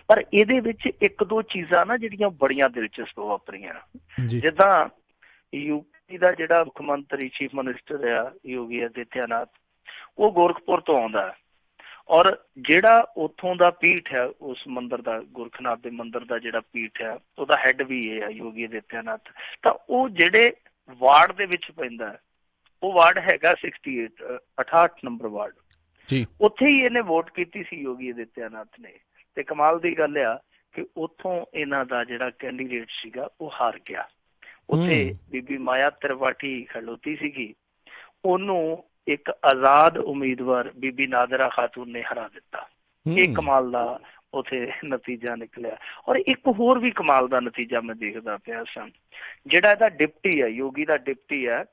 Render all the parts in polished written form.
ਪਰ ਇਹਦੇ ਵਿੱਚ ਇੱਕ ਦੋ ਚੀਜ਼ਾਂ ਨਾ ਜਿਹੜੀਆਂ ਬੜੀਆਂ ਦਿਲਚਸਪ ਵਾਪਰੀਆਂ। ਜੀ ਜਿੱਦਾਂ ਯੂਪੀ ਦਾ ਜਿਹੜਾ ਮੁੱਖ ਮੰਤਰੀ ਚੀਫ ਮਿਨਿਸਟਰ ਆ ਯੋਗੀ ਆਦਿੱਤਿਆਨਾਥ, ਉਹ ਗੋਰਖਪੁਰ ਤੋਂ ਆਉਂਦਾ ਹੈ। ਔਰ ਜਿਹੜਾ ਉੱਥੋਂ ਦਾ ਪੀਠ ਹੈ ਉਸ ਮੰਦਿਰ ਦਾ, ਗੋਰਖਨਾਥ ਦੇ ਮੰਦਿਰ ਦਾ ਜਿਹੜਾ ਪੀਠ ਹੈ, ਉਹਦਾ ਹੈੱਡ ਵੀ ਇਹ ਹੈ ਯੋਗੀ ਆਦਿੱਤਿਆਨਾਥ। ਤਾਂ ਉਹ ਜਿਹੜੇ ਵਾਰਡ ਦੇ ਵਿੱਚ ਪੈਂਦਾ, ਉਹ ਵਾਰਡ ਹੈਗਾ 68 68 ਨੰਬਰ ਵਾਰਡ, ਜੀ ਉੱਥੇ ਹੀ ਇਹਨੇ ਵੋਟ ਕੀਤੀ ਸੀ ਯੋਗੀ ਆਦਿੱਤਿਆਨਾਥ ਨੇ। ਤੇ ਕਮਾਲ ਦੀ ਗੱਲ ਆ ਕਿ ਉੱਥੋਂ ਇਹਨਾਂ ਦਾ ਜਿਹੜਾ ਕੈਂਡੀਡੇਟ ਸੀਗਾ ਉਹ ਹਾਰ ਗਿਆ। ਉੱਥੇ ਬੀਬੀ ਮਾਇਆ ਤ੍ਰਿਪਾਠੀ ਖਲੋਤੀ ਸੀਗੀ, ਉਹਨੂੰ ਇੱਕ ਆਜ਼ਾਦ ਉਮੀਦਵਾਰ ਬੀਬੀ ਨਾਦਰਾ ਖਾਤੂਨ ਨੇ ਹਰਾ ਦਿੱਤਾ। ਇਹ ਕਮਾਲ ਦਾ ਉੱਥੇ ਨਤੀਜਾ ਨਿਕਲਿਆ। ਔਰ ਇੱਕ ਹੋਰ ਵੀ ਕਮਾਲ ਦਾ ਨਤੀਜਾ ਮੈਂ ਦੇਖਦਾ ਪਿਆ ਸਾਂ। ਜਿਹੜਾ ਇਹਦਾ ਡਿਪਟੀ ਹੈ, ਯੋਗੀ ਦਾ ਡਿਪਟੀ ਹੈ,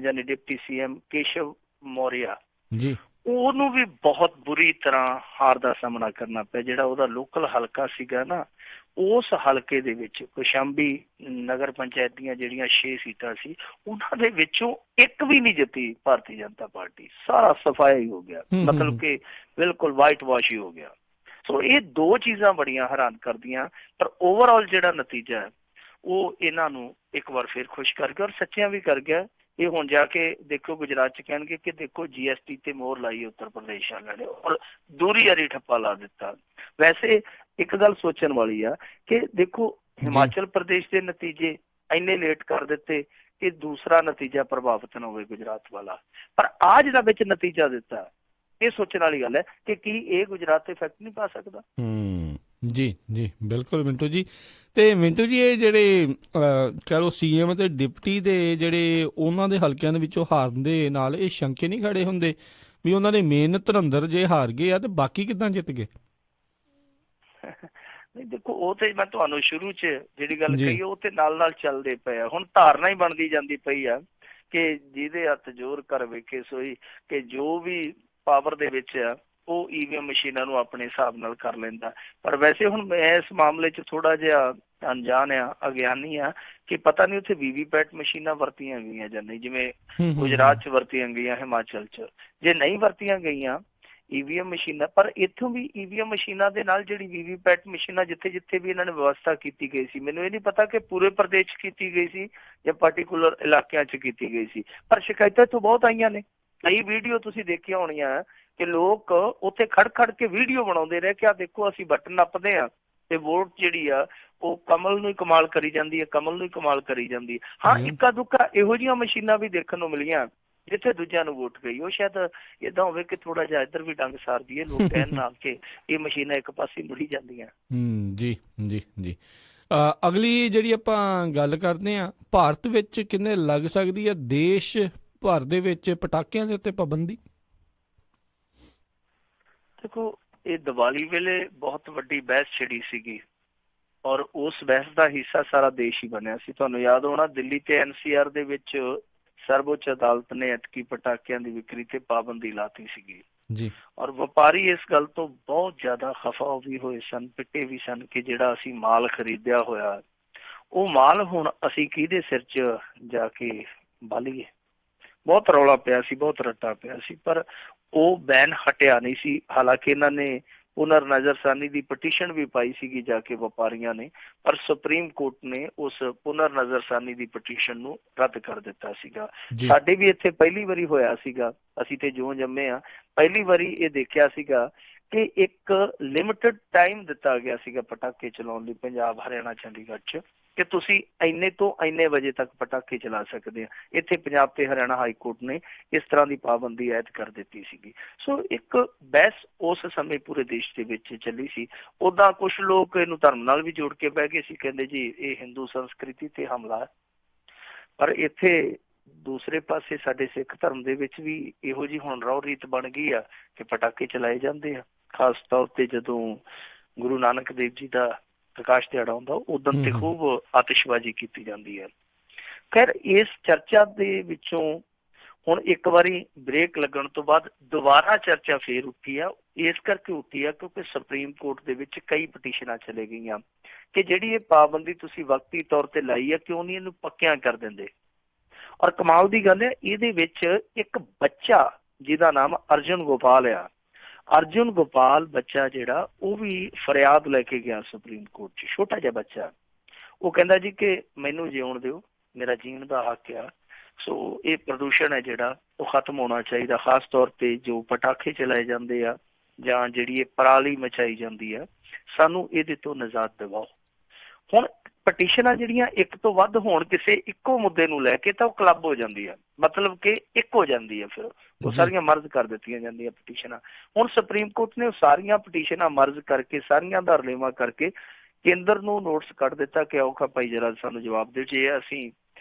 ਯਾਨੀ ਡਿਪਟੀ CM ਕੇਸ਼ਵ ਮੌਰਿਆ, ਜੀ ਉਹਨੂੰ ਵੀ ਬਹੁਤ ਬੁਰੀ ਤਰ੍ਹਾਂ ਹਾਰ ਦਾ ਸਾਹਮਣਾ ਕਰਨਾ ਪਿਆ। ਜਿਹੜਾ ਉਹਦਾ ਲੋਕਲ ਹਲਕਾ ਸੀਗਾ ਨਾ, ਉਸ ਹਲਕੇ ਦੇ ਵਿੱਚ ਕੌਸ਼ੰਬੀ ਨਗਰ ਪੰਚਾਇਤ ਦੀਆਂ ਜਿਹੜੀਆਂ 6 ਸੀਟਾਂ ਸੀ, ਉਹਨਾਂ ਦੇ ਵਿੱਚੋਂ ਇੱਕ ਵੀ ਨਹੀਂ ਜਿੱਤੀ ਭਾਰਤੀ ਜਨਤਾ ਪਾਰਟੀ। ਸਾਰਾ ਸਫਾਇਆ ਹੀ ਹੋ ਗਿਆ, ਮਤਲਬ ਕਿ ਬਿਲਕੁਲ ਵਾਈਟ ਵਾਸ਼ ਹੀ ਹੋ ਗਿਆ। ਸੋ ਇਹ ਦੋ ਚੀਜ਼ਾਂ ਬੜੀਆਂ ਹੈਰਾਨ ਕਰਦੀਆਂ। ਪਰ ਓਵਰਆਲ ਜਿਹੜਾ ਨਤੀਜਾ ਹੈ ਉਹ ਇਹਨਾਂ ਨੂੰ ਇੱਕ ਵਾਰ ਫਿਰ ਖੁਸ਼ ਕਰ ਗਿਆ, ਔਰ ਸੱਚਿਆਂ ਵੀ ਕਰ ਗਿਆ। ਇਹ ਹੁਣ ਜਾ ਕੇ ਦੇਖੋ ਗੁਜਰਾਤ ਚ ਕਹਿਣਗੇ ਕਿ ਦੇਖੋ GST ਤੇ ਮੋਹਰ ਲਾਈ ਉੱਤਰ ਪ੍ਰਦੇਸ਼ ਵਾਲਿਆਂ ਨੇ, ਔਰ ਦੂਰੀ ਹਰੀ ਠੱਪਾ ਲਾ ਦਿੱਤਾ। ਵੈਸੇ ਇੱਕ ਗੱਲ ਸੋਚਣ ਵਾਲੀ ਆ ਕਿ ਦੇਖੋ ਹਿਮਾਚਲ ਪ੍ਰਦੇਸ਼ ਦੇ ਨਤੀਜੇ ਇੰਨੇ ਲੇਟ ਕਰ ਦਿੱਤੇ ਕਿ ਦੂਸਰਾ ਨਤੀਜਾ ਪ੍ਰਭਾਵਿਤ ਨਾ ਹੋਵੇ ਗੁਜਰਾਤ ਵਾਲਾ, ਪਰ ਆ ਜਿਹੜਾ ਵਿੱਚ ਨਤੀਜਾ ਦਿੱਤਾ, ਇਹ ਸੋਚਣ ਵਾਲੀ ਗੱਲ ਹੈ ਕਿ ਕੀ ਇਹ ਗੁਜਰਾਤ ਤੇ ਇਫੈਕਟ ਨਹੀਂ ਪਾ ਸਕਦਾ। ਜੀ ਜੀ ਬਿਲਕੁਲ ਮਿੰਟੂ ਜੀ। ਤੇ ਮਿੰਟੂ ਜੀ, ਇਹ ਜਿਹੜੇ ਕਹਿ ਲਓ CM ਤੇ ਡਿਪਟੀ ਦੇ ਜਿਹੜੇ ਉਹਨਾਂ ਦੇ ਹਲਕਿਆਂ ਦੇ ਵਿੱਚੋਂ ਹਾਰਨ ਦੇ ਨਾਲ ਇਹ ਸ਼ੰਕੇ ਨਹੀਂ ਖੜੇ ਹੁੰਦੇ ਵੀ ਉਹਨਾਂ ਦੇ ਮੇਨ ਧੁਰੰਦਰ ਜੇ ਹਾਰ ਗਏ ਆ ਤੇ ਬਾਕੀ ਕਿੱਦਾਂ ਜਿੱਤ ਗਏ? ਨਹੀਂ ਦੇਖੋ, ਉਹ ਤੇ ਮੈਂ ਤੁਹਾਨੂੰ ਸ਼ੁਰੂ 'ਚ ਜਿਹੜੀ ਗੱਲ ਕਹੀ ਉਹ ਤੇ ਨਾਲ ਨਾਲ ਚੱਲਦੇ ਪਏ ਆ। ਹੁਣ ਧਾਰਨਾ ਹੀ ਬਣਦੀ ਜਾਂਦੀ ਪਈ ਆ ਕਿ ਜਿਹਦੇ ਹੱਥ ਜ਼ੋਰ ਕਰ ਵੇਖੇ ਸੋਈ, ਕਿ ਜੋ ਵੀ ਪਾਵਰ ਦੇ ਵਿੱਚ ਆ ਉਹ EVM ਮਸ਼ੀਨਾਂ ਨੂੰ ਆਪਣੇ ਹਿਸਾਬ ਨਾਲ ਕਰ ਲੈਂਦਾ। ਪਰ ਵੈਸੇ ਹੁਣ ਮੈਂ ਇਸ ਮਾਮਲੇ 'ਚ ਥੋੜਾ ਜਿਹਾ ਅਣਜਾਣ ਆ, ਅਗਿਆਨੀ ਆ, ਕਿ ਪਤਾ ਨਹੀਂ ਉੱਥੇ VVPAT ਮਸ਼ੀਨਾਂ ਵਰਤੀਆਂ ਗਈਆਂ ਜਾਂ ਨਹੀਂ, ਜਿਵੇਂ ਗੁਜਰਾਤ 'ਚ ਵਰਤੀਆਂ ਗਈਆਂ, ਹਿਮਾਚਲ 'ਚ ਜੇ ਨਹੀਂ ਵਰਤੀਆਂ ਗਈਆਂ EVM ਮਸ਼ੀਨਾਂ। ਪਰ ਇੱਥੋਂ ਵੀ EVM ਮਸ਼ੀਨਾਂ ਦੇ ਨਾਲ ਜਿਹੜੀ VVPAT ਮਸ਼ੀਨਾਂ ਜਿੱਥੇ ਜਿੱਥੇ ਵੀ ਇਹਨਾਂ ਨੇ ਵਿਵਸਥਾ ਕੀਤੀ ਗਈ ਸੀ, ਮੈਨੂੰ ਇਹ ਨਹੀਂ ਪਤਾ ਕਿ ਪੂਰੇ ਪ੍ਰਦੇਸ਼ 'ਚ ਕੀਤੀ ਗਈ ਸੀ ਜਾਂ ਪਾਰਟੀਕੂਲਰ ਇਲਾਕਿਆਂ 'ਚ ਕੀਤੀ ਗਈ ਸੀ, ਪਰ ਸ਼ਿਕਾਇਤਾਂ ਤੋਂ ਬਹੁਤ ਆਈਆਂ ਨੇ। ਕਈ ਵੀਡੀਓ ਤੁਸੀਂ ਦੇਖੀਆਂ ਹੋਣੀਆਂ ਕਿ ਲੋਕ ਉੱਥੇ ਖੜ ਖੜ ਕੇ ਵੀਡੀਓ ਬਣਾਉਂਦੇ ਰਹੇ ਕਿ ਆ ਦੇਖੋ ਅਸੀਂ ਬਟਨ ਨੱਪਦੇ ਆ ਤੇ ਵੋਟ ਜਿਹੜੀ ਆ ਉਹ ਕਮਲ ਨੂੰ ਹੀ ਕਮਾਲ ਕਰੀ ਜਾਂਦੀ ਹੈ, ਕਮਲ ਨੂੰ ਹੀ ਕਮਾਲ ਕਰੀ ਜਾਂਦੀ ਹੈ। ਹਾਂ, ਇੱਕਾ ਦੁੱਕਾ ਇਹੋ ਜਿਹੀਆਂ ਮਸ਼ੀਨਾਂ ਵੀ ਦੇਖਣ ਨੂੰ ਮਿਲੀਆਂ ਜਿੱਥੇ ਦੂਜਿਆਂ ਨੂੰ ਵੋਟ ਗਈ। ਉਹ ਸ਼ਾਇਦ ਏਦਾਂ ਹੋਵੇ ਕਿ ਥੋੜਾ ਜਿਹਾ ਇੱਧਰ ਵੀ ਡੰਗ ਸਾਰ ਦਈਏ, ਲੋਕ ਕਹਿਣ ਨਾਲ ਕਿ ਇਹ ਮਸ਼ੀਨਾਂ ਇੱਕ ਪਾਸੇ ਮੁੜੀ ਜਾਂਦੀਆਂ। ਜੀ ਜੀ ਜੀ। ਅਗਲੀ ਜਿਹੜੀ ਆਪਾਂ ਗੱਲ ਕਰਦੇ ਹਾਂ, ਭਾਰਤ ਵਿੱਚ ਕਿੰਨੇ ਲੱਗ ਸਕਦੀ ਹੈ ਦੇਸ਼ ਭਰ ਦੇ ਵਿੱਚ ਪਟਾਕਿਆਂ ਦੇ ਉੱਤੇ ਪਾਬੰਦੀ? ਦੇਖੋ, ਇਹ ਦੀਵਾਲੀ ਵੇਲੇ ਬਹੁਤ ਵੱਡੀ ਬਹਿਸ ਛਿੜੀ ਸੀਗੀ, ਔਰ ਉਸ ਬਹਿਸ ਦਾ ਹਿੱਸਾ ਸਾਰਾ ਦੇਸ਼ ਹੀ ਬਣਿਆ ਸੀ। ਤੁਹਾਨੂੰ ਯਾਦ ਹੋਣਾ, ਦਿੱਲੀ ਤੇ NCR ਦੇ ਵਿੱਚ ਸਰਵਉੱਚ ਅਦਾਲਤ ਨੇ ਐਤਕੀ ਪਟਾਕਿਆਂ ਦੀ ਵਿਕਰੀ ਤੇ ਪਾਬੰਦੀ ਲਾਤੀ ਸੀਗੀ ਜੀ। ਔਰ ਵਪਾਰੀ ਇਸ ਗੱਲ ਤੋਂ ਬਹੁਤ ਜ਼ਿਆਦਾ ਖਫਾ ਵੀ ਹੋਏ ਸਨ, ਪਿੱਟੇ ਵੀ ਸਨ ਕਿ ਜਿਹੜਾ ਅਸੀਂ ਮਾਲ ਖਰੀਦਿਆ ਹੋਇਆ ਉਹ ਮਾਲ ਹੁਣ ਅਸੀਂ ਕਿਹਦੇ ਸਿਰ 'ਚ ਜਾ ਕੇ ਬਾਲੀਏ। ਬਹੁਤ ਰੌਲਾ ਪਿਆ ਸੀ, ਬਹੁਤ ਰੱਟਾ ਪਿਆ ਸੀ, ਪਰ ਉਹ ਬੈਨ ਹਟਿਆ ਨਹੀਂ ਸੀ। ਹਾਲਾਂਕਿ ਇਹਨਾਂ ਨੇ ਪੁਨਰ ਨਜ਼ਰਸਾਨੀ ਦੀ ਪਟੀਸ਼ਨ ਵੀ ਪਾਈ ਸੀਗੀ ਜਾ ਕੇ ਵਪਾਰੀਆਂ ਨੇ, ਪਰ ਸੁਪਰੀਮ ਕੋਰਟ ਨੇ ਉਸ ਪੁਨਰ ਨਜ਼ਰਸਾਨੀ ਦੀ ਪਟੀਸ਼ਨ ਨੂੰ ਰੱਦ ਕਰ ਦਿੱਤਾ ਸੀਗਾ। ਸਾਡੇ ਵੀ ਇੱਥੇ ਪਹਿਲੀ ਵਾਰੀ ਹੋਇਆ ਸੀਗਾ, ਅਸੀਂ ਤੇ ਜਿਉਂ ਜੰਮੇ ਆ, ਪਹਿਲੀ ਵਾਰੀ ਇਹ ਦੇਖਿਆ ਸੀਗਾ ਕਿ ਇੱਕ ਲਿਮਿਟਡ ਟਾਈਮ ਦਿੱਤਾ ਗਿਆ ਸੀਗਾ ਪਟਾਕੇ ਚਲਾਉਣ ਲਈ ਪੰਜਾਬ, ਹਰਿਆਣਾ, ਚੰਡੀਗੜ੍ਹ 'ਚ, ਕਿ ਤੁਸੀਂ ਇੰਨੇ ਤੋਂ ਇੰਨੇ ਵਜੇ ਤੱਕ ਪਟਾਕੇ ਚਲਾ ਸਕਦੇ ਆ। ਇੱਥੇ ਪੰਜਾਬ ਤੇ ਹਰਿਆਣਾ ਹਾਈ ਕੋਰਟ ਨੇ ਇਸ ਤਰ੍ਹਾਂ ਦੀ ਪਾਬੰਦੀ ਆਇਦ ਕਰ ਦਿੱਤੀ ਸੀਗੀ। ਸੋ ਇੱਕ ਬਹਿਸ ਉਸ ਸਮੇਂ ਪੂਰੇ ਦੇਸ਼ ਦੇ ਵਿੱਚ ਚੱਲੀ ਸੀ। ਉੱਦਾਂ ਕੁਛ ਲੋਕ ਇਹਨੂੰ ਧਰਮ ਨਾਲ ਵੀ ਜੋੜ ਕੇ ਬਹਿ ਗਏ ਸੀ, ਕਹਿੰਦੇ ਜੀ ਇਹ ਹਿੰਦੂ ਸੰਸਕ੍ਰਿਤੀ ਤੇ ਹਮਲਾ ਹੈ। ਪਰ ਇੱਥੇ ਦੂਸਰੇ ਪਾਸੇ ਸਾਡੇ ਸਿੱਖ ਧਰਮ ਦੇ ਵਿੱਚ ਵੀ ਇਹੋ ਜਿਹੀ ਹੁਣ ਰਹੁ ਰੀਤ ਬਣ ਗਈ ਆ ਕਿ ਪਟਾਕੇ ਚਲਾਏ ਜਾਂਦੇ ਆ। ਖਾਸ ਤੌਰ ਤੇ ਜਦੋਂ ਗੁਰੂ ਨਾਨਕ ਦੇਵ ਜੀ ਦਾ ਪ੍ਰਕਾਸ਼ ਦਿਹਾੜਾ ਹੁੰਦਾ ਉਦੋਂ ਤੇ ਖੂਬ ਆਤਿਸ਼ਬਾਜ਼ੀ ਕੀਤੀ ਜਾਂਦੀ ਹੈ। ਖੈਰ, ਇਸ ਚਰਚਾ ਦੇ ਵਿੱਚੋਂ ਹੁਣ ਇੱਕ ਵਾਰੀ ਬ੍ਰੇਕ ਲੱਗਣ ਤੋਂ ਬਾਅਦ ਦੁਬਾਰਾ ਚਰਚਾ ਫੇਰ ਉੱਠੀ ਆ। ਇਸ ਕਰਕੇ ਉੱਠੀ ਆ ਕਿਉਂਕਿ ਸੁਪਰੀਮ ਕੋਰਟ ਦੇ ਵਿੱਚ ਕਈ ਪਟੀਸ਼ਨਾਂ ਚਲੇ ਗਈਆਂ ਕਿ ਜਿਹੜੀ ਇਹ ਪਾਬੰਦੀ ਤੁਸੀਂ ਵਕਤੀ ਤੌਰ ਤੇ ਲਾਈ ਆ, ਕਿਉਂ ਨਹੀਂ ਇਹਨੂੰ ਪੱਕਿਆਂ ਕਰ ਦਿੰਦੇ। ਔਰ ਕਮਾਲ ਦੀ ਗੱਲ ਹੈ, ਇਹਦੇ ਵਿੱਚ ਇੱਕ ਬੱਚਾ ਜਿਹਦਾ ਨਾਮ ਅਰਜੁਨ ਗੋਪਾਲ ਆ, ਅਰਜੁਨ ਗੋਪਾਲ ਬੱਚਾ ਜਿਹੜਾ ਉਹ ਵੀ ਫਰਿਆਦ ਲੈ ਕੇ ਗਿਆ ਸੁਪਰੀਮ ਕੋਰਟ 'ਚ, ਛੋਟਾ ਜਿਹਾ ਬੱਚਾ। ਉਹ ਕਹਿੰਦਾ ਜੀ ਕਿ ਮੈਨੂੰ ਜਿਉਣ ਦਿਓ, ਮੇਰਾ ਜੀਣ ਦਾ ਹੱਕ ਆ। ਸੋ ਇਹ ਪ੍ਰਦੂਸ਼ਣ ਹੈ ਜਿਹੜਾ ਉਹ ਖਤਮ ਹੋਣਾ ਚਾਹੀਦਾ, ਖਾਸ ਤੌਰ ਤੇ ਜੋ ਪਟਾਖੇ ਚਲਾਏ ਜਾਂਦੇ ਆ ਜਾਂ ਜਿਹੜੀ ਇਹ ਪਰਾਲੀ ਮਚਾਈ ਜਾਂਦੀ ਆ, ਸਾਨੂੰ ਇਹਦੇ ਤੋਂ ਨਿਜਾਤ ਦਿਵਾਓ। ਹੁਣ ਪਟੀਸ਼ਨਾਂ ਜਿਹੜੀਆਂ ਇੱਕ ਤੋਂ ਵੱਧ ਹੋਣ ਕਿਸੇ ਇੱਕੋ ਮੁੱਦੇ ਨੂੰ ਲੈ ਕੇ ਤਾਂ ਉਹ ਕਲੱਬ ਹੋ ਜਾਂਦੀ ਆ, ਮਤਲਬ ਕਿ ਇੱਕ ਹੋ ਜਾਂਦੀ ਆ, ਫਿਰ ਉਹ ਜੀ ਸਾਰੀਆਂ ਮਰਜ਼ ਕਰ ਦਿੱਤੀਆਂ ਜਾਂਦੀਆਂ ਪਟੀਸ਼ਨਾਂ। ਹੁਣ ਸੁਪਰੀਮ ਕੋਰਟ ਨੇ ਉਹ ਸਾਰੀਆਂ ਪਟੀਸ਼ਨਾਂ ਮਰਜ਼ ਕਰਕੇ, ਸਾਰੀਆਂ ਦਾ ਰਲੇਵਾਂ ਕਰਕੇ ਕੇਂਦਰ ਨੂੰ ਨੋਟਿਸ ਕੱਢ ਦਿੱਤਾ ਕਿ ਔਖਾ ਭਾਈ ਜਰਾ ਸਾਨੂੰ ਜਵਾਬ ਦਿਓ, ਜੇ ਅਸੀਂ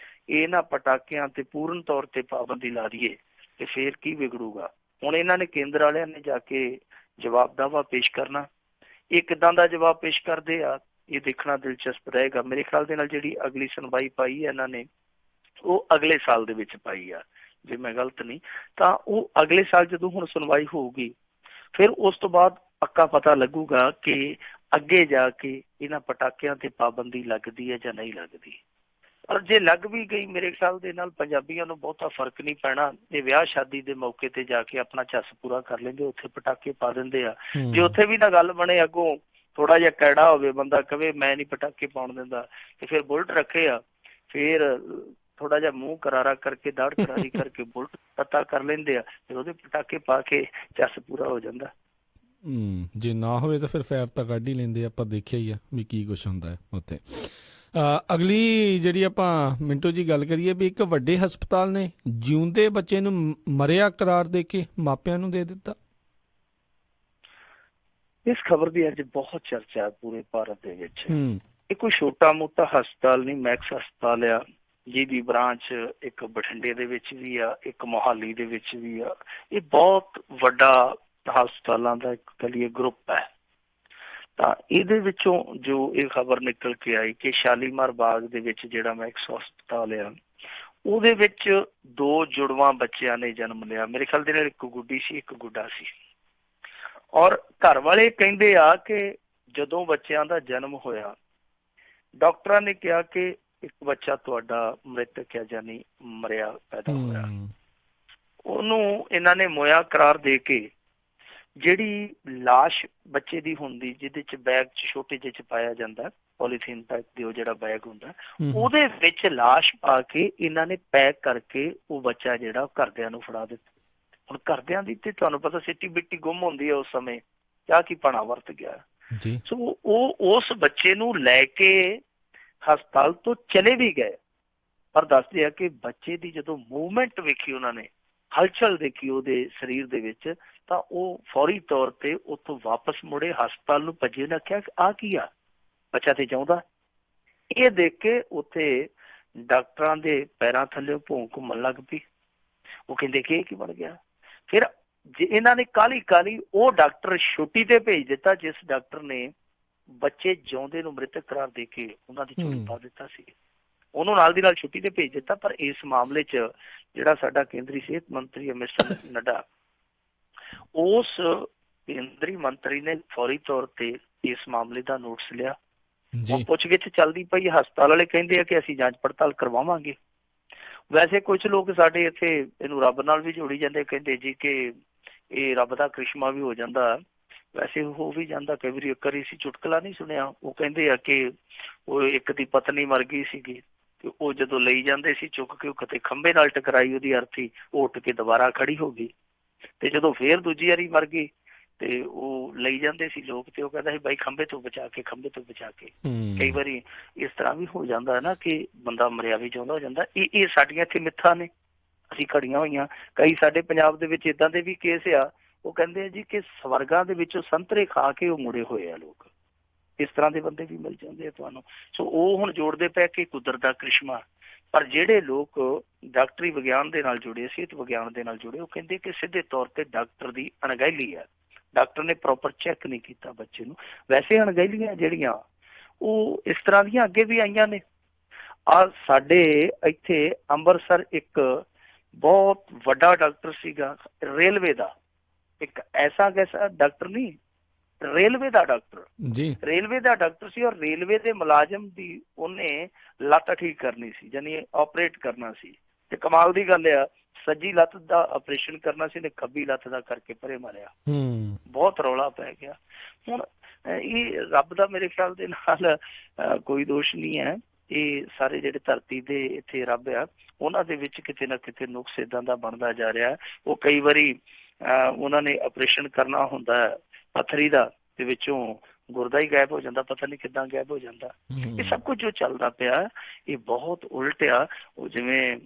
ਇਹਨਾਂ ਪਟਾਕਿਆਂ ਤੇ ਪੂਰਨ ਤੌਰ ਤੇ ਪਾਬੰਦੀ ਲਾ ਦਈਏ ਤੇ ਫੇਰ ਕੀ ਵਿਗੜੂਗਾ। ਹੁਣ ਇਹਨਾਂ ਨੇ ਕੇਂਦਰ ਵਾਲਿਆਂ ਨੇ ਜਾ ਕੇ ਜਵਾਬ ਦਾਵਾ ਪੇਸ਼ ਕਰਨਾ। ਇਹ ਕਿੱਦਾਂ ਦਾ ਜਵਾਬ ਪੇਸ਼ ਕਰਦੇ ਆ, ਇਹ ਦੇਖਣਾ ਦਿਲਚਸਪ ਰਹੇਗਾ। ਮੇਰੇ ਖਿਆਲ ਦੇ ਨਾਲ ਜਿਹੜੀ ਅਗਲੀ ਸੁਣਵਾਈ ਪਾਈ ਹੈ ਇਹਨਾਂ ਨੇ, ਉਹ ਅਗਲੇ ਸਾਲ ਦੇ ਵਿੱਚ ਪਾਈ ਆ, ਜੇ ਮੈਂ ਗਲਤ ਨਹੀਂ ਤਾਂ। ਉਹ ਅਗਲੇ ਸਾਲ ਜਦੋਂ ਹੁਣ ਸੁਣਵਾਈ ਹੋਊਗੀ, ਫਿਰ ਉਸ ਤੋਂ ਬਾਅਦ ਪੱਕਾ ਪਤਾ ਲੱਗੂਗਾ ਕਿ ਅੱਗੇ ਜਾ ਕੇ ਇਹਨਾਂ ਪਟਾਕਿਆਂ ਤੇ ਪਾਬੰਦੀ ਲੱਗਦੀ ਹੈ ਜਾਂ ਨਹੀਂ ਲੱਗਦੀ। ਪਰ ਜੇ ਲੱਗ ਵੀ ਗਈ, ਮੇਰੇ ਖਿਆਲ ਦੇ ਨਾਲ ਪੰਜਾਬੀਆਂ ਨੂੰ ਬਹੁਤਾ ਫਰਕ ਨਹੀਂ ਪੈਣਾ। ਇਹ ਵਿਆਹ ਸ਼ਾਦੀ ਦੇ ਮੌਕੇ ਤੇ ਜਾ ਕੇ ਆਪਣਾ ਝੱਸ ਪੂਰਾ ਕਰ ਲੈਂਦੇ, ਉੱਥੇ ਪਟਾਕੇ ਪਾ ਦਿੰਦੇ ਆ। ਜੇ ਉੱਥੇ ਵੀ ਨਾ ਗੱਲ ਬਣੇ, ਅੱਗੋਂ ਥੋੜਾ ਜਿਹਾ ਕੈੜਾ ਹੋਵੇ, ਬੰਦਾ ਕਵੇ ਮੈਂ ਨਹੀਂ ਪਟਾਕੇ ਪਾਉਣ ਦਿੰਦਾ, ਤੇ ਫਿਰ ਬੁਲਟ ਰੱਖੇ ਆ, ਫਿਰ ਥੋੜਾ ਜਿਹਾ ਮੂੰਹ ਕਰਾਰਾ ਕਰਕੇ, ਦਾੜ ਕਰਾਰੀ ਕਰਕੇ ਬੁਲਟ ਪਤਾ ਕਰ ਲੈਂਦੇ ਆ, ਫਿਰ ਉਹਦੇ ਪਟਾਕੇ ਪਾ ਕੇ ਝੱਸ ਪੂਰਾ ਹੋ ਜਾਂਦਾ। ਜੇ ਨਾ ਹੋਵੇ ਤਾਂ ਫਿਰ ਫੈਰ ਤਾਂ ਕੱਢ ਹੀ ਲੈਂਦੇ, ਆਪਾਂ ਦੇਖਿਆ ਹੀ ਆ ਵੀ ਕੀ ਕੁਛ ਹੁੰਦਾ ਹੈ ਉੱਥੇ। ਅਗਲੀ ਜਿਹੜੀ ਆਪਾਂ ਮਿੰਟੂ ਜੀ ਗੱਲ ਕਰੀਏ ਵੀ ਇੱਕ ਵੱਡੇ ਹਸਪਤਾਲ ਨੇ ਜਿਉਂਦੇ ਬੱਚੇ ਨੂੰ ਮਰਿਆ ਕਰਾਰ ਦੇ ਕੇ ਮਾਪਿਆਂ ਨੂੰ ਦੇ ਦਿੱਤਾ। ਇਸ ਖਬਰ ਦੀ ਅੱਜ ਬਹੁਤ ਚਰਚਾ ਹੈ ਪੂਰੇ ਭਾਰਤ ਦੇ ਵਿੱਚ। ਇਹ ਕੋਈ ਛੋਟਾ ਮੋਟਾ ਹਸਪਤਾਲ ਨਹੀਂ, ਮੈਕਸ ਹਸਪਤਾਲ ਆ, ਜਿਹਦੀ ਬ੍ਰਾਂਚ ਇੱਕ ਬਠਿੰਡੇ ਦੇ ਵਿੱਚ ਵੀ ਆ, ਇੱਕ ਮੋਹਾਲੀ ਦੇ ਵਿੱਚ ਵੀ ਆ। ਇਹ ਬਹੁਤ ਵੱਡਾ ਹਸਪਤਾਲਾਂ ਦਾ ਇੱਕ ਕਹੀਏ ਗਰੁੱਪ ਹੈ। ਤਾਂ ਇਹਦੇ ਵਿੱਚੋਂ ਜੋ ਇਹ ਖਬਰ ਨਿਕਲ ਕੇ ਆਈ ਕਿ ਸ਼ਾਲੀਮਾਰ ਬਾਗ ਦੇ ਵਿੱਚ ਜਿਹੜਾ ਮੈਕਸ ਹਸਪਤਾਲ ਆ, ਉਹਦੇ ਵਿੱਚ 2 ਜੁੜਵਾਂ ਬੱਚਿਆਂ ਨੇ ਜਨਮ ਲਿਆ। ਮੇਰੇ ਖਿਆਲ ਦੇ ਨਾਲ ਇੱਕ ਗੁੱਡੀ ਸੀ, ਇੱਕ ਗੁੱਡਾ ਸੀ। ਔਰ ਘਰ ਵਾਲੇ ਕਹਿੰਦੇ ਆ ਕਿ ਜਦੋਂ ਬੱਚਿਆਂ ਦਾ ਜਨਮ ਹੋਇਆ, ਡਾਕਟਰਾਂ ਨੇ ਕਿਹਾ ਕਿ ਇੱਕ ਬੱਚਾ ਤੁਹਾਡਾ ਮ੍ਰਿਤਕ ਹੈ, ਜਾਨੀ ਮਰਿਆ ਪੈਦਾ ਹੋਇਆ। ਉਹਨੂੰ ਇਹਨਾਂ ਨੇ ਮੋਇਆ ਕਰਾਰ ਦੇ ਕੇ ਜਿਹੜੀ ਲਾਸ਼ ਬੱਚੇ ਦੀ ਹੁੰਦੀ, ਜਿਹਦੇ ਚ ਬੈਗ ਚ ਛੋਟੇ ਜਿਹੇ ਚ ਪਾਇਆ ਜਾਂਦਾ, ਪੋਲੀਥੀਨ ਟਾਈਪ ਦੇ ਉਹ ਜਿਹੜਾ ਬੈਗ ਹੁੰਦਾ, ਉਹਦੇ ਵਿੱਚ ਲਾਸ਼ ਪਾ ਕੇ ਇਹਨਾਂ ਨੇ ਪੈਕ ਕਰਕੇ ਉਹ ਬੱਚਾ ਜਿਹੜਾ ਘਰਦਿਆਂ ਨੂੰ ਫੜਾ ਦਿੱਤਾ। ਹੁਣ ਘਰਦਿਆਂ ਦੀ ਤੇ ਤੁਹਾਨੂੰ ਪਤਾ ਸਿੱਟੀ ਬਿੱਟੀ ਗੁੰਮ ਹੁੰਦੀ ਹੈ ਉਸ ਸਮੇਂ, ਕਿਆ ਕੀ ਪਾਣਾ ਵਰਤ ਗਿਆ। ਸੋ ਉਹ ਉਸ ਬੱਚੇ ਨੂੰ ਲੈ ਕੇ ਹਸਪਤਾਲ ਤੋਂ ਚਲੇ ਵੀ ਗਏ, ਪਰ ਦੱਸਦੇ ਆ ਕਿ ਬੱਚੇ ਦੀ ਜਦੋਂ ਮੂਵਮੈਂਟ ਵੇਖੀ ਉਹਨਾਂ ਨੇ, ਹਲਚਲ ਦੇਖੀ ਉਹਦੇ ਸਰੀਰ ਦੇ ਵਿੱਚ, ਤਾਂ ਉਹ ਫੌਰੀ ਤੌਰ ਤੇ ਉੱਥੋਂ ਵਾਪਸ ਮੁੜੇ, ਹਸਪਤਾਲ ਨੂੰ ਭੱਜੇ। ਨਾ ਕਿਹਾ ਆ ਕੀ ਆ, ਬੱਚਾ ਤੇ ਚਾਹੁੰਦਾ। ਇਹ ਦੇਖ ਕੇ ਉੱਥੇ ਡਾਕਟਰਾਂ ਦੇ ਪੈਰਾਂ ਥੱਲੇ ਭੌਂ ਘੁੰਮਣ ਲੱਗ ਪਈ। ਉਹ ਕਹਿੰਦੇ ਕਿ ਇਹ ਕੀ ਬਣ ਗਿਆ। ਫਿਰ ਇਹਨਾਂ ਨੇ ਕਾਹਲੀ ਉਹ ਡਾਕਟਰ ਛੁੱਟੀ ਤੇ ਭੇਜ ਦਿੱਤਾ ਜਿਸ ਡਾਕਟਰ ਨੇ ਬੱਚੇ ਜਿਉਂਦੇ ਨੂੰ ਮ੍ਰਿਤਕ ਕਰਾਰ ਦੇ ਕੇ ਉਹਨਾਂ ਦੀ ਝੋਲੀ ਪਾ ਦਿੱਤਾ ਸੀ, ਉਹਨੂੰ ਨਾਲ ਦੀ ਨਾਲ ਛੁੱਟੀ ਤੇ ਭੇਜ ਦਿੱਤਾ। ਪਰ ਇਸ ਮਾਮਲੇ 'ਚ ਜਿਹੜਾ ਸਾਡਾ ਕੇਂਦਰੀ ਸਿਹਤ ਮੰਤਰੀ ਹੈ ਮਿਸਟਰ ਨੱਡਾ, ਉਸ ਕੇਂਦਰੀ ਮੰਤਰੀ ਨੇ ਫੌਰੀ ਤੌਰ ਤੇ ਇਸ ਮਾਮਲੇ ਦਾ ਨੋਟਿਸ ਲਿਆ। ਪੁੱਛਗਿੱਛ ਚੱਲਦੀ ਪਈ। ਹਸਪਤਾਲ ਵਾਲੇ ਕਹਿੰਦੇ ਆ ਕਿ ਅਸੀਂ ਜਾਂਚ ਪੜਤਾਲ ਕਰਵਾਵਾਂਗੇ। ਵੈਸੇ ਕੁਝ ਲੋਕ ਸਾਡੇ ਇੱਥੇ ਇਹਨੂੰ ਰੱਬ ਨਾਲ ਵੀ ਜੋੜੀ ਜਾਂਦੇ, ਕਹਿੰਦੇ ਜੀ ਕਿ ਇਹ ਰੱਬ ਦਾ ਕ੍ਰਿਸ਼ਮਾ ਵੀ ਹੋ ਜਾਂਦਾ। ਵੈਸੇ ਹੋ ਵੀ ਜਾਂਦਾ ਕਈ ਵਾਰੀ। ਇੱਕ ਵਾਰੀ ਅਸੀਂ ਚੁਟਕਲਾ ਨਹੀਂ ਸੁਣਿਆ, ਉਹ ਕਹਿੰਦੇ ਆ ਕਿ ਉਹ ਇੱਕ ਦੀ ਪਤਨੀ ਮਰ ਗਈ ਸੀਗੀ ਤੇ ਉਹ ਜਦੋਂ ਲਈ ਜਾਂਦੇ ਸੀ ਚੁੱਕ ਕੇ, ਉਹ ਕਿਤੇ ਖੰਭੇ ਨਾਲ ਟਕਰਾਈ ਉਹਦੀ ਅਰਥੀ, ਉਹ ਉੱਠ ਕੇ ਦੁਬਾਰਾ ਖੜੀ ਹੋ ਗਈ। ਤੇ ਜਦੋਂ ਫੇਰ ਦੂਜੀ ਵਾਰੀ ਮਰ ਗਈ ਤੇ ਉਹ ਲਈ ਜਾਂਦੇ ਸੀ ਲੋਕ, ਤੇ ਉਹ ਕਹਿੰਦਾ ਸੀ ਬਾਈ ਖੰਭੇ ਤੋਂ ਬਚਾ ਕੇ, ਖੰਭੇ ਤੋਂ ਬਚਾ ਕੇ। ਕਈ ਵਾਰੀ ਇਸ ਤਰ੍ਹਾਂ ਵੀ ਹੋ ਜਾਂਦਾ ਨਾ ਕਿ ਬੰਦਾ ਮਰਿਆ ਵੀ ਚਾਹੁੰਦਾ ਹੋ ਜਾਂਦਾ। ਇਹ ਸਾਡੀਆਂ ਇੱਥੇ ਮਿੱਥਾਂ ਨੇ, ਅਸੀਂ ਘੜੀਆਂ ਹੋਈਆਂ। ਕਈ ਸਾਡੇ ਪੰਜਾਬ ਦੇ ਵਿੱਚ ਏਦਾਂ ਦੇ ਵੀ ਕੇਸ ਆ, ਉਹ ਕਹਿੰਦੇ ਆ ਜੀ ਕਿ ਸਵਰਗਾਂ ਦੇ ਵਿੱਚੋਂ ਸੰਤਰੇ ਖਾ ਕੇ ਉਹ ਮੁੜੇ ਹੋਏ ਆ ਲੋਕ। ਇਸ ਤਰ੍ਹਾਂ ਦੇ ਬੰਦੇ ਵੀ ਮਿਲ ਜਾਂਦੇ ਆ ਤੁਹਾਨੂੰ। ਸੋ ਉਹ ਹੁਣ ਜੋੜਦੇ ਪਏ ਕਿ ਕੁਦਰਤ ਦਾ ਕ੍ਰਿਸ਼ਮਾ। ਪਰ ਜਿਹੜੇ ਲੋਕ ਡਾਕਟਰੀ ਵਿਗਿਆਨ ਦੇ ਨਾਲ ਜੁੜੇ, ਸਿਹਤ ਵਿਗਿਆਨ ਦੇ ਨਾਲ ਜੁੜੇ, ਉਹ ਕਹਿੰਦੇ ਕਿ ਸਿੱਧੇ ਤੌਰ ਤੇ ਡਾਕਟਰ ਦੀ ਅਣਗਹਿਲੀ ਹੈ। ਡਾਕਟਰ ਨੇ ਪ੍ਰੋਪਰ ਚੈੱਕ ਨਹੀਂ ਕੀਤਾ ਬੱਚੇ ਨੂੰ। ਵੈਸੇ ਅਣਗਹਿਲੀਆਂ ਜਿਹੜੀਆਂ ਉਹ ਇਸ ਤਰ੍ਹਾਂ ਦੀਆਂ ਅੱਗੇ ਵੀ ਆਈਆਂ ਨੇ। ਆ ਸਾਡੇ ਇੱਥੇ ਅੰਮ੍ਰਿਤਸਰ ਇੱਕ ਬਹੁਤ ਵੱਡਾ ਡਾਕਟਰ ਸੀਗਾ ਰੇਲਵੇ ਦਾ, ਇੱਕ ਐਸਾ ਡਾਕਟਰ ਨਹੀਂ, ਰੇਲਵੇ ਦਾ ਡਾਕਟਰ ਜੀ, ਰੇਲਵੇ ਦਾ ਡਾਕਟਰ ਸੀ। ਔਰ ਰੇਲਵੇ ਦੇ ਮੁਲਾਜ਼ਮ ਦੀ ਉਹਨੇ ਲੱਤ ਠੀਕ ਕਰਨੀ ਸੀ, ਯਾਨੀ ਆਪਰੇਟ ਕਰਨਾ ਸੀ। ਤੇ ਕਮਾਲ ਦੀ ਗੱਲ ਆ, ਸੱਜੀ ਲੱਤ ਦਾ ਆਪਰੇਸ਼ਨ ਕਰਨਾ ਸੀ, ਨੇ ਖੱਬੀ ਲੱਤ ਦਾ ਕਰਕੇ ਪਰੇ ਮਾਰਿਆ। ਬਹੁਤ ਰੌਲਾ ਪੈ ਗਿਆ। ਹੁਣ ਇਹ ਰੱਬ ਦਾ ਮੇਰੇ ਖਿਆਲ ਦੇ ਨਾਲ ਕੋਈ ਦੋਸ਼ ਨਹੀਂ ਹੈ। ਇਹ ਸਾਰੇ ਜਿਹੜੇ ਧਰਤੀ ਦੇ ਇੱਥੇ ਰੱਬ ਆ, ਉਹਨਾਂ ਦੇ ਵਿੱਚ ਕਿਤੇ ਨਾ ਕਿਤੇ ਨੁਕਸ ਏਦਾਂ ਦਾ ਬਣਦਾ ਜਾ ਰਿਹਾ। ਉਹ ਕਈ ਵਾਰੀ ਉਹਨਾਂ ਨੇ ਆਪਰੇਸ਼ਨ ਕਰਨਾ ਹੁੰਦਾ ਪੱਥਰੀ ਦਾ, ਤੇ ਵਿੱਚੋਂ ਗੁਰਦਾ ਹੀ ਗਾਇਬ ਹੋ ਜਾਂਦਾ, ਪਤਾ ਨਹੀਂ ਕਿੱਦਾਂ ਗਾਇਬ ਹੋ ਜਾਂਦਾ। ਇਹ ਸਭ ਕੁਝ ਜੋ ਚੱਲਦਾ ਪਿਆ ਇਹ ਬਹੁਤ ਉਲਟ ਆ। ਉਹ ਜਿਵੇਂ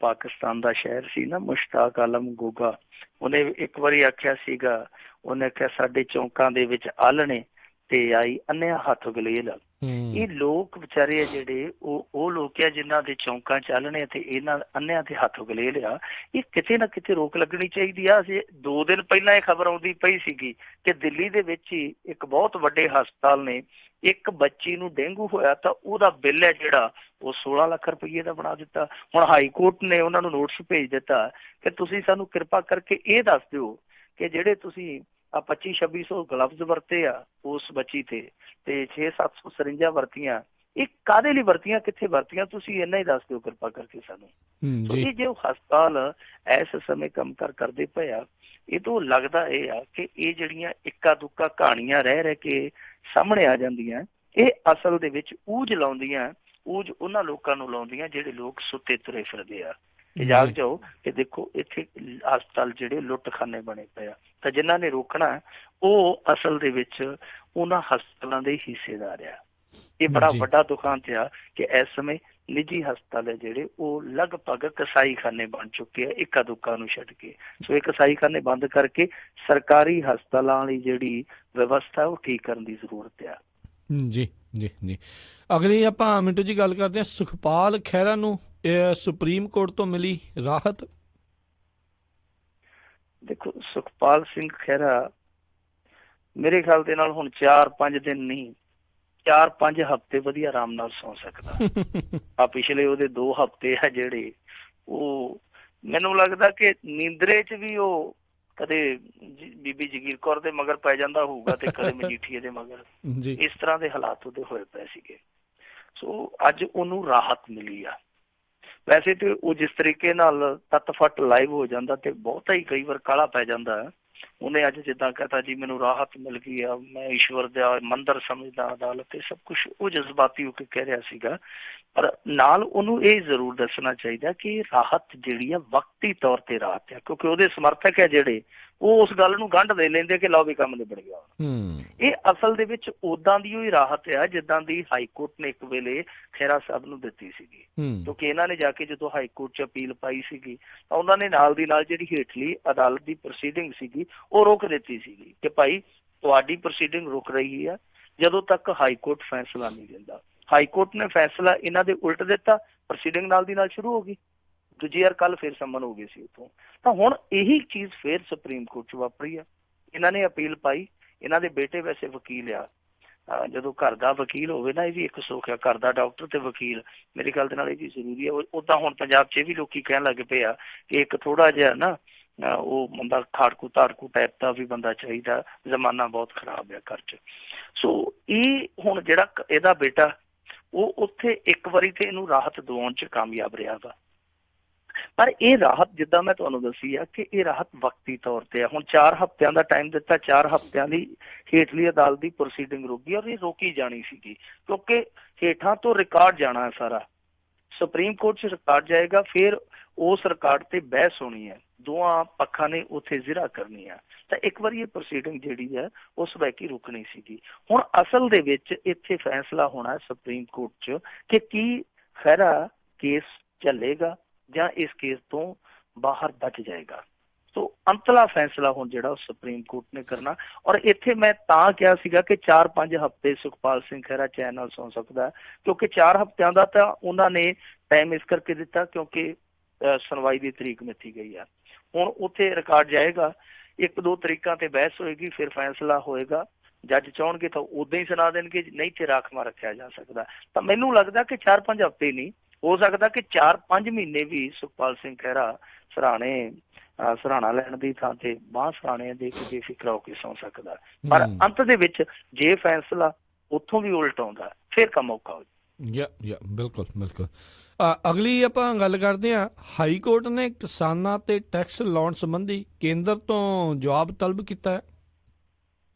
ਪਾਕਿਸਤਾਨ ਦਾ ਸ਼ਹਿਰ ਸੀ ਨਾ, ਮੁਸ਼ਤਾਕ ਆਲਮ ਗੋਗਾ, ਉਹਨੇ ਇੱਕ ਵਾਰੀ ਆਖਿਆ ਸੀਗਾ, ਉਹਨੇ ਆਖਿਆ ਸਾਡੇ ਚੌਂਕਾਂ ਦੇ ਵਿੱਚ ਆਲਣੇ ਤੇ ਆਈ ਅੰਨਿਆ ਹੱਥ ਗਲੇਲ। ਇਹ ਲੋਕ ਵਿਚਾਰੇ ਆ ਜਿਹੜੇ ਉਹ ਲੋਕ ਆ ਜਿਨ੍ਹਾਂ ਦੇ ਚੌਂਕਾਂ ਚ ਆਲਣੇ ਤੇ ਇਹਨਾਂ ਅੰਨਿਆਂ ਦੇ ਹੱਥ ਗਲੇਲ ਆ। ਇਹ ਕਿਤੇ ਨਾ ਕਿਤੇ ਰੋਕ ਲੱਗਣੀ ਚਾਹੀਦੀ ਆ। ਅਸੀਂ 2 ਦਿਨ ਪਹਿਲਾਂ ਇਹ ਖਬਰ ਆਉਂਦੀ ਪਈ ਸੀਗੀ ਕਿ ਦਿੱਲੀ ਦੇ ਵਿੱਚ ਹੀ ਇੱਕ ਬਹੁਤ ਵੱਡੇ ਹਸਪਤਾਲ ਨੇ ਇੱਕ ਬੱਚੀ ਨੂੰ ਡੇਂਗੂ ਹੋਇਆ ਤਾਂ ਉਹਦਾ ਬਿੱਲ ਹੈ ਜਿਹੜਾ ਉਹ 16 ਲੱਖ ਰੁਪਏ ਦਾ ਬਣਾ ਦਿੱਤਾ। ਹੁਣ ਹਾਈ ਕੋਰਟ ਨੇ ਉਹਨਾਂ ਨੂੰ ਨੋਟਿਸ ਭੇਜ ਦਿੱਤਾ ਕਿ ਤੁਸੀਂ ਸਾਨੂੰ ਕਿਰਪਾ ਕਰਕੇ ਇਹ ਦੱਸ ਦਿਓ ਕਿ ਜਿਹੜੇ ਤੁਸੀਂ 2500-2600 ਗਲਵਜ਼ ਵਰਤੇ ਆ ਉਸ ਬੱਚੀ ਤੇ 600-700 ਸਰਿੰਜਾਂ ਵਰਤੀਆਂ, ਇਹ ਕਾਹਦੇ ਲਈ ਵਰਤੀਆਂ, ਕਿੱਥੇ ਵਰਤੀਆਂ, ਤੁਸੀਂ ਇੰਨਾ ਹੀ ਦੱਸ ਦਿਓ ਕਿਰਪਾ ਕਰਕੇ ਸਾਨੂੰ। ਇਹ ਜੋ ਹਸਪਤਾਲ ਇਸ ਸਮੇਂ ਕੰਮ ਕਰਦੇ ਪਏ ਆ, ਇਹ ਤੋਂ ਲੱਗਦਾ ਇਹ ਆ ਕਿ ਇਹ ਜਿਹੜੀਆਂ ਇੱਕਾ ਦੁੱਕਾ ਕਹਾਣੀਆਂ ਰਹਿ ਕੇ ਸਾਹਮਣੇ ਆ ਜਾਂਦੀਆਂ, ਇਹ ਅਸਲ ਦੇ ਵਿੱਚ ਊਜ ਲਾਉਂਦੀਆਂ, ਊਜ ਉਹਨਾਂ ਲੋਕਾਂ ਨੂੰ ਲਾਉਂਦੀਆਂ ਜਿਹੜੇ ਲੋਕ ਸੁੱਤੇ ਤੁਰੇ ਫਿਰਦੇ ਆ। ਜਾਗ ਜਾਓ ਕਿ ਦੇਖੋ ਇੱਥੇ ਹਸਪਤਾਲ ਜਿਹੜੇ ਲੁੱਟਖਾਨੇ ਬਣੇ ਪਏ ਆ, ਤਾਂ ਜਿਨ੍ਹਾਂ ਨੇ ਰੋਕਣਾ ਉਹ ਅਸਲ ਦੇ ਵਿੱਚ ਉਹਨਾਂ ਹਸਪਤਾਲਾਂ ਦੇ ਹਿੱਸੇਦਾਰ ਆ। ਇਹ ਬੜਾ ਵੱਡਾ ਦੁਖਾਂਤ ਆ ਕਿ ਇਸ ਸਮੇਂ ਨਿੱਜੀ ਹਸਪਤਾਲ ਹੈ ਜਿਹੜੇ ਉਹ ਲਗਭਗ ਕਸਾਈਖਾਨੇ ਬਣ ਚੁੱਕੇ ਆ, ਇੱਕਾ ਦੁੱਕਾ ਨੂੰ ਛੱਡ ਕੇ। ਸੋ ਇਹ ਕਸਾਈਖਾਨੇ ਬੰਦ ਕਰਕੇ ਸਰਕਾਰੀ ਹਸਪਤਾਲਾਂ ਵਾਲੀ ਜਿਹੜੀ ਵਿਵਸਥਾ ਉਹ ਠੀਕ ਕਰਨ ਦੀ ਜ਼ਰੂਰਤ ਆ। ਜੀ ਜੀ ਜੀ। ਅਗਲੀ ਆਪਾਂ ਮਿੰਟੂ ਜੀ ਗੱਲ ਕਰਦੇ ਹਾਂ, ਸੁਖਪਾਲ ਖਹਿਰਾ ਨੂੰ ਸੁਪਰੀਮ ਕੋਰਟ ਤੋਂ ਮਿਲੀ ਰਾਹਤ। ਦੇਖੋ ਸੁਖਪਾਲ ਸਿੰਘ ਖਹਿਰਾ ਮੇਰੇ ਖਿਆਲ ਦੇ ਨਾਲ ਹੁਣ 4-5 ਦਿਨ ਨਹੀਂ, 4-5 ਹਫ਼ਤੇ ਵਧੀਆ ਆਰਾਮ ਨਾਲ ਸੌਂ ਸਕਦਾ। ਆ ਪਿਛਲੇ ਉਹਦੇ 2 ਹਫ਼ਤੇ ਆ ਜਿਹੜੇ, ਉਹ ਮੈਨੂੰ ਲੱਗਦਾ ਕਿ ਨੀਂਦਰੇ ਚ ਵੀ ਉਹ ਕਦੇ ਬੀਬੀ ਜਗੀਰ ਕੌਰ ਦੇ ਮਗਰ ਪੈ ਜਾਂਦਾ ਹੋਊਗਾ ਤੇ ਕਦੇ ਮਜੀਠੀਏ ਦੇ ਮਗਰ। ਇਸ ਤਰ੍ਹਾਂ ਦੇ ਹਾਲਾਤ ਉਹਦੇ ਹੋਏ ਪਏ ਸੀਗੇ। ਸੋ ਅੱਜ ਉਹਨੂੰ ਰਾਹਤ ਮਿਲੀ ਆ। ਵੈਸੇ ਤੇ ਉਹ ਜਿਸ ਤਰੀਕੇ ਨਾਲ ਤੱਤ-ਫੱਟ ਲਾਈਵ ਹੋ ਜਾਂਦਾ ਤੇ ਬਹੁਤਾ ਹੀ ਕਈ ਵਾਰ ਕਾਹਲਾ ਪੈ ਜਾਂਦਾ। ਉਹਨੇ ਅੱਜ ਜਿੱਦਾਂ ਕਹਤਾ ਜੀ ਮੈਨੂੰ ਰਾਹਤ ਮਿਲ ਗਈ ਆ, ਮੈਂ ਈਸ਼ਵਰ ਦਾ ਮੰਦਰ ਸਮਝਦਾ, ਅਦਾਲਤ ਤੇ ਸਭ ਕੁਛ, ਉਹ ਜਜ਼ਬਾਤੀ ਹੋ ਕੇ ਕਹਿ ਰਿਹਾ ਸੀਗਾ। ਪਰ ਨਾਲ ਉਹਨੂੰ ਇਹ ਜ਼ਰੂਰ ਦੱਸਣਾ ਚਾਹੀਦਾ ਕਿ ਰਾਹਤ ਜਿਹੜੀ ਆ ਵਕਤੀ ਤੌਰ ਤੇ ਰਾਹਤ ਆ, ਕਿਉਂਕਿ ਉਹਦੇ ਸਮਰਥਕ ਆ ਜਿਹੜੇ ਉਹ ਉਸ ਗੱਲ ਨੂੰ ਗੰਢ ਦੇ ਲੈਂਦੇ ਕਿ ਲਓ ਵੀ ਕੰਮ ਨਿਬੜ ਗਿਆ। ਇਹ ਅਸਲ ਦੇ ਵਿੱਚ ਉਦਾਂ ਦੀ ਹੀ ਰਾਹਤ ਆ ਜਿੱਦਾਂ ਦੀ ਹਾਈ ਕੋਰਟ ਨੇ ਇੱਕ ਵੇਲੇ ਖਹਿਰਾ ਸਾਹਿਬ ਨੂੰ ਦਿੱਤੀ ਸੀਗੀ। ਕਿਉਂਕਿ ਇਹਨਾਂ ਨੇ ਜਾ ਕੇ ਜਦੋਂ ਹਾਈ ਕੋਰਟ 'ਚ ਅਪੀਲ ਪਾਈ ਸੀਗੀ ਤਾਂ ਉਹਨਾਂ ਨੇ ਨਾਲ ਦੀ ਨਾਲ ਜਿਹੜੀ ਹੇਠਲੀ ਅਦਾਲਤ ਦੀ ਪ੍ਰੋਸੀਡਿੰਗ ਸੀਗੀ ਉਹ ਰੋਕ ਦਿੱਤੀ ਸੀਗੀ ਕਿ ਭਾਈ ਤੁਹਾਡੀ ਪ੍ਰੋਸੀਡਿੰਗ ਰੁਕ ਰਹੀ ਆ ਜਦੋਂ ਤੱਕ ਹਾਈ ਕੋਰਟ ਫੈਸਲਾ ਨਹੀਂ ਦਿੰਦਾ। ਹਾਈ ਕੋਰਟ ਨੇ ਫੈਸਲਾ ਇਹਨਾਂ ਦੇ ਉਲਟ ਦਿੱਤਾ, ਪ੍ਰੋਸੀਡਿੰਗ ਨਾਲ ਦੀ ਨਾਲ ਸ਼ੁਰੂ ਹੋ ਗਈ। ਦੂਜੀ ਵਾਰ ਕੱਲ ਫਿਰ ਸੰਮਨ ਹੋ ਗਈ ਸੀ ਉੱਥੋਂ। ਤਾਂ ਹੁਣ ਇਹੀ ਚੀਜ਼ ਫਿਰ ਸੁਪਰੀਮ ਕੋਰਟ 'ਚ ਵਾਪਰੀ ਆ। ਇਹਨਾਂ ਨੇ ਅਪੀਲ ਪਾਈ, ਇਹਨਾਂ ਦੇ ਬੇਟੇ ਵੈਸੇ ਵਕੀਲ ਆ। ਜਦੋਂ ਘਰ ਦਾ ਵਕੀਲ ਹੋਵੇ ਨਾ, ਇਹ ਵੀ ਇੱਕ ਸੁੱਖ ਆ, ਘਰ ਦਾ ਡਾਕਟਰ ਤੇ ਵਕੀਲ, ਮੇਰੇ ਖਿਆਲ ਦੇ ਨਾਲ ਇਹ ਵੀ ਜ਼ਰੂਰੀ ਆ। ਓਦਾਂ ਹੁਣ ਪੰਜਾਬ 'ਚ ਇਹ ਵੀ ਲੋਕੀ ਕਹਿਣ ਲੱਗ ਪਏ ਆ ਕਿ ਇੱਕ ਥੋੜਾ ਜਿਹਾ ਨਾ ਉਹ ਬੰਦਾ ਖਾੜਕੂ ਧਾੜਕੂ ਟਾਈਪ ਦਾ ਵੀ ਬੰਦਾ ਚਾਹੀਦਾ, ਜ਼ਮਾਨਾ ਬਹੁਤ ਖਰਾਬ ਆ ਘਰ 'ਚ। ਸੋ ਇਹ ਹੁਣ ਜਿਹੜਾ ਇਹਦਾ ਬੇਟਾ ਉਹ ਉੱਥੇ ਇੱਕ ਵਾਰੀ ਤੇ ਇਹਨੂੰ ਰਾਹਤ ਦਿਵਾਉਣ 'ਚ ਕਾਮਯਾਬ ਰਿਹਾ ਵਾ। ਪਰ ਇਹ ਰਾਹਤ ਜਿੱਦਾਂ ਮੈਂ ਤੁਹਾਨੂੰ ਦੱਸੀ ਆ ਕਿ ਇਹ ਰਾਹਤ ਵਕਤੀ ਤੌਰ ਤੇ ਆ। ਹੁਣ 4 ਹਫ਼ਤਿਆਂ ਦਾ ਟਾਈਮ ਦਿੱਤਾ, 4 ਹਫ਼ਤਿਆਂ ਦੀ ਹੇਠਲੀ ਅਦਾਲਤ ਦੀ ਪ੍ਰੋਸੀਡਿੰਗ ਰੁਕ ਗਈ ਔਰ ਇਹ ਰੋਕੀ ਜਾਣੀ ਸੀਗੀ ਕਿਉਂਕਿ ਹੇਠਾਂ ਤੋਂ ਰਿਕਾਰਡ ਜਾਣਾ ਹੈ ਸਾਰਾ, ਸੁਪਰੀਮ ਕੋਰਟ 'ਚ ਰਿਕਾਰਡ ਜਾਏਗਾ, ਫਿਰ ਉਸ ਰਿਕਾਰਡ ਤੇ ਬਹਿਸ ਹੋਣੀ ਹੈ, ਦੋਵਾਂ ਪੱਖਾਂ ਨੇ ਉੱਥੇ ਜ਼ਿਰਾ ਕਰਨੀ ਆ। ਤਾਂ ਇੱਕ ਵਾਰੀ ਇਹ ਪ੍ਰੋਸੀਡਿੰਗ ਜਿਹੜੀ ਹੈ ਉਸ ਵੈਕੀ ਰੁਕਣੀ ਸੀਗੀ। ਹੁਣ ਅਸਲ ਦੇ ਵਿੱਚ ਇੱਥੇ ਫੈਸਲਾ ਹੋਣਾ ਸੁਪਰੀਮ ਕੋਰਟ 'ਚ ਕਿ ਕੀ ਖਹਿਰਾ ਕੇਸ ਚੱਲੇਗਾ ਜਾਂ ਇਸ ਕੇਸ ਤੋਂ ਬਾਹਰ ਬਚ ਜਾਏਗਾ। ਸੋ ਅੰਤਲਾ ਫੈਸਲਾ ਹੁਣ ਜਿਹੜਾ ਉਹ ਸੁਪਰੀਮ ਕੋਰਟ ਨੇ ਕਰਨਾ। ਔਰ ਇੱਥੇ ਮੈਂ ਤਾਂ ਕਿਹਾ ਸੀਗਾ ਕਿ 4-5 ਹਫ਼ਤੇ ਸੁਖਪਾਲ ਸਿੰਘ ਖਹਿਰਾ ਚੈਨ ਨਾਲ ਸੌਂ ਸਕਦਾ, ਕਿਉਂਕਿ 4 ਹਫ਼ਤਿਆਂ ਦਾ ਤਾਂ ਉਹਨਾਂ ਨੇ ਟਾਈਮ ਇਸ ਕਰਕੇ ਦਿੱਤਾ ਕਿਉਂਕਿ ਸੁਣਵਾਈ ਦੀ ਤਰੀਕ ਮਿੱਥੀ ਗਈ ਆ। ਹੁਣ ਉੱਥੇ ਰਿਕਾਰਡ ਜਾਏਗਾ, 1-2 ਤਰੀਕਾਂ ਤੇ ਬਹਿਸ ਹੋਏਗੀ, ਫਿਰ ਫੈਸਲਾ ਹੋਏਗਾ। ਜੱਜ ਚਾਹਣਗੇ ਤਾਂ ਉਦਾਂ ਹੀ ਸੁਣਾ ਦੇਣਗੇ, ਨਹੀਂ ਤੇ ਰਾਖਵਾਂ ਰੱਖਿਆ ਜਾ ਸਕਦਾ। ਤਾਂ ਮੈਨੂੰ ਲੱਗਦਾ ਕਿ 4-5 ਹਫ਼ਤੇ ਨਹੀਂ, ਹੋ ਸਕਦਾ ਕਿ 4-5 ਮਹੀਨੇ ਵੀ ਸੁਖਪਾਲ ਸਿੰਘ ਖਹਿਰਾ ਸਰਾਣਾ ਲੈਣ ਦੀ ਥਾਂ ਤੇ ਬਾਂਹ ਸਰਾਣੇ ਦੇ ਕੇ ਬੇਫਿਕਰ ਹੋ ਕੇ ਸੌਂ ਸਕਦਾ। ਪਰ ਅੰਤ ਦੇ ਵਿੱਚ ਜੇ ਫੈਸਲਾ ਉੱਥੋਂ ਵੀ ਉਲਟ ਆਉਂਦਾ ਫਿਰ ਕੰਮ ਔਖਾ ਹੋ ਬਿਲਕੁਲ ਬਿਲਕੁਲ। ਅਗਲੀ ਆਪਾਂ ਗੱਲ ਕਰਦੇ ਹਾਂ, ਹਾਈ ਕੋਰਟ ਨੇ ਕਿਸਾਨਾਂ ਤੇ ਟੈਕਸ ਲਾਉਣ ਸੰਬੰਧੀ ਕੇਂਦਰ ਤੋਂ ਜਵਾਬ ਤਲਬ ਕੀਤਾ ਹੈ।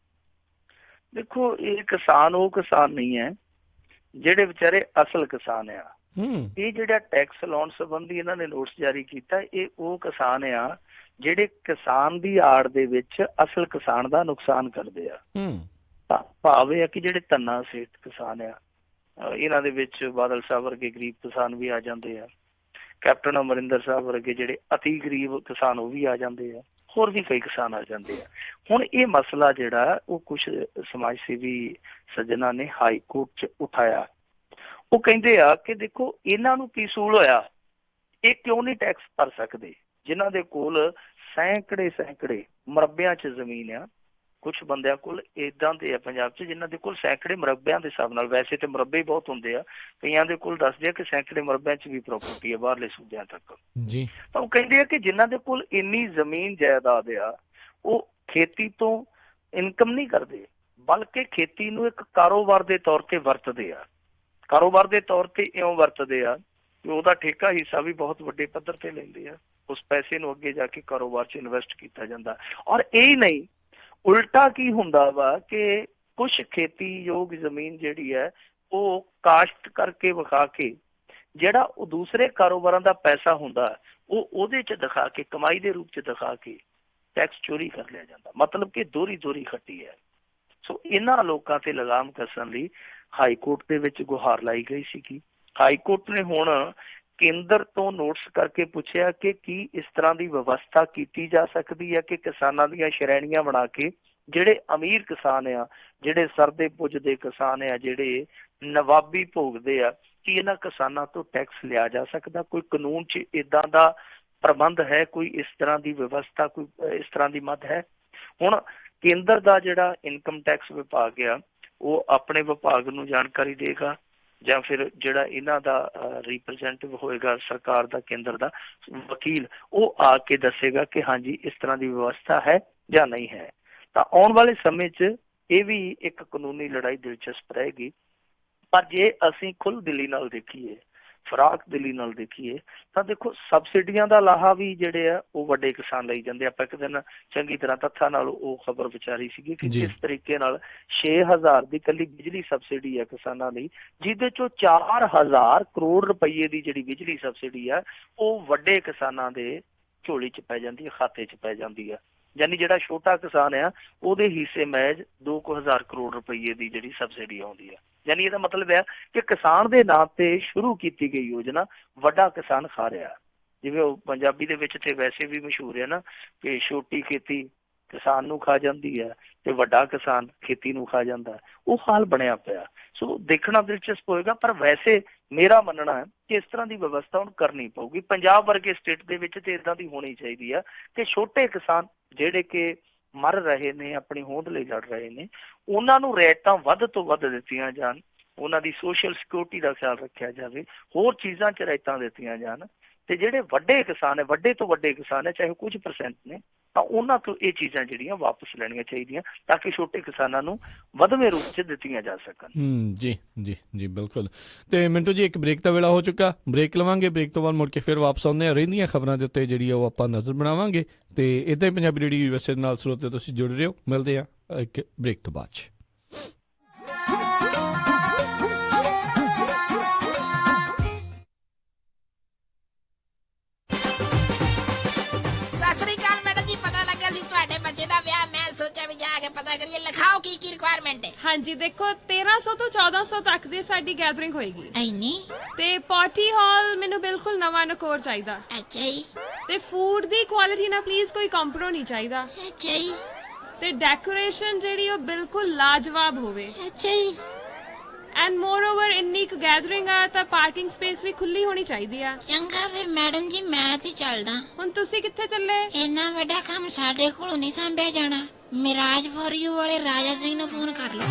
ਦੇਖੋ, ਇਹ ਕਿਸਾਨ ਉਹ ਕਿਸਾਨ ਨਹੀਂ ਹੈ ਜਿਹੜੇ ਵਿਚਾਰੇ ਅਸਲ ਕਿਸਾਨ ਆ। ਇਹ ਜਿਹੜਾ ਟੈਕਸ ਲਾਉਣ ਸੰਬੰਧੀ ਇਹਨਾਂ ਨੇ ਨੋਟਿਸ ਜਾਰੀ ਕੀਤਾ, ਇਹ ਉਹ ਕਿਸਾਨ ਆ ਜਿਹੜੇ ਕਿਸਾਨ ਦੀ ਆੜ ਦੇ ਵਿੱਚ ਅਸਲ ਕਿਸਾਨ ਦਾ ਨੁਕਸਾਨ ਕਰਦੇ ਆ। ਭਾਵ ਇਹ ਆ ਕਿ ਜਿਹੜੇ ਧੰਨਾ ਸੇਠ ਕਿਸਾਨ ਆ, ਇਹਨਾਂ ਦੇ ਵਿੱਚ ਬਾਦਲ ਸਾਹਿਬ ਵਰਗੇ ਗਰੀਬ ਕਿਸਾਨ ਵੀ ਆ ਜਾਂਦੇ ਆ, ਕੈਪਟਨ ਅਮਰਿੰਦਰ ਸਾਹਿਬ ਵਰਗੇ ਜਿਹੜੇ ਅਤੀ ਗਰੀਬ ਕਿਸਾਨ ਉਹ ਵੀ ਆ ਜਾਂਦੇ ਆ, ਹੋਰ ਵੀ ਕਈ ਕਿਸਾਨ ਆ ਜਾਂਦੇ ਆ। ਹੁਣ ਇਹ ਮਸਲਾ ਜਿਹੜਾ ਉਹ ਕੁਛ ਸਮਾਜ ਸੇਵੀ ਸੱਜਣਾ ਨੇ ਹਾਈ ਕੋਰਟ 'ਚ ਉਠਾਇਆ। ਉਹ ਕਹਿੰਦੇ ਆ ਕਿ ਦੇਖੋ, ਇਹਨਾਂ ਨੂੰ ਕੀ ਸੂਲ ਹੋਇਆ, ਇਹ ਕਿਉਂ ਨਹੀਂ ਟੈਕਸ ਭਰ ਸਕਦੇ ਜਿਨ੍ਹਾਂ ਦੇ ਕੋਲ ਸੈਂਕੜੇ ਮਰਬਿਆਂ 'ਚ ਜ਼ਮੀਨ ਆ। ਕੁਛ ਬੰਦਿਆਂ ਕੋਲ ਏਦਾਂ ਦੇ ਆ ਪੰਜਾਬ 'ਚ ਜਿਨ੍ਹਾਂ ਦੇ ਕੋਲ ਸੈਂਕੜੇ ਮਰਬਿਆਂ ਦੇ ਹਿਸਾਬ ਨਾਲ, ਵੈਸੇ ਤੇ ਮਰਬੇ ਹੀ ਬਹੁਤ ਹੁੰਦੇ ਆ, ਕਈਆਂ ਦੇ ਕੋਲ ਦੱਸਦੇ ਆ ਕਿ ਸੈਂਕੜੇ ਮਰਬਿਆਂ 'ਚ ਵੀ ਪ੍ਰਾਪਰਟੀ ਹੈ ਬਾਹਰਲੇ ਸੂਬਿਆਂ ਤੱਕ ਜੀ। ਤਾਂ ਉਹ ਕਹਿੰਦੇ ਆ ਕਿ ਜਿਨ੍ਹਾਂ ਦੇ ਕੋਲ ਇੰਨੀ ਜ਼ਮੀਨ ਜਾਇਦਾਦ ਆ, ਉਹ ਖੇਤੀ ਤੋਂ ਇਨਕਮ ਨਹੀਂ ਕਰਦੇ, ਬਲਕਿ ਖੇਤੀ ਨੂੰ ਇੱਕ ਕਾਰੋਬਾਰ ਦੇ ਤੌਰ ਤੇ ਵਰਤਦੇ ਆ। ਕਾਰੋਬਾਰ ਦੇ ਤੌਰ ਤੇ ਇਉਂ ਵਰਤਦੇ ਆ ਕਿ ਉਹਦਾ ਠੇਕਾ ਹਿੱਸਾ ਵੀ ਬਹੁਤ ਵੱਡੇ ਪੱਧਰ ਤੇ ਲੈਂਦੇ ਆ। ਉਸ ਪੈਸੇ ਨੂੰ ਅੱਗੇ ਜਾ ਕੇ ਕਾਰੋਬਾਰ 'ਚ ਇਨਵੈਸਟ ਕੀਤਾ ਜਾਂਦਾ। ਔਰ ਇਹ ਨਹੀਂ, ਉਲਟਾ ਕੀ ਹੁੰਦਾ ਵਾ ਕਿ ਕੁਛ ਖੇਤੀਯੋਗ ਜ਼ਮੀਨ ਜਿਹੜੀ ਹੈ ਉਹ ਕਾਸ਼ਤ ਕਰਕੇ ਵਿਖਾ ਕੇ ਜਿਹੜਾ ਉਹ ਦੂਸਰੇ ਕਾਰੋਬਾਰਾਂ ਦਾ ਪੈਸਾ ਹੁੰਦਾ ਉਹ ਉਹਦੇ 'ਚ ਦਿਖਾ ਕੇ, ਕਮਾਈ ਦੇ ਰੂਪ 'ਚ ਦਿਖਾ ਕੇ ਟੈਕਸ ਚੋਰੀ ਕਰ ਲਿਆ ਜਾਂਦਾ। ਮਤਲਬ ਕਿ ਦੋਹਰੀ ਖੱਟੀ ਹੈ। ਸੋ ਇਹਨਾਂ ਲੋਕਾਂ ਤੇ ਲਗਾਮ ਕੱਸਣ ਲਈ ਹਾਈ ਕੋਰਟ ਦੇ ਵਿੱਚ ਗੁਹਾਰ ਲਾਈ ਗਈ ਸੀਗੀ। ਹਾਈ ਕੋਰਟ ਨੇ ਹੁਣ ਕੇਂਦਰ ਤੋਂ ਨੋਟਿਸ ਕਰਕੇ ਪੁੱਛਿਆ ਕਿ ਕੀ ਇਸ ਤਰ੍ਹਾਂ ਦੀ ਵਿਵਸਥਾ ਕੀਤੀ ਜਾ ਸਕਦੀ ਹੈ ਕਿ ਕਿਸਾਨਾਂ ਦੀਆਂ ਸ਼੍ਰੇਣੀਆਂ ਬਣਾ ਕੇ ਜਿਹੜੇ ਅਮੀਰ ਕਿਸਾਨ ਆ, ਜਿਹੜੇ ਸਰਦੇ ਪੁੱਜਦੇ ਕਿਸਾਨ ਆ, ਜਿਹੜੇ ਨਵਾਬੀ ਭੋਗਦੇ ਆ, ਕਿ ਇਹਨਾਂ ਕਿਸਾਨਾਂ ਤੋਂ ਟੈਕਸ ਲਿਆ ਜਾ ਸਕਦਾ। ਕੋਈ ਕਾਨੂੰਨ 'ਚ ਏਦਾਂ ਦਾ ਪ੍ਰਬੰਧ ਹੈ, ਕੋਈ ਇਸ ਤਰ੍ਹਾਂ ਦੀ ਵਿਵਸਥਾ, ਕੋਈ ਇਸ ਤਰ੍ਹਾਂ ਦੀ ਮੱਦ ਹੈ। ਹੁਣ ਕੇਂਦਰ ਦਾ ਜਿਹੜਾ ਇਨਕਮ ਟੈਕਸ ਵਿਭਾਗ ਆ ਉਹ ਆਪਣੇ ਵਿਭਾਗ ਨੂੰ ਜਾਣਕਾਰੀ ਦੇਗਾ, ਜਾਂ ਫਿਰ ਜਿਹੜਾ ਇਹਨਾਂ ਦਾ ਰਿਪਰੈਜ਼ੈਂਟੇਟਿਵ ਹੋਏਗਾ ਸਰਕਾਰ ਦਾ, ਕੇਂਦਰ ਦਾ ਵਕੀਲ, ਉਹ ਆ ਕੇ ਦੱਸੇਗਾ ਕਿ ਹਾਂਜੀ ਇਸ ਤਰ੍ਹਾਂ ਦੀ ਵਿਵਸਥਾ ਹੈ ਜਾਂ ਨਹੀਂ ਹੈ। ਤਾਂ ਆਉਣ ਵਾਲੇ ਸਮੇਂ 'ਚ ਇਹ ਵੀ ਇੱਕ ਕਾਨੂੰਨੀ ਲੜਾਈ ਦਿਲਚਸਪ ਰਹੇਗੀ। ਪਰ ਜੇ ਅਸੀਂ ਖੁੱਲ੍ਹ ਦਿਲੀ ਨਾਲ ਦੇਖੀਏ, ਫਰਾਕ ਦਿਲੀ ਨਾਲ ਦੇਖੀਏ, ਤਾਂ ਦੇਖੋ ਸਬਸਿਡੀਆਂ ਦਾ ਲਾਹਾ ਵੀ ਜਿਹੜੇ ਆ ਉਹ ਵੱਡੇ ਕਿਸਾਨ ਲਈ ਜਾਂਦੇ। ਆਪਾਂ ਇੱਕ ਦਿਨ ਚੰਗੀ ਤਰ੍ਹਾਂ ਤੱਥਾਂ ਨਾਲ ਉਹ ਖਬਰ ਵਿਚਾਰੀ ਸੀਗੀ ਕਿ ਕਿਸ ਤਰੀਕੇ ਨਾਲ 6000 ਦੀ ਇਕੱਲੀ ਬਿਜਲੀ ਸਬਸਿਡੀ ਹੈ ਕਿਸਾਨਾਂ ਲਈ, ਜਿਹਦੇ ਚੋਂ 4000 ਕਰੋੜ ਰੁਪਈਏ ਦੀ ਜਿਹੜੀ ਬਿਜਲੀ ਸਬਸਿਡੀ ਆ ਉਹ ਵੱਡੇ ਕਿਸਾਨਾਂ ਦੇ ਝੋਲੀ 'ਚ ਪੈ ਜਾਂਦੀ ਹੈ, ਖਾਤੇ 'ਚ ਪੈ ਜਾਂਦੀ ਆ। ਯਾਨੀ ਜਿਹੜਾ ਛੋਟਾ ਕਿਸਾਨ ਆ ਉਹਦੇ ਹਿੱਸੇ ਮਹਿਜ 2000 ਕਰੋੜ ਰੁਪਈਏ ਦੀ ਜਿਹੜੀ ਸਬਸਿਡੀ ਆਉਂਦੀ ਆ। ਯਾਨੀ ਇਹਦਾ ਮਤਲਬ ਹੈ ਕਿ ਕਿਸਾਨ ਦੇ ਨਾਂ ਤੇ ਸ਼ੁਰੂ ਕੀਤੀ ਗਈ ਯੋਜਨਾ ਵੱਡਾ ਕਿਸਾਨ ਖਾ ਰਿਹਾ। ਜਿਵੇਂ ਉਹ ਪੰਜਾਬੀ ਦੇ ਵਿੱਚ ਤੇ ਵੈਸੇ ਵੀ ਮਸ਼ਹੂਰ ਹੈ ਨਾ ਕਿ ਛੋਟੀ ਖੇਤੀ ਕਿਸਾਨ ਨੂੰ ਖਾ ਜਾਂਦੀ ਹੈ ਤੇ ਵੱਡਾ ਕਿਸਾਨ ਖੇਤੀ ਨੂੰ ਖਾ ਜਾਂਦਾ, ਉਹ ਹਾਲ ਬਣਿਆ ਪਿਆ। ਸੋ ਦੇਖਣਾ ਦਿਲਚਸਪ ਹੋਏਗਾ। ਪਰ ਵੈਸੇ ਮੇਰਾ ਮੰਨਣਾ ਹੈ ਕਿ ਇਸ ਤਰ੍ਹਾਂ ਦੀ ਵਿਵਸਥਾ ਹੁਣ ਕਰਨੀ ਪਊਗੀ। ਪੰਜਾਬ ਵਰਗੇ ਸਟੇਟ ਦੇ ਵਿੱਚ ਤੇ ਇਦਾਂ ਦੀ ਹੋਣੀ ਚਾਹੀਦੀ ਆ ਕਿ ਛੋਟੇ ਕਿਸਾਨ ਜਿਹੜੇ ਕਿ ਮਰ ਰਹੇ ਨੇ, ਆਪਣੀ ਹੋਂਦ ਲਈ ਲੜ ਰਹੇ ਨੇ, ਉਹਨਾਂ ਨੂੰ ਰਿਆਇਤਾਂ ਵੱਧ ਤੋਂ ਵੱਧ ਦਿੱਤੀਆਂ ਜਾਣ, ਉਹਨਾਂ ਦੀ ਸੋਸ਼ਲ ਸਿਕਿਉਰਿਟੀ ਦਾ ਖਿਆਲ ਰੱਖਿਆ ਜਾਵੇ, ਹੋਰ ਚੀਜ਼ਾਂ 'ਚ ਰਿਆਇਤਾਂ ਦਿੱਤੀਆਂ ਜਾਣ। ਤੇ ਜਿਹੜੇ ਵੱਡੇ ਕਿਸਾਨ ਹੈ, ਵੱਡੇ ਤੋਂ ਵੱਡੇ ਕਿਸਾਨ ਹੈ, ਚਾਹੇ ਕੁਝ ਪਰਸੈਂਟ ਨੇ, ਤਾਂ ਉਹਨਾਂ ਤੋਂ ਇਹ ਚੀਜ਼ਾਂ ਜਿਹੜੀਆਂ ਵਾਪਸ ਲੈਣੀਆਂ ਚਾਹੀਦੀਆਂ ਤਾਂ ਕਿ ਛੋਟੇ ਕਿਸਾਨਾਂ ਨੂੰ ਵਧਵੇਂ ਰੂਪ 'ਚ ਦਿੱਤੀਆਂ ਜਾ ਸਕਣ। ਜੀ ਜੀ ਜੀ ਬਿਲਕੁਲ। ਤੇ ਮਿੰਟੂ ਜੀ, ਇੱਕ ਬ੍ਰੇਕ ਦਾ ਵੇਲਾ ਹੋ ਚੁੱਕਾ, ਬ੍ਰੇਕ ਲਵਾਂਗੇ। ਬ੍ਰੇਕ ਤੋਂ ਬਾਅਦ ਮੁੜ ਕੇ ਫਿਰ ਵਾਪਸ ਆਉਂਦੇ ਹਾਂ। ਰਹਿੰਦੀਆਂ ਖਬਰਾਂ ਦੇ ਉੱਤੇ ਜਿਹੜੀ ਉਹ ਆਪਾਂ ਨਜ਼ਰ ਬਣਾਵਾਂਗੇ। ਤੇ ਇੱਦਾਂ ਹੀ ਪੰਜਾਬੀ ਰੇਡੀਓ USA ਨਾਲ ਸਰੋਤੇ ਤੁਸੀਂ ਜੁੜ ਰਹੇ ਹੋ। ਮਿਲਦੇ ਆ ਇੱਕ ਬ੍ਰੇਕ ਤੋਂ ਬਾਅਦ 'ਚ। ਹਾਂਜੀ, ਦੇਖੋ 1300 ਤੋਂ 1400 ਤੱਕ ਦੀ ਸਾਡੀ ਗੈਦਰਿੰਗ ਹੋਏਗੀ। ਐਨੀ ਤੇ ਪਾਰਟੀ ਹਾਲ ਮੈਨੂੰ ਬਿਲਕੁਲ ਨਵਾਂ ਨਕੋਰ ਚਾਹੀਦਾ। ਅੱਛਾ ਜੀ। ਤੇ ਫੂਡ ਦੀ ਕੁਆਲਿਟੀ ਨਾਲ ਪਲੀਜ਼ ਕੋਈ ਕੰਪਰੋ ਨਹੀਂ ਚਾਹੀਦਾ। ਅੱਛਾ ਜੀ। ਤੇ ਡੈਕੋਰੇਸ਼ਨ ਜਿਹੜੀ ਉਹ ਬਿਲਕੁਲ ਲਾਜਵਾਬ ਹੋਵੇ। ਅੱਛਾ ਜੀ। ਐਂਡ ਮੋਰ ਓਵਰ ਇੰਨੀ ਕੁ ਗੈਦਰਿੰਗ ਆ ਤਾਂ ਪਾਰਕਿੰਗ ਸਪੇਸ ਵੀ ਖੁੱਲੀ ਹੋਣੀ ਚਾਹੀਦੀ ਆ। ਚੰਗਾ ਫਿਰ ਮੈਡਮ ਜੀ, ਮੈਂ ਤੇ ਚੱਲਦਾ। ਹੁਣ ਤੁਸੀਂ ਕਿੱਥੇ ਚੱਲੇ? ਇੰਨਾ ਵੱਡਾ ਕੰਮ ਸਾਡੇ ਕੋਲੋਂ ਨਹੀਂ ਸੰਭਿਆ ਜਾਣਾ। ਮਿਰਾਜ ਫॉर यू ਵਾਲੇ ਰਾਜਾ ਸਿੰਘ ਨੂੰ ਫੋਨ ਕਰ ਲਓ।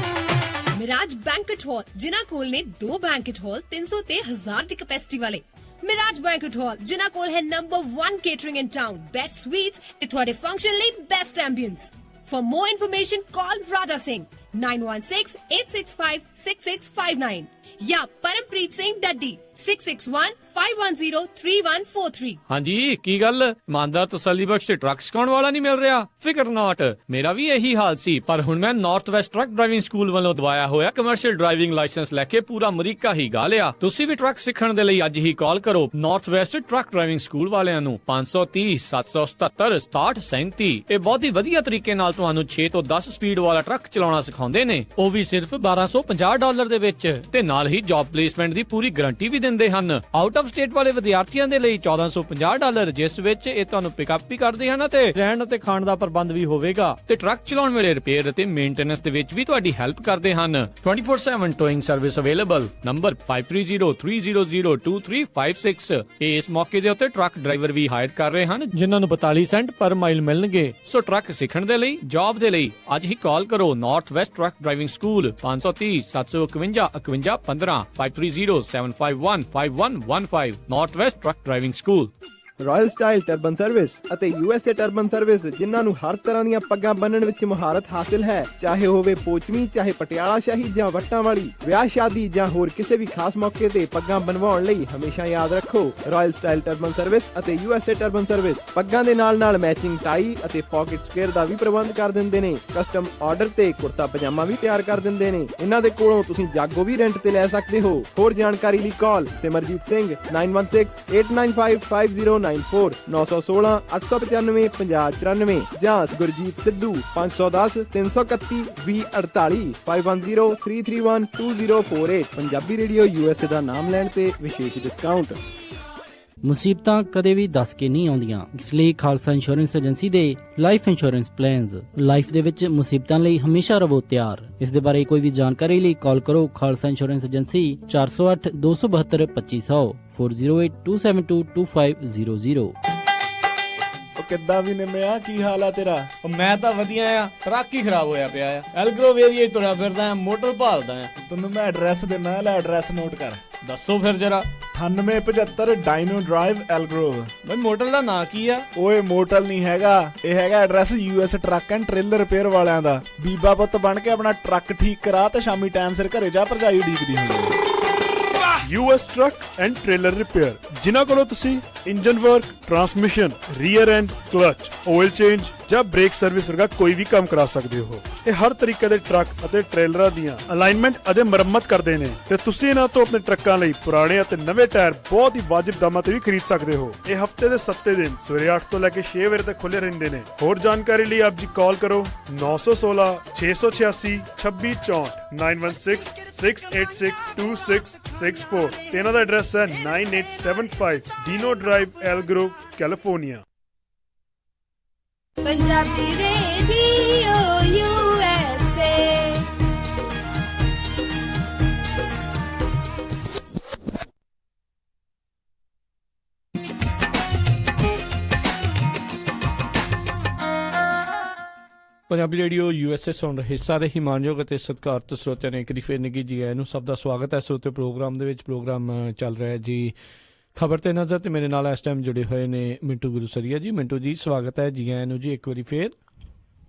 ਮਿਰਾਜ ਬੈਂਕਟ ਹਾਲ, ਜਿਨ੍ਹਾਂ ਕੋਲ ਨੇ 2 ਬੈਂਕਟ ਹਾਲ 300 ਤੇ 1000 ਦੀ ਕੈਪੈਸਿਟੀ ਵਾਲੇ। ਮਿਰਾਜ ਬੈਂਕਟ ਹਾਲ, ਜਿਨ੍ਹਾਂ ਕੋਲ ਹੈ ਨੰਬਰ 1 ਕੇਟਰਿੰਗ ਇਨ ਟਾਊਨ, ਬੈਸਟ ਸਵੀਟਸ ਤੇ ਤੁਹਾਡੇ ਫੰਕਸ਼ਨ ਲਈ best ambience. For more information, call Raja Singh 916-865-6659 या परमप्रीत सिंह डड्डी 661-510-3143। ਹਾਂਜੀ ਕੀ ਗੱਲ ਇਮਾਨਦਾਰ ਤਸੱਲੀ ਬਖਸ਼ ਟਰੱਕ ਸਿਖਾਉਣ ਵਾਲਾ ਨਹੀਂ ਮਿਲ ਰਿਹਾ? ਫਿਕਰ ਨਾਟ, ਮੇਰਾ ਵੀ ਇਹੀ ਹਾਲ ਸੀ, ਪਰ ਹੁਣ ਮੈਂ north West truck driving school ਵੱਲੋਂ ਦਵਾਇਆ ਹੋਇਆ ਕਮਰਸ਼ੀਅਲ ਡਰਾਈਵਿੰਗ ਲਾਇਸੈਂਸ ਲੈ ਕੇ ਪੂਰਾ ਅਮਰੀਕਾ ਹੀ ਗਾ ਲਿਆ। ਤੁਸੀਂ ਵੀ ਟਰੱਕ ਸਿੱਖਣ ਦੇ ਲਈ ਅੱਜ ਹੀ ਕਾਲ ਕਰੋ north West truck driving school ਵਾਲਿਆਂ ਨੂੰ 530 777 6737। ਇਹ ਬਹੁਤ ਹੀ ਵਧੀਆ ਤਰੀਕੇ ਨਾਲ ਤੁਹਾਨੂੰ 6 ਤੋਂ 10 ਸਪੀਡ ਵਾਲਾ ਟਰੱਕ ਚਲਾਉਣਾ ਸਿਖਾਉਂਦੇ ਨੇ, ਉਹ ਵੀ ਸਿਰਫ $1250 ਦੇ ਵਿੱਚ, ਤੇ ਨਾਲ ਹੀ ਜੌਬ ਪਲੇਸਮੈਂਟ ਦੀ ਪੂਰੀ ਗਾਰੰਟੀ ਵੀ ਦਿੰਦੇ ਹਨ। ਆਊਟ ਆਫ ਸਟੇਟ ਵਾਲੇ ਵਿਦਿਆਰਥੀਆਂ ਦੇ ਲਈ $1450, ਜਿਸ ਵਿੱਚ ਇਹ ਤੁਹਾਨੂੰ ਪਿਕਅਪ ਵੀ ਕਰਦੇ ਹਨ ਤੇ ਰਹਿਣ ਅਤੇ ਖਾਣ ਦਾ ਪ੍ਰਬੰਧ ਵੀ ਹੋਵੇਗਾ, ਤੇ ਟਰੱਕ ਚਲਾਉਣ ਵੇਲੇ ਰਿਪੇਅਰ ਅਤੇ ਮੇਨਟੇਨੈਂਸ ਦੇ ਵਿੱਚ ਵੀ ਤੁਹਾਡੀ ਹੈਲਪ ਕਰਦੇ ਹਨ। 24/7 ਟੋਇੰਗ ਸਰਵਿਸ ਅਵੇਲੇਬਲ। ਨੰਬਰ 5303022356। ਇਸ ਮੌਕੇ ਦੇ ਉੱਤੇ ਟਰੱਕ ਡਰਾਈਵਰ ਵੀ ਹਾਇਰ ਕਰ ਰਹੇ ਹਨ, ਜਿਨ੍ਹਾਂ ਨੂੰ 42 ਸੈਂਟ ਪਰ ਮਾਈਲ ਮਿਲਣਗੇ। ਸੋ ਟਰੱਕ ਸਿੱਖਣ ਦੇ ਲਈ, ਜੌਬ ਦੇ ਲਈ ਅੱਜ ਹੀ ਕਾਲ ਕਰੋ north West truck driving school 530 751 51 15 530 751 5115 north West truck driving school. Royal style turban service ਅਤੇ USA ਟਰਬਨ ਸਰਵਿਸ, ਜਿਨ੍ਹਾਂ ਨੂੰ ਹਰ ਤਰ੍ਹਾਂ ਦੀਆਂ ਪੱਗਾਂ ਬੰਨਣ ਵਿੱਚ ਮੁਹਾਰਤ ਹਾਸਿਲ ਹੈ, ਚਾਹੇ ਹੋਵੇ ਪੋਚਵੀਂ, ਚਾਹੇ ਪਟਿਆਲਾ ਸ਼ਾਹੀ ਜਾਂ ਵੱਟਾਂ ਵਾਲੀ। ਵਿਆਹ ਸ਼ਾਦੀ ਜਾਂ ਹੋਰ ਕਿਸੇ ਵੀ ਖਾਸ ਮੌਕੇ ਤੇ ਪੱਗਾਂ ਬਣਵਾਉਣ ਲਈ ਹਮੇਸ਼ਾ ਯਾਦ ਰੱਖੋ ਰਾਇਲ ਸਟਾਈਲ ਟਰਬਨ ਸਰਵਿਸ ਅਤੇ USA ਟਰਬਨ ਸਰਵਿਸ। ਪੱਗਾਂ ਦੇ ਨਾਲ ਮੈਚਿੰਗ ਟਾਈ ਅਤੇ ਪਾਕਟ ਸਕੁਏਅਰ ਦਾ ਵੀ ਪ੍ਰਬੰਧ ਕਰ ਦਿੰਦੇ ਨੇ। ਕਸਟਮ ਆਰਡਰ ਤੇ ਕੁਰਤਾ ਪਜਾਮਾ ਵੀ ਤਿਆਰ ਕਰ ਦਿੰਦੇ ਨੇ। ਇਹਨਾਂ ਦੇ ਕੋਲੋਂ ਤੁਸੀਂ ਜਾਗੋ ਵੀ ਰੈਂਟ ਤੇ ਲੈ ਸਕਦੇ ਹੋ। ਹੋਰ ਜਾਣਕਾਰੀ ਲਈ ਕਾਲ ਸਿਮਰਜੀਤ ਸਿੰਘ 9168955094 916 895 5094 ਜਾਂ ਗੁਰਜੀਤ ਸਿੱਧੂ 510 331 2048 510 331 2048। ਪੰਜਾਬੀ ਰੇਡੀਓ USA ਦਾ ਨਾਮ ਲੈਣ ਤੇ ਵਿਸ਼ੇਸ਼ ਡਿਸਕਾਊਂਟ। ਮੁਸੀਬਤਾਂ ਕਦੇ ਵੀ ਦੱਸ ਕੇ ਨਹੀਂ ਆਉਂਦੀਆਂ, ਇਸ ਲਈ ਖਾਲਸਾ ਇੰਸ਼ੋਰੈਂਸ ਏਜੰਸੀ ਦੇ ਲਾਈਫ ਇੰਸ਼ੋਰੈਂਸ ਪਲਾਨਸ ਲਾਈਫ ਦੇ ਵਿੱਚ ਮੁਸੀਬਤਾਂ ਲਈ ਹਮੇਸ਼ਾ ਰਹੋ ਤਿਆਰ। ਇਸ ਦੇ ਬਾਰੇ ਕੋਈ ਵੀ ਜਾਣਕਾਰੀ ਲਈ ਕਾਲ ਕਰੋ ਖਾਲਸਾ ਇੰਸ਼ੋਰੈਂਸ ਏਜੰਸੀ 408 272 2500 4082722500। ਉਹ ਕਿੱਦਾਂ ਵੀ ਨਿੰਮਿਆ, ਕੀ ਹਾਲ ਆ ਤੇਰਾ? ਮੈਂ ਤਾਂ ਵਧੀਆ ਆ, ਟਰੱਕ ਹੀ ਖਰਾਬ ਹੋਇਆ ਪਿਆ ਆ। ਐਲਗਰੋਵ ਏਰੀਆ ਤੁਰਿਆ ਫਿਰਦਾ ਆ, ਮੋਟਰ ਭਾਲਦਾ ਆ। ਤੈਨੂੰ ਮੈਂ ਐਡਰੈਸ ਦਿੰਦਾ, ਲੈ ਐਡਰੈਸ ਨੋਟ ਕਰ। ਦੱਸੋ ਫਿਰ ਜਰਾ। 9875 ਡਾਇਨੋ ਡਰਾਈਵ ਐਲਗਰੋਵ। ਬਈ ਮੋਟਰ ਦਾ ਨਾਂ ਕੀ ਆ? ਓਏ ਮੋਟਲ ਨਹੀਂ ਹੈਗਾ, ਇਹ ਹੈਗਾ address US truck and trailer repair ਵਾਲਿਆਂ ਦਾ। ਬੀਬਾ ਪੁੱਤ ਬਣ ਕੇ ਆਪਣਾ ਟਰੱਕ ਠੀਕ ਕਰਾ ਤੇ ਸ਼ਾਮੀ ਟਾਈਮ ਸਿਰ ਘਰੇ ਜਾ, ਭਰਜਾਈ ਉਡੀਕਦੀ ਹੁੰਦੀ। US truck and trailer repair, ਜਿਨ੍ਹਾਂ ਕੋਲੋਂ ਤੁਸੀਂ engine work, transmission, rear and clutch, oil change ਜਾਂ ਬ੍ਰੇਕ ਸਰਵਿਸ ਵਰਗਾ ਕੋਈ ਵੀ ਕੰਮ ਕਰਾ ਸਕਦੇ ਹੋ। ਇਹ ਹਰ ਤਰੀਕੇ ਦੇ ਟਰੱਕ ਅਤੇ ਟ੍ਰੇਲਰਾਂ ਦੀਆਂ ਅਲਾਈਨਮੈਂਟ ਅਤੇ ਮੁਰੰਮਤ ਕਰਦੇ ਨੇ, ਤੇ ਤੁਸੀਂ ਇਹਨਾਂ ਤੋਂ ਆਪਣੇ ਟਰੱਕਾਂ ਲਈ ਪੁਰਾਣੇ ਅਤੇ ਨਵੇਂ ਟਾਇਰ ਬਹੁਤ ਹੀ ਵਾਜਿਬ ਦਾਮਾਂ ਤੇ ਵੀ ਖਰੀਦ ਸਕਦੇ ਹੋ। ਇਹ ਹਫਤੇ ਦੇ 7 ਦਿਨ ਸਵੇਰੇ 8 ਤੋਂ ਲੈ ਕੇ 6 ਵਜੇ ਤੱਕ ਖੁੱਲੇ ਰਹਿੰਦੇ ਨੇ। ਹੋਰ ਜਾਣਕਾਰੀ ਲਈ ਆਪ ਜੀ ਕਾਲ ਕਰੋ 916 686 2664 916 686 2664 ਤੇ ਇਹਨਾਂ ਦਾ ਐਡਰੈਸ ਹੈ 9875 Dino drive Elk Grove, California. Punjabi radio USA। Punjabi radio USA ਸੁਣ ਰਹੇ ਸਾਰੇ ਹੀ ਮਾਨਯੋਗ ਅਤੇ ਸਤਿਕਾਰਤ ਸਰੋਤਿਆਂ ਨੇ ਇੱਕ ਵਾਰੀ ਫਿਰ ਨਿੱਘੀ ਜੀ ਆਇਆਂ ਨੂੰ ਸਭ ਦਾ ਸਵਾਗਤ ਹੈ। ਸਰੋਤੇ ਪ੍ਰੋਗਰਾਮ ਦੇ ਵਿੱਚ ਪ੍ਰੋਗਰਾਮ ਚੱਲ ਰਿਹਾ ਜੀ ਖਬਰ ਤੇ ਨਜ਼ਰ, ਤੇ ਮੇਰੇ ਨਾਲ ਇਸ ਟਾਈਮ ਜੁੜੇ ਹੋਏ ਨੇ ਮਿੰਟੂ ਗੁਰੂਸਰੀਆ ਜੀ। ਮਿੰਟੂ ਜੀ ਸਵਾਗਤ ਹੈ ਜੀ ਆਇਆਂ ਨੂੰ ਜੀ ਇੱਕ ਵਾਰੀ ਫੇਰ।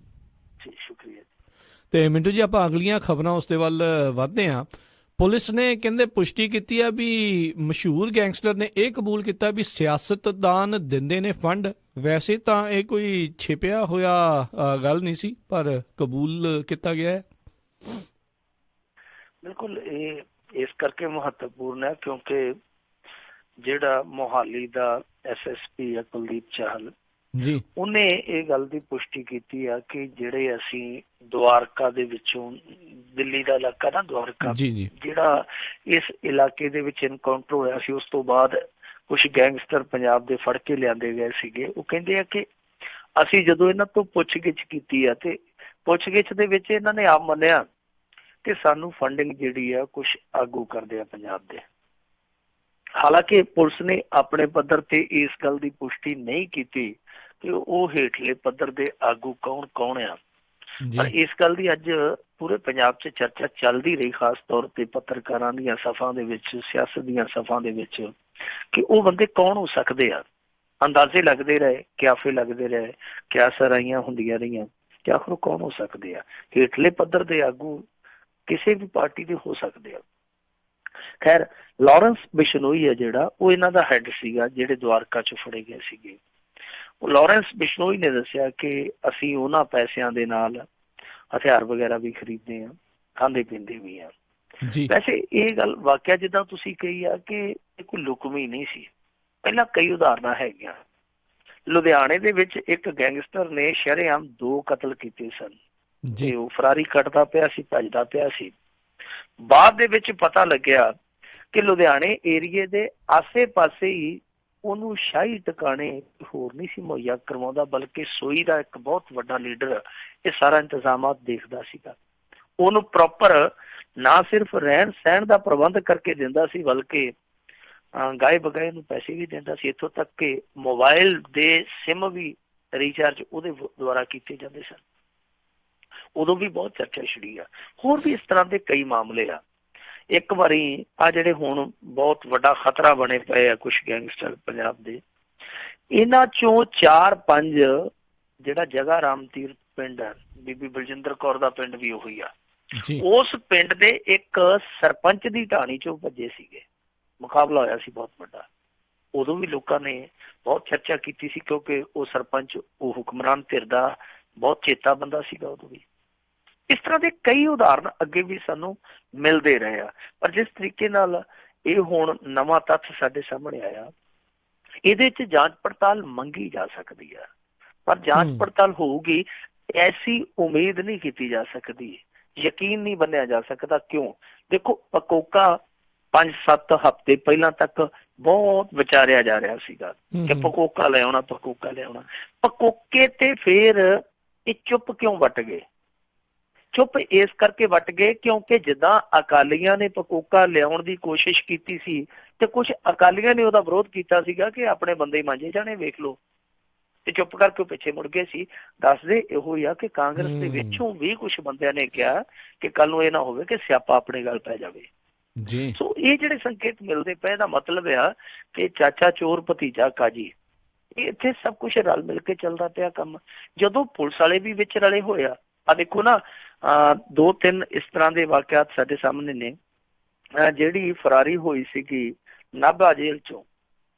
ਸ਼ੁਕਰੀਆ। ਤੇ ਮਿੰਟੂ ਜੀ ਆਪਾਂ ਅਗਲੀਆਂ ਖਬਰਾਂ ਉਸ ਦੇ ਵੱਲ ਵਧਦੇ ਹਾਂ। ਪੁਲਿਸ ਨੇ ਕਹਿੰਦੇ ਪੁਸ਼ਟੀ ਕੀਤੀ ਆ ਵੀ ਮਸ਼ਹੂਰ ਗੈਂਗਸਟਰ ਨੇ ਇਹ ਕਬੂਲ ਕੀਤਾ ਵੀ ਸਿਆਸਤਦਾਨ ਦਿੰਦੇ ਨੇ ਫੰਡ। ਵੈਸੇ ਤਾਂ ਇਹ ਕੋਈ ਛਿਪਿਆ ਹੋਇਆ ਗੱਲ ਨਹੀਂ ਸੀ, ਪਰ ਕਬੂਲ ਕੀਤਾ ਗਿਆ ਹੈ। ਬਿਲਕੁਲ ਇਹ ਇਸ ਕਰਕੇ ਮਹੱਤਵਪੂਰਨ ਹੈ ਕਿਉਂਕਿ ਜਿਹੜਾ ਮੋਹਾਲੀ ਦਾ SSP ਹੈ ਕੁਲਦੀਪ ਚਾਹਲ ਜੀ, ਉਹਨੇ ਇਹ ਗੱਲ ਦੀ ਪੁਸ਼ਟੀ ਕੀਤੀ ਆ ਕਿ ਜਿਹੜੇ ਅਸੀਂ ਦੁਆਰਕਾ ਦੇ ਵਿੱਚੋਂ, ਦਿੱਲੀ ਦਾ ਇਲਾਕਾ ਨਾ ਦੁਆਰਕਾ, ਜੀ ਜੀ, ਜਿਹੜਾ ਇਸ ਇਲਾਕੇ ਦੇ ਵਿੱਚ ਇਨਕਾਊਂਟਰ ਹੋਇਆ ਸੀ, ਉਸ ਤੋਂ ਬਾਅਦ ਕੁਝ ਗੈਂਗਸਟਰ ਪੰਜਾਬ ਦੇ ਫੜ ਕੇ ਲਿਆਂਦੇ ਗਏ ਸੀਗੇ। ਉਹ ਕਹਿੰਦੇ ਆ ਕਿ ਅਸੀਂ ਜਦੋਂ ਇਹਨਾਂ ਤੋਂ ਪੁੱਛਗਿੱਛ ਕੀਤੀ ਆ ਤੇ ਪੁੱਛਗਿੱਛ ਦੇ ਵਿੱਚ ਇਹਨਾਂ ਨੇ ਆਪ ਮੰਨਿਆ ਕਿ ਸਾਨੂੰ ਫੰਡਿੰਗ ਜਿਹੜੀ ਆ ਕੁਝ ਆਗੂ ਕਰਦੇ ਆ ਪੰਜਾਬ ਦੇ। ਹਾਲਾਂਕਿ ਪੁਲਿਸ ਨੇ ਆਪਣੇ ਪੱਧਰ ਤੇ ਇਸ ਗੱਲ ਦੀ ਪੁਸ਼ਟੀ ਨਹੀਂ ਕੀਤੀ ਕਿ ਉਹ ਹੇਠਲੇ ਪੱਧਰ ਦੇ ਆਗੂ ਕੌਣ ਆ, ਪਰ ਇਸ ਗੱਲ ਦੀ ਅੱਜ ਪੂਰੇ ਪੰਜਾਬ 'ਚ ਚਰਚਾ ਚੱਲਦੀ ਰਹੀ, ਖਾਸ ਤੌਰ ਤੇ ਪੱਤਰਕਾਰਾਂ ਦੀਆਂ ਸਫਾਂ ਦੇ ਵਿੱਚ, ਸਿਆਸਤ ਦੀਆਂ ਸਫਾਂ ਦੇ ਵਿੱਚ, ਕਿ ਉਹ ਬੰਦੇ ਕੌਣ ਹੋ ਸਕਦੇ ਆ। ਅੰਦਾਜ਼ੇ ਲੱਗਦੇ ਰਹੇ, ਕਿਆਫੇ ਲੱਗਦੇ ਰਹੇ, ਕਿਆਸਰਾਈਆਂ ਹੁੰਦੀਆਂ ਰਹੀਆਂ ਕਿ ਆਖਰ ਉਹ ਕੌਣ ਹੋ ਸਕਦੇ ਆ। ਹੇਠਲੇ ਪੱਧਰ ਦੇ ਆਗੂ ਕਿਸੇ ਵੀ ਪਾਰਟੀ ਦੇ ਹੋ ਸਕਦੇ ਆ। ਖੈਰ ਲਾਰੈਂਸ ਬਿਸ਼ਨੋਈ ਹੈ ਜਿਹੜਾ, ਉਹ ਇਹਨਾਂ ਦਾ ਹੈੱਡ ਸੀਗਾ ਜਿਹੜੇ ਦੁਆਰਕਾ 'ਚ ਫੜੇ ਗਏ ਸੀਗੇ। ਉਹ ਲਾਰੈਂਸ ਬਿਸ਼ਨੋਈ ਨੇ ਦੱਸਿਆ ਕਿ ਅਸੀਂ ਉਹਨਾਂ ਪੈਸਿਆਂ ਦੇ ਨਾਲ ਹਥਿਆਰ ਵਗੈਰਾ ਵੀ ਖਰੀਦਦੇ ਹਾਂ, ਖਾਂਦੇ ਪੀਂਦੇ ਵੀ ਹਾਂ। ਜੀ ਵੈਸੇ ਇਹ ਗੱਲ ਵਾਕਿਆ ਜਿੱਦਾਂ ਤੁਸੀਂ ਕਹੀ ਆ ਕਿ ਇਹ ਕੋਈ ਲੁਕਵੀਂ ਨਹੀਂ ਸੀ, ਪਹਿਲਾਂ ਕਈ ਉਦਾਹਰਨਾਂ ਹੈਗੀਆਂ। ਲੁਧਿਆਣੇ ਦੇ ਵਿੱਚ ਇੱਕ ਗੈਂਗਸਟਰ ਨੇ ਸ਼ਰੇਆਮ 2 ਕਤਲ ਕੀਤੇ ਸਨ ਜੀ ਤੇ ਉਹ ਫਰਾਰੀ ਕੱਟਦਾ ਪਿਆ ਸੀ, ਭੱਜਦਾ ਪਿਆ ਸੀ। ਬਾਅਦ ਦੇ ਵਿੱਚ ਪਤਾ ਲੱਗਿਆ ਕਿ ਲੁਧਿਆਣੇ ਏਰੀਏ ਦੇ ਆਸੇ-ਪਾਸੇ ਹੀ ਉਹਨੂੰ ਸ਼ਾਹੀ ਟਿਕਾਣੇ ਹੋਰ ਨਹੀਂ ਸੀ ਮੁਹੱਈਆ ਕਰਵਾਉਂਦਾ, ਬਲਕਿ ਸੋਈ ਦਾ ਇੱਕ ਬਹੁਤ ਵੱਡਾ ਲੀਡਰ ਇਹ ਸਾਰਾ ਇੰਤਜ਼ਾਮਾਤ ਦੇਖਦਾ ਸੀਗਾ। ਉਹਨੂੰ ਪ੍ਰੋਪਰ ਨਾ ਸਿਰਫ ਰਹਿਣ ਸਹਿਣ ਦਾ ਪ੍ਰਬੰਧ ਕਰਕੇ ਦਿੰਦਾ ਸੀ, ਬਲਕਿ ਗਾਏ ਬਗਾਏ ਨੂੰ ਪੈਸੇ ਵੀ ਦਿੰਦਾ ਸੀ। ਇੱਥੋਂ ਤੱਕ ਕਿ ਮੋਬਾਈਲ ਦੇ ਸਿਮ ਵੀ ਰੀਚਾਰਜ ਉਹਦੇ ਦੁਆਰਾ ਕੀਤੇ ਜਾਂਦੇ ਸਨ। ਉਦੋਂ ਵੀ ਬਹੁਤ ਚਰਚਾ ਛਿੜੀ ਆ। ਹੋਰ ਵੀ ਇਸ ਤਰ੍ਹਾਂ ਦੇ ਕਈ ਮਾਮਲੇ ਆ। ਇੱਕ ਵਾਰੀ ਆ ਜਿਹੜੇ ਹੁਣ ਬਹੁਤ ਵੱਡਾ ਖਤਰਾ ਬਣੇ ਪਏ ਆ ਕੁਛ ਗੈਂਗਸਟਰ ਪੰਜਾਬ ਦੇ, ਇਹਨਾਂ ਚੋਂ 4-5 ਜਿਹੜਾ ਜਗ੍ਹਾ ਰਾਮ ਤੀਰਥ ਪਿੰਡ ਹੈ, ਬੀਬੀ ਬਲਜਿੰਦਰ ਕੌਰ ਦਾ ਪਿੰਡ ਵੀ ਉਹੀ ਆ, ਜੀ ਉਸ ਪਿੰਡ ਦੇ ਇੱਕ ਸਰਪੰਚ ਦੀ ਢਾਣੀ ਚੋਂ ਭੱਜੇ ਸੀਗੇ। ਮੁਕਾਬਲਾ ਹੋਇਆ ਸੀ ਬਹੁਤ ਵੱਡਾ। ਉਦੋਂ ਵੀ ਲੋਕਾਂ ਨੇ ਬਹੁਤ ਚਰਚਾ ਕੀਤੀ ਸੀ, ਕਿਉਂਕਿ ਉਹ ਸਰਪੰਚ ਉਹ ਹੁਕਮਰਾਨ ਧਿਰ ਦਾ ਬਹੁਤ ਚੇਤਾ ਬੰਦਾ ਸੀਗਾ ਉਦੋਂ ਵੀ। ਇਸ ਤਰ੍ਹਾਂ ਦੇ ਕਈ ਉਦਾਹਰਨ ਅੱਗੇ ਵੀ ਸਾਨੂੰ ਮਿਲਦੇ ਰਹੇ ਆ। ਪਰ ਜਿਸ ਤਰੀਕੇ ਨਾਲ ਇਹ ਹੁਣ ਨਵਾਂ ਤੱਥ ਸਾਡੇ ਸਾਹਮਣੇ ਆਇਆ, ਇਹਦੇ 'ਚ ਜਾਂਚ ਪੜਤਾਲ ਮੰਗੀ ਜਾ ਸਕਦੀ ਆ, ਪਰ ਜਾਂਚ ਪੜਤਾਲ ਹੋਊਗੀ ਐਸੀ ਉਮੀਦ ਨਹੀਂ ਕੀਤੀ ਜਾ ਸਕਦੀ, ਯਕੀਨ ਨਹੀਂ ਬੰਨਿਆ ਜਾ ਸਕਦਾ। ਕਿਉਂ? ਦੇਖੋ, ਪਕੋਕਾ 5-7 ਹਫ਼ਤੇ ਪਹਿਲਾਂ ਤੱਕ ਬਹੁਤ ਵਿਚਾਰਿਆ ਜਾ ਰਿਹਾ ਸੀਗਾ ਕਿ ਪਕੋਕਾ ਲੈ ਆਉਣਾ, ਪਕੋਕਾ ਲੈ ਆਉਣਾ। ਪਕੋਕੇ ਤੇ ਫੇਰ ਇਹ ਚੁੱਪ ਕਿਉਂ ਵੱਟ ਗਏ? ਚੁੱਪ ਇਸ ਕਰਕੇ ਵੱਟ ਗਏ ਕਿਉਂਕਿ ਜਿੱਦਾਂ ਅਕਾਲੀਆਂ ਨੇ ਪਕੋਕਾ ਲਿਆਉਣ ਦੀ ਕੋਸ਼ਿਸ਼ ਕੀਤੀ ਸੀ ਤੇ ਕੁਝ ਅਕਾਲੀਆਂ ਨੇ ਉਹਦਾ ਵਿਰੋਧ ਕੀਤਾ ਸੀਗਾ ਕਿ ਆਪਣੇ ਬੰਦੇ ਮਾਂਜੇ ਜਾਣੇ, ਵੇਖ ਲਓ, ਤੇ ਚੁੱਪ ਕਰਕੇ ਉਹ ਪਿੱਛੇ ਮੁੜ ਗਏ ਸੀ। ਦੱਸਦੇ ਇਹੋ ਹੀ ਆ ਕਿ ਕਾਂਗਰਸ ਦੇ ਵਿੱਚੋਂ ਵੀ ਕੁਝ ਬੰਦਿਆਂ ਨੇ ਕਿਹਾ ਕਿ ਕੱਲ ਨੂੰ ਇਹ ਨਾ ਹੋਵੇ ਕਿ ਸਿਆਪਾ ਆਪਣੇ ਗੱਲ ਪੈ ਜਾਵੇ। ਜੀ ਸੋ ਇਹ ਜਿਹੜੇ ਸੰਕੇਤ ਮਿਲਦੇ ਪਏ ਦਾ ਮਤਲਬ ਆ ਕਿ ਚਾਚਾ ਚੋਰ ਭਤੀਜਾ ਕਾਜੀ, ਇਹ ਇੱਥੇ ਸਭ ਕੁਝ ਰਲ ਮਿਲ ਕੇ ਚੱਲਦਾ ਪਿਆ ਕੰਮ। ਜਦੋਂ ਪੁਲਿਸ ਵਾਲੇ ਵੀ ਵਿੱਚ ਰਲੇ ਹੋਏ ਆ ਦੇਖੋ ਨਾ, 2-3 ਇਸ ਤਰ੍ਹਾਂ ਦੇ ਵਾਕਿਆਤ ਸਾਡੇ ਸਾਹਮਣੇ ਨੇ। ਜਿਹੜੀ ਫਰਾਰੀ ਹੋਈ ਸੀਗੀ ਨਾਭਾ ਜੇਲ੍ਹ ਚੋਂ,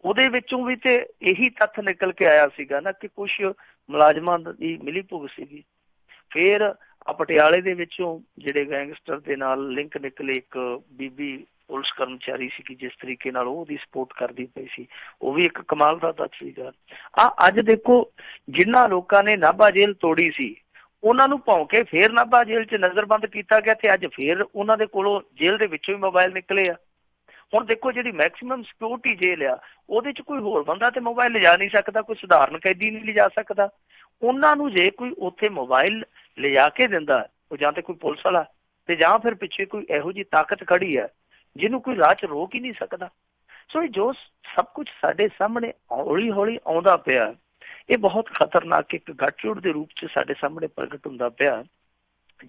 ਉਹਦੇ ਵਿੱਚੋਂ ਵੀ ਤੇ ਇਹੀ ਤੱਥ ਨਿਕਲ ਕੇ ਆਇਆ ਸੀਗਾ ਨਾ ਕਿ ਕੁਛ ਮੁਲਾਜ਼ਮਾਂ ਦੀ ਮਿਲੀ ਭੁਗ ਸੀਗੀ। ਫਿਰ ਪਟਿਆਲੇ ਦੇ ਵਿੱਚੋਂ ਜਿਹੜੇ ਗੈਂਗਸਟਰ ਦੇ ਨਾਲ ਲਿੰਕ ਨਿਕਲੇ, ਇੱਕ ਬੀਬੀ ਪੁਲਿਸ ਕਰਮਚਾਰੀ ਸੀਗੀ, ਜਿਸ ਤਰੀਕੇ ਨਾਲ ਉਹਦੀ ਸਪੋਰਟ ਕਰਦੀ ਪਈ ਸੀ, ਉਹ ਵੀ ਇੱਕ ਕਮਾਲ ਦਾ ਤੱਥ ਸੀਗਾ। ਅੱਜ ਦੇਖੋ, ਜਿਨ੍ਹਾਂ ਲੋਕਾਂ ਨੇ ਨਾਭਾ ਜੇਲ੍ਹ ਤੋੜੀ ਸੀ ਉਹਨਾਂ ਨੂੰ ਭੌਂ ਕੇ ਫੇਰ ਨਾਭਾ ਜੇਲ੍ਹ 'ਚ ਨਜ਼ਰਬੰਦ ਕੀਤਾ ਗਿਆ ਤੇ ਅੱਜ ਫੇਰ ਉਹਨਾਂ ਦੇ ਕੋਲੋਂ ਜੇਲ੍ਹ ਦੇ ਵਿੱਚੋਂ ਹੀ ਮੋਬਾਈਲ ਨਿਕਲੇ ਆ। ਹੁਣ ਦੇਖੋ, ਜਿਹੜੀ ਮੈਕਸਿਮਮ ਸਿਕਿਉਰਿਟੀ ਜੇਲ੍ਹ ਆ ਉਹਦੇ 'ਚ ਕੋਈ ਹੋਰ ਬੰਦਾ ਤੇ ਮੋਬਾਈਲ ਲਿਜਾ ਨਹੀਂ ਸਕਦਾ, ਕੋਈ ਸਧਾਰਨ ਕੈਦੀ ਨਹੀਂ ਲਿਜਾ ਸਕਦਾ। ਉਹਨਾਂ ਨੂੰ ਜੇ ਕੋਈ ਉੱਥੇ ਮੋਬਾਈਲ ਲਿਜਾ ਕੇ ਦਿੰਦਾ, ਉਹ ਜਾਂ ਤੇ ਕੋਈ ਪੁਲਿਸ ਵਾਲਾ ਤੇ ਜਾਂ ਫਿਰ ਪਿੱਛੇ ਕੋਈ ਇਹੋ ਜਿਹੀ ਤਾਕਤ ਖੜੀ ਹੈ ਜਿਹਨੂੰ ਕੋਈ ਰਾਹ 'ਚ ਰੋਕ ਹੀ ਨਹੀਂ ਸਕਦਾ। ਸੋ ਇਹ ਜੋ ਸਭ ਕੁਝ ਸਾਡੇ ਸਾਹਮਣੇ ਹੌਲੀ ਹੌਲੀ ਆਉਂਦਾ ਪਿਆ, ਇਹ ਬਹੁਤ ਖਤਰਨਾਕ ਇੱਕ ਗੱਠਜੋੜ ਦੇ ਰੂਪ 'ਚ ਸਾਡੇ ਸਾਹਮਣੇ ਪ੍ਰਗਟ ਹੁੰਦਾ ਪਿਆ।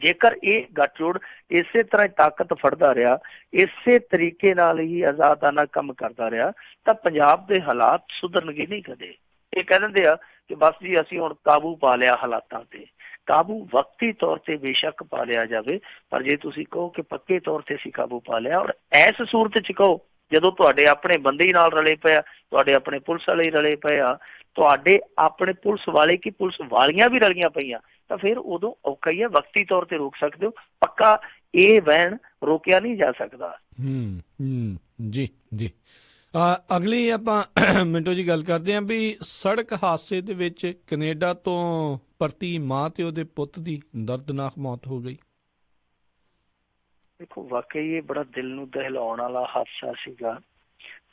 ਜੇਕਰ ਇਹ ਗੱਠਜੋੜ ਇਸੇ ਤਰ੍ਹਾਂ ਤਾਕਤ ਫੜਦਾ ਰਿਹਾ, ਇਸੇ ਤਰੀਕੇ ਨਾਲ ਹੀ ਆਜ਼ਾਦਾਨਾ ਕੰਮ ਕਰਦਾ ਰਿਹਾ, ਤਾਂ ਪੰਜਾਬ ਦੇ ਹਾਲਾਤ ਸੁਧਰਨਗੇ ਨਹੀਂ ਕਦੇ। ਇਹ ਕਹਿ ਦਿੰਦੇ ਆ ਕਿ ਬਸ ਜੀ ਅਸੀਂ ਹੁਣ ਕਾਬੂ ਪਾ ਲਿਆ ਹਾਲਾਤਾਂ ਤੇ। ਕਾਬੂ ਵਕਤੀ ਤੌਰ ਤੇ ਬੇਸ਼ੱਕ ਪਾ ਲਿਆ ਜਾਵੇ, ਪਰ ਜੇ ਤੁਸੀਂ ਕਹੋ ਕਿ ਪੱਕੇ ਤੌਰ ਤੇ ਅਸੀਂ ਕਾਬੂ ਪਾ ਲਿਆ, ਔਰ ਇਸ ਸੂਰਤ 'ਚ ਕਹੋ ਜਦੋਂ ਤੁਹਾਡੇ ਆਪਣੇ ਬੰਦੇ ਹੀ ਨਾਲ ਰਲੇ ਪਏ ਆ, ਤੁਹਾਡੇ ਆਪਣੇ ਪੁਲਿਸ ਵਾਲੇ ਹੀ ਰਲੇ ਪਏ ਆ, ਤੁਹਾਡੇ ਆਪਣੇ ਪੁਲਿਸ ਵਾਲੇ ਕੀ ਪੁਲਿਸ ਵਾਲੀਆਂ ਵੀ ਰਲੀਆਂ ਪਈਆਂ, ਤਾਂ ਫਿਰ ਉਦੋਂ ਔਖਾ ਹੀ ਹੈ। ਵਕਤੀ ਤੌਰ ਤੇ ਰੋਕ ਸਕਦੇ ਹੋ, ਪੱਕਾ ਇਹ ਵਹਿਣ ਰੋਕਿਆ ਨਹੀਂ ਜਾ ਸਕਦਾ। ਜੀ ਜੀ ਅਗਲੀ ਆਪਾਂ ਮਿੰਟੋ ਜੀ ਗੱਲ ਕਰਦੇ ਹਾਂ ਵੀ ਸੜਕ ਹਾਦਸੇ ਦੇ ਵਿੱਚ ਕੈਨੇਡਾ ਤੋਂ ਪਰਤੀ ਮਾਂ ਤੇ ਉਹਦੇ ਪੁੱਤ ਦੀ ਦਰਦਨਾਕ ਮੌਤ ਹੋ ਗਈ। ਦੇਖੋ, ਵਾਕਈ ਇਹ ਬੜਾ ਦਿਲ ਨੂੰ ਦਹਿਲਾਉਣ ਵਾਲਾ ਹਾਦਸਾ ਸੀਗਾ।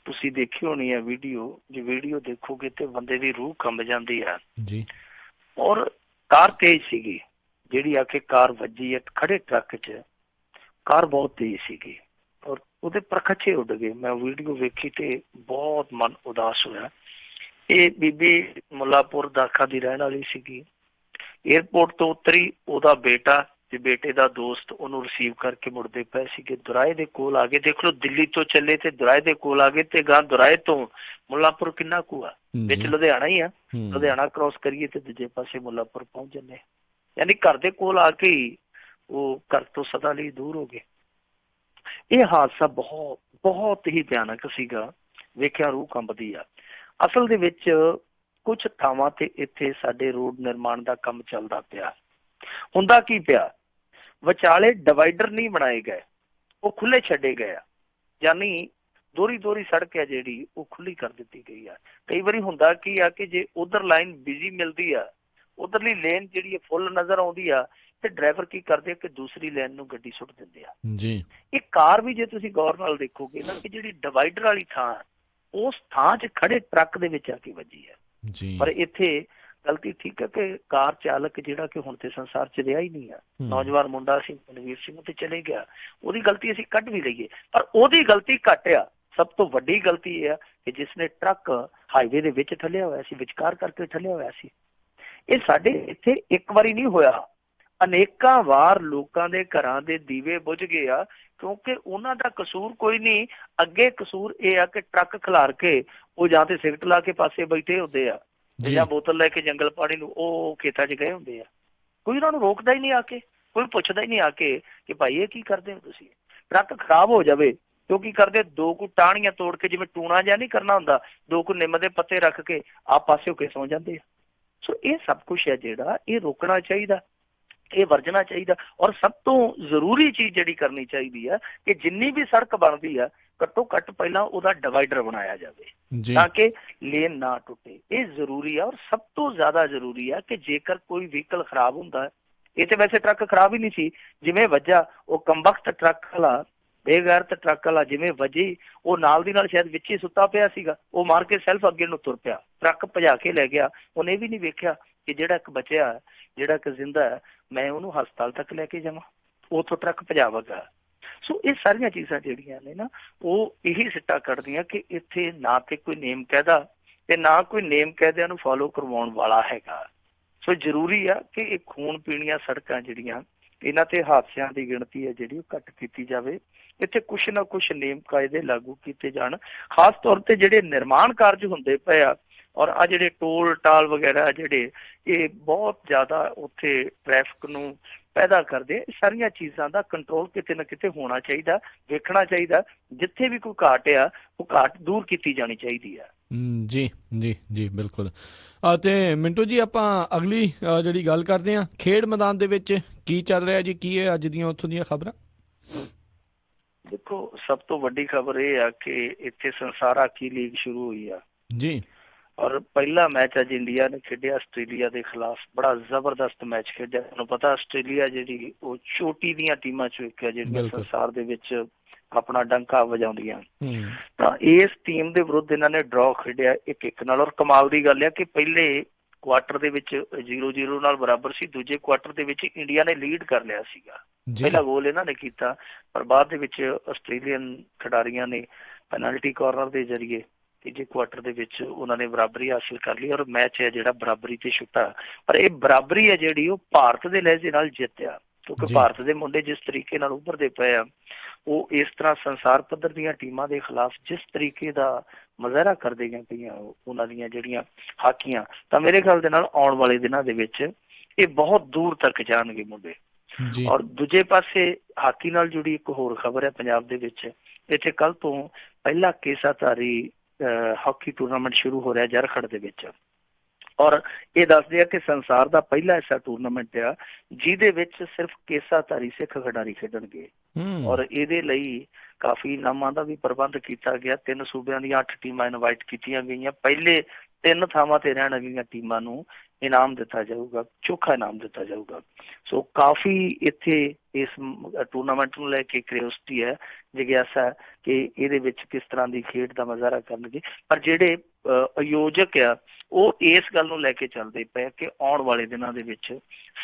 ਤੁਸੀਂ ਦੇਖੀ ਹੋਣੀ ਹੈ ਵੀਡੀਓ, ਜੇ ਵੀਡੀਓ ਦੇਖੋਗੇ ਤੇ ਬੰਦੇ ਦੀ ਰੂਹ ਕੰਬ ਜਾਂਦੀ ਹੈ ਜੀ। ਔਰ ਕਾਰ ਤੇਜ਼ ਸੀਗੀ, ਜਿਹੜੀ ਆ ਕੇ ਕਾਰ ਵੱਜੀ ਇੱਕ ਖੜੇ ਟਰੱਕ 'ਚ। ਕਾਰ ਬਹੁਤ ਤੇਜ਼ ਸੀਗੀ ਔਰ ਉਹਦੇ ਪਰਖੱਚੇ ਉੱਡ ਗਏ। ਮੈਂ ਵੀਡੀਓ ਵੇਖੀ ਤੇ ਬਹੁਤ ਮਨ ਉਦਾਸ ਹੋਇਆ। ਇਹ ਬੀਬੀ ਮੁੱਲਾਪੁਰ ਦਾਖਾ ਦੀ ਰਹਿਣ ਵਾਲੀ ਸੀਗੀ। ਏਅਰਪੋਰਟ ਤੋਂ ਉਤਰੀ, ਉਹਦਾ ਬੇਟਾ ਤੇ ਬੇਟੇ ਦਾ ਦੋਸਤ ਉਹਨੂੰ ਰਿਸੀਵ ਕਰਕੇ ਮੁੜਦੇ ਪਏ ਸੀਗੇ। ਦੁਰਾਏ ਦੇ ਕੋਲ ਆ ਗਏ। ਦੇਖ ਲਓ, ਦਿੱਲੀ ਤੋਂ ਚੱਲੇ ਤੇ ਦੁਰਾਏ ਦੇ ਕੋਲ ਆ ਗਏ ਤੇ ਗਾਂ ਦੁਰਾਏ ਤੋਂ ਮੁੱਲਾਪੁਰ ਕਿੰਨਾ ਕੁ ਆ, ਵਿੱਚ ਲੁਧਿਆਣਾ ਹੀ ਆ। ਲੁਧਿਆਣਾ ਕ੍ਰੋਸ ਕਰੀਏ ਤੇ ਦੂਜੇ ਪਾਸੇ ਮੁੱਲਾਪੁਰ ਪਹੁੰਚ ਜਾਂਦੇ, ਯਾਨੀ ਘਰ ਦੇ ਕੋਲ ਆ ਕੇ ਹੀ ਉਹ ਘਰ ਤੋਂ ਸਦਾ ਲਈ ਦੂਰ ਹੋ ਗਏ। ਇਹ ਹਾਦਸਾ ਬਹੁਤ ਬਹੁਤ ਹੀ ਭਿਆਨਕ ਸੀਗਾ, ਵੇਖਿਆ ਰੂਹ ਕੰਬਦੀ ਆ। ਅਸਲ ਦੇ ਵਿੱਚ ਕੁਝ ਥਾਵਾਂ ਤੇ ਇੱਥੇ ਸਾਡੇ ਰੋਡ ਨਿਰਮਾਣ ਦਾ ਕੰਮ ਚੱਲਦਾ ਪਿਆ। ਹੁੰਦਾ ਕੀ ਪਿਆ, ਵਿਚਾਲੇ ਡਿਵਾਈਡਰ ਨਹੀਂ ਬਣਾਏ ਗਏ, ਉਹ ਖੁੱਲੇ ਛੱਡੇ ਗਏ ਆ, ਯਾਨੀ ਦੋਹਰੀ ਸੜਕ ਹੈ ਜਿਹੜੀ ਉਹ ਖੁੱਲੀ ਕਰ ਦਿੱਤੀ ਗਈ ਆ। ਕਈ ਵਾਰੀ ਹੁੰਦਾ ਕੀ ਆ ਕਿ ਜੇ ਉਧਰ ਲਾਈਨ ਬਿਜ਼ੀ ਮਿਲਦੀ ਆ, ਉਧਰਲੀ ਲੇਨ ਜਿਹੜੀ ਹੈ ਫੁੱਲ ਨਜ਼ਰ ਆਉਂਦੀ ਆ, ਤੇ ਡਰਾਈਵਰ ਕੀ ਕਰਦੇ ਆ ਕਿ ਦੂਸਰੀ ਲਾਈਨ ਨੂੰ ਗੱਡੀ ਸੁੱਟ ਦਿੰਦੇ ਆ ਜੀ। ਇਹ ਕਾਰ ਵੀ ਜੇ ਤੁਸੀਂ ਗੌਰ ਨਾਲ ਦੇਖੋਗੇ ਨਾ ਕਿ ਜਿਹੜੀ ਡਿਵਾਈਡਰ ਵਾਲੀ ਥਾਂ, ਉਸ ਥਾਂ 'ਚ ਖੜੇ ਟਰੱਕ ਦੇ ਵਿੱਚ ਆ ਕੇ ਵੱਜੀ ਹੈ ਜੀ। ਪਰ ਇੱਥੇ ਗਲਤੀ ਠੀਕ ਹੈ ਕਿ ਕਾਰ ਚਾਲਕ ਜਿਹੜਾ ਕਿ ਹੁਣ ਤੇ ਸੰਸਾਰ 'ਚ ਰਿਹਾ ਹੀ ਨਹੀਂ ਆ, ਨੌਜਵਾਨ ਮੁੰਡਾ ਸੀ ਬਲਵੀਰ ਸਿੰਘ ਤੇ ਚਲੇ ਗਿਆ, ਉਹਦੀ ਗਲਤੀ ਅਸੀਂ ਕੱਢ ਵੀ ਲਈਏ, ਪਰ ਉਹਦੀ ਗਲਤੀ ਘੱਟ ਆ। ਸਭ ਤੋਂ ਵੱਡੀ ਗਲਤੀ ਇਹ ਆ ਕਿ ਜਿਸਨੇ ਟਰੱਕ ਹਾਈਵੇ ਦੇ ਵਿੱਚ ਠੱਲਿਆ ਹੋਇਆ ਸੀ, ਵਿਚਕਾਰ ਕਰਕੇ ਠੱਲਿਆ ਹੋਇਆ ਸੀ। ਇਹ ਸਾਡੇ ਇੱਥੇ ਇੱਕ ਵਾਰੀ ਨਹੀਂ ਹੋਇਆ, ਅਨੇਕਾਂ ਵਾਰ ਲੋਕਾਂ ਦੇ ਘਰਾਂ ਦੇ ਦੀਵੇ ਬੁਝ ਗਏ ਆ, ਕਿਉਂਕਿ ਉਹਨਾਂ ਦਾ ਕਸੂਰ ਕੋਈ ਨਹੀਂ। ਅੱਗੇ ਕਸੂਰ ਇਹ ਆ ਕਿ ਟਰੱਕ ਖਿਲਾਰ ਕੇ ਉਹ ਜਾਂ ਤੇ ਸਿਗਰਟ ਲਾ ਕੇ ਪਾਸੇ ਬੈਠੇ ਹੁੰਦੇ ਆ, ਜਾਂ ਬੋਤਲ ਲੈ ਕੇ ਜੰਗਲ ਪਾਣੀ ਨੂੰ ਉਹ ਖੇਤਾਂ 'ਚ ਗਏ ਹੁੰਦੇ ਆ। ਕੋਈ ਉਹਨਾਂ ਨੂੰ ਰੋਕਦਾ ਹੀ ਨਹੀਂ ਆ ਕੇ, ਕੋਈ ਪੁੱਛਦਾ ਹੀ ਨਹੀਂ ਆ ਕੇ ਕਿ ਭਾਈ ਇਹ ਕੀ ਕਰਦੇ ਹੋ ਤੁਸੀਂ। ਟਰੱਕ ਖਰਾਬ ਹੋ ਜਾਵੇ ਤੇ ਉਹ ਕੀ ਕਰਦੇ, ਦੋ ਕੁ ਟਾਹਣੀਆਂ ਤੋੜ ਕੇ, ਜਿਵੇਂ ਟੂਣਾ ਜਿਹਾ ਨਹੀਂ ਕਰਨਾ ਹੁੰਦਾ, ਦੋ ਕੁ ਨਿੰਮ ਦੇ ਪੱਤੇ ਰੱਖ ਕੇ ਆਪ ਪਾਸੇ ਹੋ ਕੇ ਸੌ ਜਾਂਦੇ ਆ। ਸੋ ਇਹ ਸਭ ਕੁਛ ਹੈ ਜਿਹੜਾ ਇਹ ਰੋਕਣਾ ਚਾਹੀਦਾ, ਇਹ ਵਰਜਣਾ ਚਾਹੀਦਾ। ਔਰ ਸਭ ਤੋਂ ਜ਼ਰੂਰੀ ਚੀਜ਼ ਜਿਹੜੀ ਕਰਨੀ ਚਾਹੀਦੀ ਆ ਕਿ ਜਿੰਨੀ ਵੀ ਸੜਕ ਬਣਦੀ ਆ, ਘੱਟੋ ਘੱਟ ਪਹਿਲਾਂ ਉਹਦਾ ਡਿਵਾਈਡਰ ਬਣਾਇਆ ਜਾਵੇ ਤਾਂ ਕਿ ਲੇਨ ਨਾ ਟੁੱਟੇ। ਇਹ ਜ਼ਰੂਰੀ ਆ। ਔਰ ਸਭ ਤੋਂ ਜ਼ਿਆਦਾ ਜ਼ਰੂਰੀ ਆ ਕਿ ਜੇਕਰ ਕੋਈ ਵਹੀਕਲ ਖਰਾਬ ਹੁੰਦਾ, ਇਹ ਤੇ ਵੈਸੇ ਟਰੱਕ ਖਰਾਬ ਹੀ ਨਹੀਂ ਸੀ, ਜਿਵੇਂ ਵੱਜਾ ਉਹ ਕੰਬਖਤ ਟਰੱਕ ਵਾਲਾ, ਬੇਗੈਰਤ ਟਰੱਕ ਵਾਲਾ ਜਿਵੇਂ ਵੱਜੀ, ਉਹ ਨਾਲ ਦੀ ਨਾਲ ਸ਼ਾਇਦ ਵਿੱਚ ਹੀ ਸੁੱਤਾ ਪਿਆ ਸੀਗਾ, ਉਹ ਮਾਰ ਕੇ ਸੈਲਫ ਅੱਗੇ ਨੂੰ ਤੁਰ ਪਿਆ, ਟਰੱਕ ਭਜਾ ਕੇ ਲੈ ਗਿਆ। ਉਹਨੇ ਇਹ ਵੀ ਨਹੀਂ ਵੇਖਿਆ ਕਿ ਜਿਹੜਾ ਇੱਕ ਬਚਿਆ, ਜਿਹੜਾ ਇੱਕ ਜ਼ਿੰਦਾ ਹੈ, ਮੈਂ ਉਹਨੂੰ ਹਸਪਤਾਲ ਤੱਕ ਲੈ ਕੇ ਜਾਵਾਂ, ਉੱਥੋਂ ਟਰੱਕ ਭਜਾਵੇਗਾ। ਸੋ ਇਹ ਸਾਰੀਆਂ ਚੀਜ਼ਾਂ ਜਿਹੜੀਆਂ ਨੇ ਨਾ, ਉਹ ਇਹੀ ਸਿੱਟਾ ਕੱਢਦੀਆਂ ਕਿ ਇੱਥੇ ਨਾ ਤੇ ਕੋਈ ਨੇਮ ਕਾਇਦਾ ਤੇ ਨਾ ਕੋਈ ਨੇਮ ਕਾਇਦਿਆਂ ਨੂੰ ਫੋਲੋ ਕਰਵਾਉਣ ਵਾਲਾ ਹੈਗਾ। ਸੋ ਜ਼ਰੂਰੀ ਆ ਕਿ ਇਹ ਖੂਨ ਪੀਣੀਆਂ ਸੜਕਾਂ ਜਿਹੜੀਆਂ, ਇਹਨਾਂ ਤੇ ਹਾਦਸਿਆਂ ਦੀ ਗਿਣਤੀ ਹੈ ਜਿਹੜੀ ਉਹ ਘੱਟ ਕੀਤੀ ਜਾਵੇ। ਇੱਥੇ ਕੁਛ ਨਾ ਕੁਛ ਨੇਮ ਕਾਇਦੇ ਲਾਗੂ ਕੀਤੇ ਜਾਣ, ਖਾਸ ਤੌਰ ਤੇ ਜਿਹੜੇ ਨਿਰਮਾਣ ਕਾਰਜ ਹੁੰਦੇ ਪਏ ਆ। ਔਰ ਆ ਜਿਹੜੇ ਟੋਲ ਟਾਲ ਵਗੈਰਾ ਜਿਹੜੇ, ਇਹ ਬਹੁਤ ਜ਼ਿਆਦਾ ਉੱਥੇ ਟ੍ਰੈਫਿਕ ਨੂੰ ਪੈਦਾ ਕਰਦੇ। ਸਾਰੀਆਂ ਚੀਜ਼ਾਂ ਦਾ ਕੰਟਰੋਲ ਕਿਤੇ ਨਾ ਕਿਤੇ ਹੋਣਾ ਚਾਹੀਦਾ, ਵੇਖਣਾ ਚਾਹੀਦਾ। ਜਿੱਥੇ ਵੀ ਕੋਈ ਘਾਟ ਆ, ਉਹ ਘਾਟ ਦੂਰ ਕੀਤੀ ਜਾਣੀ ਚਾਹੀਦੀ ਆ। ਜੀ ਜੀ ਜੀ ਬਿਲਕੁਲ। ਤੇ ਮਿੰਟੂ ਜੀ, ਆਪਾਂ ਅਗਲੀ ਜਿਹੜੀ ਗੱਲ ਕਰਦੇ ਹਾਂ, ਖੇਡ ਮੈਦਾਨ ਦੇ ਵਿੱਚ ਕੀ ਚੱਲ ਰਿਹਾ ਜੀ, ਕੀ ਹੈ ਅੱਜ ਦੀਆਂ ਉੱਥੋਂ ਦੀਆਂ ਖਬਰਾਂ? ਦੇਖੋ, ਸਭ ਤੋਂ ਵੱਡੀ ਖਬਰ ਇਹ ਆ ਕਿ ਇੱਥੇ ਸੰਸਾਰ ਹਾਕੀ ਲੀਗ ਸ਼ੁਰੂ ਹੋਈ ਆ ਜੀ। ਔਰ ਪਹਿਲਾ ਮੈਚ ਅੱਜ ਇੰਡੀਆ ਨੇ ਖੇਡਿਆ ਆਸਟ੍ਰੇਲੀਆ ਦੇ ਖਿਲਾਫ, ਬੜਾ ਜ਼ਬਰਦਸਤ ਮੈਚ ਖੇਡਿਆ। ਤੁਹਾਨੂੰ ਪਤਾ ਆਸਟ੍ਰੇਲੀਆ ਜਿਹੜੀ ਉਹ ਚੋਟੀ ਦੀਆਂ ਟੀਮਾਂ ਚੋਂ ਇੱਕ ਹੈ ਜਿਹੜੀਆਂ ਸੰਸਾਰ ਦੇ ਵਿੱਚ ਆਪਣਾ ਡੰਕਾ ਵਜਾਉਂਦੀਆਂ। ਤਾਂ ਇਸ ਟੀਮ ਦੇ ਵਿਰੁੱਧ ਇਹਨਾਂ ਨੇ ਡਰਾਅ ਖੇਡਿਆ 1-1 ਨਾਲ। ਔਰ ਕਮਾਲ ਦੀ ਗੱਲ ਹੈ ਕਿ ਪਹਿਲੇ ਕੁਆਟਰ ਦੇ ਵਿੱਚ 0-0 ਨਾਲ ਬਰਾਬਰ ਸੀ, ਦੂਜੇ ਕੁਆਟਰ ਦੇ ਵਿੱਚ ਇੰਡੀਆ ਨੇ ਲੀਡ ਕਰ ਲਿਆ ਸੀਗਾ। ਪਹਿਲਾ ਗੋਲ ਇਹਨਾਂ ਨੇ ਕੀਤਾ, ਪਰ ਬਾਅਦ ਦੇ ਵਿੱਚ ਆਸਟ੍ਰੇਲੀਅਨ ਖਿਡਾਰੀਆਂ ਨੇ ਪੈਨਲਟੀ ਕਾਰਨਰ ਦੇ ਜ਼ਰੀਏ ਤੀਜੇ ਕੁਆਟਰ ਦੇ ਵਿੱਚ ਉਹਨਾਂ ਨੇ ਬਰਾਬਰੀ ਹਾਸਿਲ ਕਰ ਲਈ। ਔਰ ਮੈਚ ਹੈ ਜਿਹੜਾ ਬਰਾਬਰੀ ਤੇ ਛੁੱਟਾ। ਪਰ ਇਹ ਬਰਾਬਰੀ ਹੈ ਜਿਹੜੀ ਉਹ ਭਾਰਤ ਦੇ ਲਹਿਜੇ ਨਾਲ ਜਿੱਤਿਆ, ਕਿਉਂਕਿ ਭਾਰਤ ਦੇ ਮੁੰਡੇ ਜਿਸ ਤਰੀਕੇ ਨਾਲ ਉੱਭਰਦੇ ਪਏ ਆ, ਉਹ ਇਸ ਤਰ੍ਹਾਂ ਸੰਸਾਰ ਪੱਧਰ ਦੀਆਂ ਟੀਮਾਂ ਦੇ ਖਿਲਾਫ ਜਿਸ ਤਰੀਕੇ ਦਾ ਮੁਜ਼ਾਹਰਾ ਕਰਦੇ ਗਏ ਪਈਆਂ ਉਹਨਾਂ ਦੀਆਂ ਜਿਹੜੀਆਂ ਹਾਕੀਆਂ, ਤਾਂ ਮੇਰੇ ਖਿਆਲ ਦੇ ਨਾਲ ਆਉਣ ਵਾਲੇ ਦਿਨਾਂ ਦੇ ਵਿੱਚ ਇਹ ਬਹੁਤ ਦੂਰ ਤੱਕ ਜਾਣਗੇ ਮੁੰਡੇ। ਔਰ ਦੂਜੇ ਪਾਸੇ ਹਾਕੀ ਨਾਲ ਜੁੜੀ ਇੱਕ ਹੋਰ ਖਬਰ ਹੈ ਪੰਜਾਬ ਦੇ ਵਿੱਚ। ਇੱਥੇ ਕੱਲ ਤੋਂ ਪਹਿਲਾ ਕੇਸਾਧਾਰੀ ਹਾਕੀ ਟੂਰਨਾਮੈਂਟ ਸ਼ੁਰੂ ਹੋ ਰਿਹਾ ਜਰਖੜ ਦੇ ਵਿੱਚ। ਔਰ ਇਹ ਦੱਸਦੇ ਆ ਕਿ ਸੰਸਾਰ ਦਾ ਪਹਿਲਾ ਐਸਾ ਟੂਰਨਾਮੈਂਟ ਆ ਜਿਹਦੇ ਵਿੱਚ ਸਿਰਫ ਕੇਸਾਧਾਰੀ ਸਿੱਖ ਖਿਡਾਰੀ ਖੇਡਣਗੇ। ਔਰ ਇਹਦੇ ਲਈ ਕਾਫੀ ਇਨਾਮਾਂ ਦਾ ਵੀ ਪ੍ਰਬੰਧ ਕੀਤਾ ਗਿਆ। 3 ਸੂਬਿਆਂ ਦੀਆਂ 8 ਟੀਮਾਂ ਇਨਵਾਈਟ ਕੀਤੀਆਂ ਗਈਆਂ। ਪਹਿਲੇ 3 ਥਾਵਾਂ ਤੇ ਰਹਿਣ ਵਾਲੀਆਂ ਟੀਮਾਂ ਨੂੰ ਇਨਾਮ ਦਿੱਤਾ ਜਾਊਗਾ, ਚੋਖਾ ਇਨਾਮ ਦਿੱਤਾ ਜਾਊਗਾ। ਸੋ ਕਾਫੀ ਇੱਥੇ ਇਸ ਟੂਰਨਾਮੈਂਟ ਨੂੰ ਲੈ ਕੇ ਕਿਉਰਿਓਸਿਟੀ ਹੈ, ਜਿਗਿਆਸਾ ਕਿ ਇਹਦੇ ਵਿੱਚ ਕਿਸ ਤਰ੍ਹਾਂ ਦੀ ਖੇਡ ਦਾ ਮੁਜ਼ਾਹਰਾ ਕਰਨਗੇ। ਪਰ ਜਿਹੜੇ ਆਯੋਜਕ ਆ ਉਹ ਇਸ ਗੱਲ ਨੂੰ ਲੈ ਕੇ ਚੱਲਦੇ ਪਏ ਕਿ ਆਉਣ ਵਾਲੇ ਦਿਨਾਂ ਦੇ ਵਿੱਚ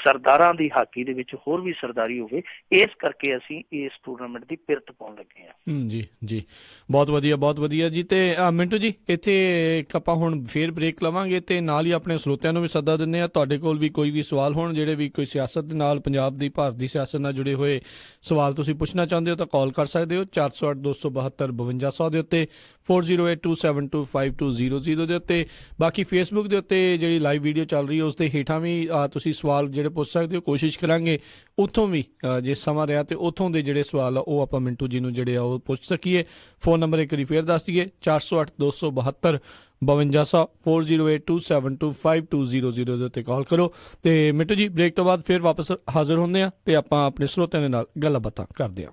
ਸਰਦਾਰਾਂ ਦੀ ਹਾਕੀ ਦੇ ਵਿੱਚ ਹੋਰ ਵੀ ਸਰਦਾਰੀ ਹੋਵੇ। ਇਸ ਕਰਕੇ ਅਸੀਂ ਇਸ ਟੂਰਨਾਮੈਂਟ ਦੀ ਪਿਰਤ ਪਾਉਣ ਲੱਗੇ ਹਾਂ। ਜੀ ਜੀ, ਬਹੁਤ ਵਧੀਆ, ਬਹੁਤ ਵਧੀਆ ਜੀ। ਤੇ ਮਿੰਟੂ ਜੀ, ਇੱਥੇ ਆਪਾਂ ਹੁਣ ਫੇਰ ਬ੍ਰੇਕ ਲਵਾਂਗੇ ਤੇ ਨਾਲ ਹੀ ਆਪਣੇ ਸਰੋਤਿਆਂ ਨੂੰ ਵੀ ਸੱਦਾ ਦਿੰਦੇ ਆ। ਤੁਹਾਡੇ ਕੋਲ ਵੀ ਕੋਈ ਵੀ ਸਵਾਲ ਹੋਣ, ਜਿਹੜੇ ਵੀ ਕੋਈ ਸਿਆਸਤ ਦੇ ਨਾਲ, ਪੰਜਾਬ ਦੀ, ਭਾਰਤ ਦੀ ਸਿਆਸਤ ਨਾਲ ਜੁੜੇ ਹੋਏ ਸਵਾਲ ਤੁਸੀਂ ਪੁੱਛਣਾ ਚਾਹੁੰਦੇ ਹੋ ਤਾਂ ਕਾਲ ਕਰ ਸਕਦੇ ਹੋ 408-272-5200 ਦੇ ਉੱਤੇ, 4082725200 ਦੇ ਉੱਤੇ। ਬਾਕੀ ਫੇਸਬੁੱਕ ਦੇ ਉੱਤੇ ਜਿਹੜੀ ਲਾਈਵ ਵੀਡੀਓ ਚੱਲ ਰਹੀ ਹੈ ਉਸ ਦੇ ਹੇਠਾਂ ਵੀ ਤੁਸੀਂ ਸਵਾਲ ਜਿਹੜੇ ਪੁੱਛ ਸਕਦੇ ਹੋ। ਕੋਸ਼ਿਸ਼ ਕਰਾਂਗੇ ਉੱਥੋਂ ਵੀ ਜੇ ਸਮਾਂ ਰਿਹਾ ਤੇ ਉੱਥੋਂ ਦੇ ਜਿਹੜੇ ਸਵਾਲ ਆ ਉਹ ਆਪਾਂ ਮਿੰਟੂ ਜੀ ਨੂੰ ਜਿਹੜੇ ਆ ਉਹ ਪੁੱਛ ਸਕੀਏ। ਫੋਨ ਨੰਬਰ ਇੱਕ ਵਾਰੀ ਫੇਰ ਦੱਸ ਦਈਏ 408-272-5200, 4082725200 ਦੇ ਉੱਤੇ ਕਾਲ ਕਰੋ। ਤੇ ਮਿੰਟੂ ਜੀ ਬ੍ਰੇਕ ਤੋਂ ਬਾਅਦ ਫਿਰ ਵਾਪਸ ਹਾਜ਼ਰ ਹੁੰਦੇ ਆ ਤੇ ਆਪਾਂ ਆਪਣੇ ਸਰੋਤਿਆਂ ਦੇ ਨਾਲ ਗੱਲਾਂ ਬਾਤਾਂ ਕਰਦੇ ਹਾਂ।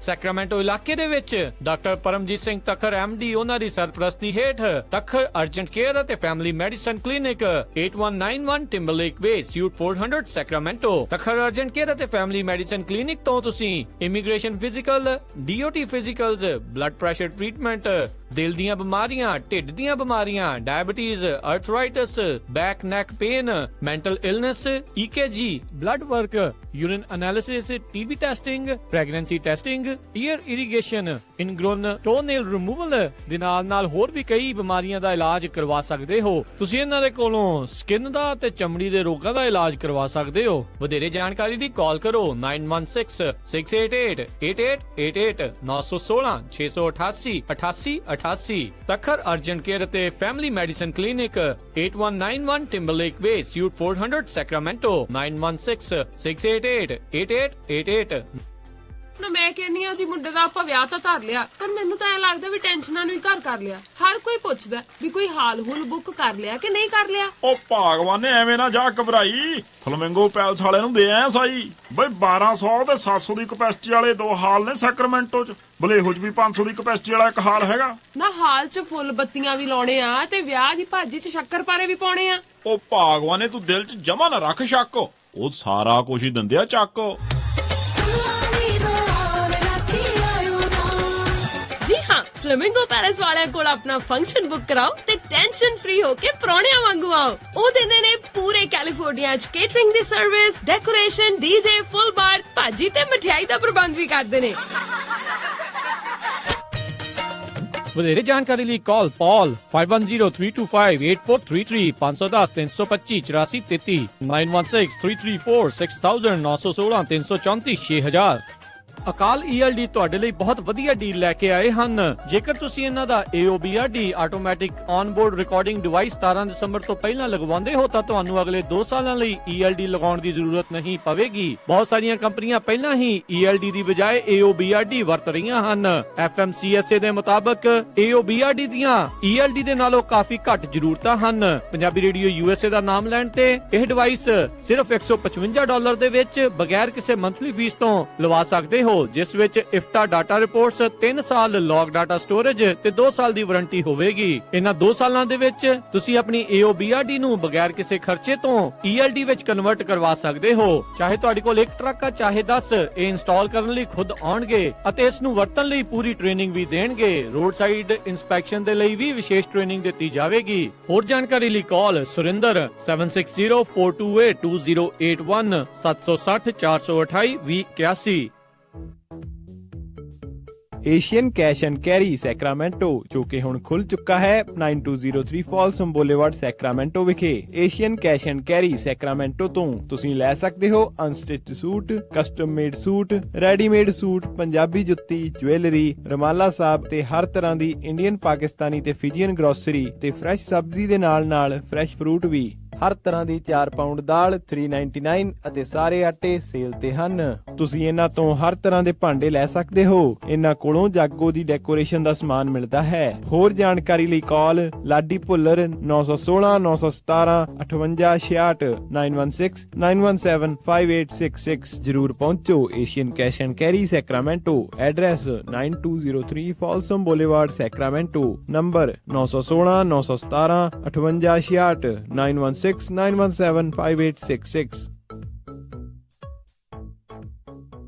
ਸੈਕਰਾਮੈਂਟੋ ਇਲਾਕੇ ਦੇ ਵਿੱਚ ਡਾਕਟਰ ਪਰਮਜੀਤ ਸਿੰਘ ਤੱਖਰ MD ਉਹਨਾਂ ਦੀ ਸਰਪ੍ਰਸਤੀ ਹੇਠ ਤੱਖਰ ਅਰਜੈਂਟ ਕੇਅਰ ਅਤੇ family medicine clinic 8191 Timberlake way suite 400 Sacramento. Takhar urgent care ਅਤੇ ਫੈਮਿਲੀ ਮੈਡੀਸਨ ਕਲੀਨਿਕ ਤੋਂ ਤੁਸੀਂ immigration physical, DOT physicals, blood pressure treatment, ਦਿਲ ਦੀਆਂ ਬਿਮਾਰੀਆਂ, ਢਿੱਡ ਦੀਆਂ ਬਿਮਾਰੀਆਂ, diabetes, arthritis, back neck pain, mental illness, EKG, blood work, urine analysis, TB testing, pregnancy testing, ear irrigation, ingrown toenail removal ਦੇ ਨਾਲ ਹੋਰ ਵੀ ਕਈ ਬਿਮਾਰੀਆਂ ਦਾ ਇਲਾਜ ਕਰਵਾ ਸਕਦੇ ਹੋ। ਤੁਸੀਂ ਇਹਨਾਂ ਦੇ ਕੋਲੋਂ ਸਕਿਨ ਦਾ ਤੇ ਚਮੜੀ ਦੇ ਰੋਗਾਂ ਦਾ ਇਲਾਜ ਕਰਵਾ ਸਕਦੇ ਹੋ। ਵਧੇਰੇ ਜਾਣਕਾਰੀ ਲਈ ਕਾਲ ਕਰੋ 9166888888 916-688-8888। ਤੱਖਰ ਅਰਜੈਂਟ ਕੇਅਰ ਅਤੇ family medicine clinic 8191 Timberlake way suite 400 Sacramento 9166888888। ਨਾ ਮੈਂ ਕਹਿੰਨੀ ਆ ਜੀ ਮੁੰਡੇ ਦਾ ਆਪਾਂ ਵਿਆਹ ਤਾਂ ਧਰ ਲਿਆ, ਪਰ ਮੈਨੂੰ ਤਾਂ ਐ ਲੱਗਦਾ ਵੀ ਟੈਨਸ਼ਨਾਂ ਨੂੰ ਹੀ ਘਰ ਕਰ ਲਿਆ। ਹਰ ਕੋਈ ਪੁੱਛਦਾ ਵੀ ਕੋਈ ਹਾਲ ਹੁਲ ਬੁੱਕ ਕਰ ਲਿਆ ਕਿ ਨਹੀਂ ਕਰ ਲਿਆ। ਉਹ ਭਗਵਾਨ ਨੇ ਐਵੇਂ ਨਾ ਜਾ ਘਬਰਾਈ, ਫਲਮਿੰਗੋ ਪੈਲਸ ਵਾਲੇ ਨੂੰ ਦੇ ਆਇਆ ਸਾਈ ਬਈ 1200 ਤੇ 700 ਦੀ ਕਪੈਸਿਟੀ ਵਾਲੇ 2 ਹਾਲ ਨੇ ਸੈਕਰਾਮੈਂਟੋ ਚ। ਬਲੇਹੋ ਚ ਵੀ 500 ਦੀ ਕਪੈਸਿਟੀ ਵਾਲਾ 1 ਹਾਲ ਹੈਗਾ। ਨਾ ਹਾਲ ਚ ਫੁੱਲ ਬੱਤੀਆਂ ਵੀ ਲਾਉਣੇ ਆ ਤੇ ਵਿਆਹ ਦੀ ਭਾਜੀ ਚ ਸ਼ੱਕਰ ਪਾਰੇ ਵੀ ਪਾਉਣੇ ਆ। ਉਹ ਭਗਵਾਨ ਨੇ ਤੂੰ ਦਿਲ ਚ ਜਮਾ ਨਾ ਰੱਖ ਸ਼ੱਕ, ਉਹ ਸਾਰਾ ਕੁਝ ਹੀ ਦਿੰਦੇ ਆ ਚੱਕ। ਜੀ ਹਾਂ, ਫਲੇਮਿੰਗੋ ਪੈਲੇਸ ਵਾਲਿਆਂ ਕੋਲ ਆਪਣਾ ਫੰਕਸ਼ਨ ਬੁੱਕ ਕਰਾਓ ਤੇ ਟੈਨਸ਼ਨ ਫ੍ਰੀ ਹੋ ਕੇ ਪ੍ਰਾਹੁਣਿਆਂ ਵਾਂਗੂ ਆਓ। ਉਹ ਦਿੰਦੇ ਨੇ ਪੂਰੇ ਕੈਲੀਫੋਰਨੀਆ ਚ ਕੇਟਰਿੰਗ ਦੀ ਸਰਵਿਸ, ਡੈਕੋਰੇਸ਼ਨ, DJ, ਫੁੱਲ ਬਾਰ, ਭਾਜੀ ਤੇ ਮਠਿਆਈ ਦਾ ਪ੍ਰਬੰਧ ਵੀ ਕਰਦੇ ਨੇ। ਵਧੇਰੇ ਜਾਣਕਾਰੀ ਲਈ ਕਾਲ ਪੌਲ 5103258433 510-325-8433 9163346000 916-334-6000। ਅਕਾਲ ELD ਤੁਹਾਡੇ ਲਈ ਬਹੁਤ ਵਧੀਆ ਡੀਲ ਲੈ ਕੇ ਆਏ ਹਨ। ਜੇਕਰ ਤੁਸੀਂ ਇਹਨਾਂ ਦਾ AOBRD ਆਟੋਮੈਟਿਕ ਔਨਬੋਰਡ ਰਿਕਾਰਡਿੰਗ ਡਿਵਾਈਸ 17 ਦਸੰਬਰ ਤੋਂ ਪਹਿਲਾਂ ਲਗਵਾਉਂਦੇ ਹੋ ਤਾਂ ਤੁਹਾਨੂੰ ਅਗਲੇ 2 ਸਾਲਾਂ ਲਈ ELD ਲਗਾਉਣ ਦੀ ਜ਼ਰੂਰਤ ਨਹੀਂ ਪਵੇਗੀ। ਬਹੁਤ ਸਾਰੀਆਂ ਕੰਪਨੀਆਂ ਪਹਿਲਾਂ ਹੀ ELD ਦੀ ਬਜਾਏ AOBRD ਵਰਤ ਰਹੀਆਂ ਹਨ। FMCSA ਦੇ ਮੁਤਾਬਕ AOBRD ਦੀਆਂ ELD ਦੇ ਨਾਲੋਂ ਕਾਫੀ ਘੱਟ ਜ਼ਰੂਰਤਾਂ ਹਨ। ਪੰਜਾਬੀ ਰੇਡੀਓ USA ਦਾ ਨਾਮ ਲੈਣ ਤੇ ਇਹ ਡਿਵਾਈਸ ਸਿਰਫ $155 ਦੇ ਵਿੱਚ ਬਗੈਰ ਕਿਸੇ ਮੰਥਲੀ ਫੀਸ ਤੋਂ ਲਵਾ ਸਕਦੇ ਹੋ, ਜਿਸ ਵਿੱਚ IFTA ਡਾਟਾ ਰਿਪੋਰਟਸ, 3 ਸਾਲ ਲੌਗ ਡਾਟਾ ਸਟੋਰੇਜ ਤੇ 2 ਸਾਲ ਦੀ ਵਾਰੰਟੀ ਹੋਵੇਗੀ। ਇਹਨਾਂ 2 ਸਾਲਾਂ ਦੇ ਵਿੱਚ ਤੁਸੀਂ ਆਪਣੀ AOBRD ਨੂੰ ਬਗੈਰ ਕਿਸੇ ਖਰਚੇ ਤੋਂ ELD ਵਿੱਚ ਕਨਵਰਟ ਕਰਵਾ ਸਕਦੇ ਹੋ। ਚਾਹੇ ਤੁਹਾਡੇ ਕੋਲ 1 ਟਰੱਕ ਆ ਚਾਹੇ 10, ਇਹ ਇੰਸਟਾਲ ਕਰਨ ਲਈ ਖੁਦ ਆਉਣਗੇ ਅਤੇ ਇਸ ਨੂੰ ਵਰਤਣ ਲਈ ਪੂਰੀ ਟ੍ਰੇਨਿੰਗ ਵੀ ਦੇਣਗੇ। ਰੋਡ ਸਾਈਡ ਇੰਸਪੈਕਸ਼ਨ ਦੇ ਲਈ ਵੀ ਵਿਸ਼ੇਸ਼ ਟ੍ਰੇਨਿੰਗ ਦਿੱਤੀ ਜਾਵੇਗੀ। ਹੋਰ ਜਾਣਕਾਰੀ ਲਈ call Surinder 7604282081 760 428 2081। Asian cash and carry Sacramento, ਜੋ ਕਿ ਹੁਣ ਖੁੱਲ ਚੁੱਕਾ ਹੈ 9203 ਫਾਲਸਮ ਬੋਲੇਵਾਰਡ ਸੈਕਰਾਮੈਂਟੋ ਵਿਖੇ। Asian cash and carry Sacramento ਤੋਂ ਤੁਸੀਂ ਲੈ ਸਕਦੇ ਹੋ unstitched suit, custom made suit, readymade suit, Punjabi jutti, jewellery, ਰਮਾਲਾ ਸਾਹਿਬ ਤੇ ਹਰ ਤਰ੍ਹਾਂ ਦੀ ਇੰਡੀਅਨ, ਪਾਕਿਸਤਾਨੀ ਤੇ ਫਿਜੀਅਨ ਗਰੋਸਰੀ ਤੇ ਫਰੈਸ਼ ਸਬਜ਼ੀ ਦੇ ਨਾਲ ਫਰੈਸ਼ ਫਰੂਟ ਵੀ। ਹਰ ਤਰ੍ਹਾਂ ਦੀ 4 ਪਾਉਂਡ ਦਾਲ $3.99 ਅਤੇ ਸਾਰੇ ਆਟੇ ਸੇਲ ਤੇ ਹਨ। ਤੁਸੀਂ ਇਹਨਾਂ ਤੋਂ ਹਰ ਤਰ੍ਹਾਂ ਦੇ ਭਾਂਡੇ ਲੈ ਸਕਦੇ ਹੋ। ਇਹਨਾਂ ਕੋਲੋਂ ਜਾਗੋ ਦੀ ਡੈਕੋਰੇਸ਼ਨ ਦਾ ਸਮਾਨ ਮਿਲਦਾ ਹੈ। ਹੋਰ ਜਾਣਕਾਰੀ ਲਈ ਕਾਲ ਲਾਡੀ ਭੁੱਲਰ 916 917 5866 916 917 5866। ਜਰੂਰ ਪਹੁੰਚੋ Asian cash and carry Sacramento. Address 9203 Folsom boulevard Sacramento. Number 916 917 5866 916 917 5866।